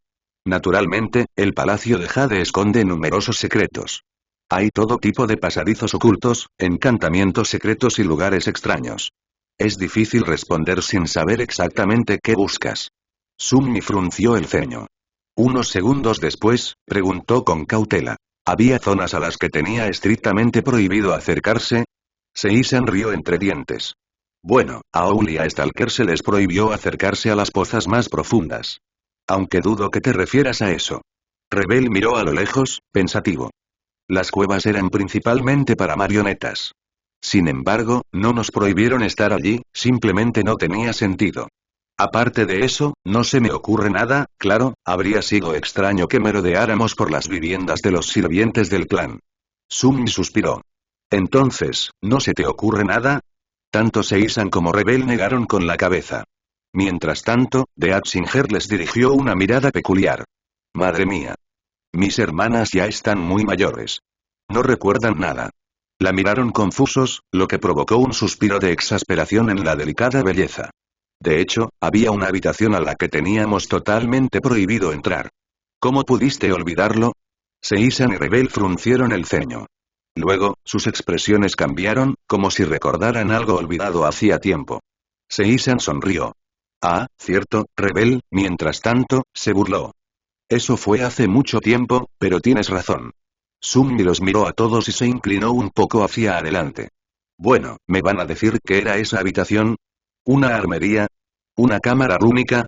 Naturalmente, el palacio de Jade esconde numerosos secretos. Hay todo tipo de pasadizos ocultos, encantamientos secretos y lugares extraños. Es difícil responder sin saber exactamente qué buscas. Sunmi frunció el ceño. Unos segundos después, preguntó con cautela. ¿Había zonas a las que tenía estrictamente prohibido acercarse? Seisan rió entre dientes. Bueno, a Owl y a Stalker se les prohibió acercarse a las pozas más profundas. Aunque dudo que te refieras a eso. Rebel miró a lo lejos, pensativo. Las cuevas eran principalmente para marionetas. Sin embargo, no nos prohibieron estar allí, simplemente no tenía sentido. Aparte de eso, no se me ocurre nada, claro, habría sido extraño que merodeáramos por las viviendas de los sirvientes del clan. Sunmi suspiró. Entonces, ¿no se te ocurre nada? Tanto Seisan como Rebel negaron con la cabeza. Mientras tanto, The Atzinger les dirigió una mirada peculiar. Madre mía. Mis hermanas ya están muy mayores. No recuerdan nada. La miraron confusos, lo que provocó un suspiro de exasperación en la delicada belleza. De hecho, había una habitación a la que teníamos totalmente prohibido entrar. ¿Cómo pudiste olvidarlo? Seisan y Rebel fruncieron el ceño. Luego, sus expresiones cambiaron, como si recordaran algo olvidado hacía tiempo. Seisan sonrió. Ah, cierto, Rebel, mientras tanto, se burló. Eso fue hace mucho tiempo, pero tienes razón. Sunmi los miró a todos y se inclinó un poco hacia adelante. Bueno, ¿me van a decir qué era esa habitación? ¿Una armería? ¿Una cámara rúnica?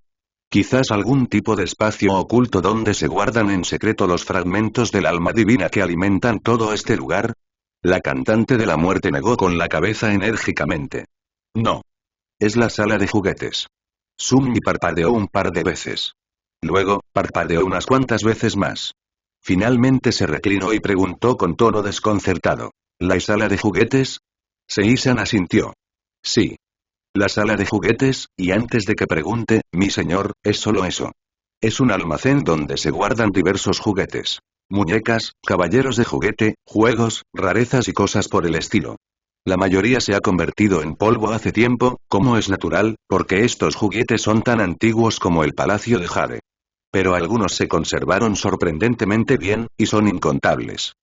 ¿Quizás algún tipo de espacio oculto donde se guardan en secreto los fragmentos del alma divina que alimentan todo este lugar? La cantante de la muerte negó con la cabeza enérgicamente. No. Es la sala de juguetes. Sunmi parpadeó un par de veces. Luego, parpadeó unas cuantas veces más. Finalmente se reclinó y preguntó con tono desconcertado. ¿La sala de juguetes? Seisan asintió. Sí. La sala de juguetes, y antes de que pregunte, mi señor, es solo eso. Es un almacén donde se guardan diversos juguetes. Muñecas, caballeros de juguete, juegos, rarezas y cosas por el estilo. La mayoría se ha convertido en polvo hace tiempo, como es natural, porque estos juguetes son tan antiguos como el Palacio de Jade. Pero algunos se conservaron sorprendentemente bien, y son incontables.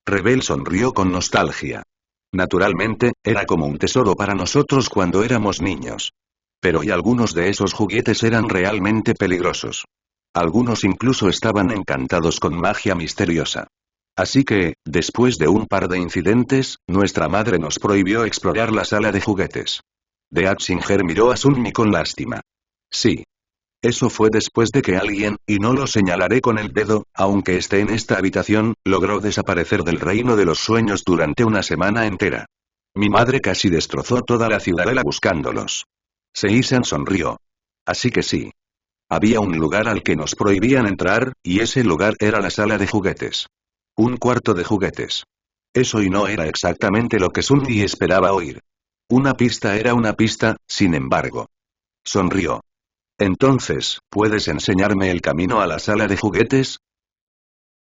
Rebel sonrió con nostalgia. Naturalmente, era como un tesoro para nosotros cuando éramos niños. Pero y algunos de esos juguetes eran realmente peligrosos. Algunos incluso estaban encantados con magia misteriosa. Así que, después de un par de incidentes, nuestra madre nos prohibió explorar la sala de juguetes. The Atzinger miró a Sunmi con lástima. Sí. Eso fue después de que alguien, y no lo señalaré con el dedo, aunque esté en esta habitación, logró desaparecer del reino de los sueños durante una semana entera. Mi madre casi destrozó toda la ciudadela buscándolos. Seisan sonrió. Así que sí. Había un lugar al que nos prohibían entrar, y ese lugar era la sala de juguetes. Un cuarto de juguetes. Eso y no era exactamente lo que Sunmi esperaba oír. Una pista era una pista, sin embargo. Sonrió. Entonces, ¿puedes enseñarme el camino a la sala de juguetes?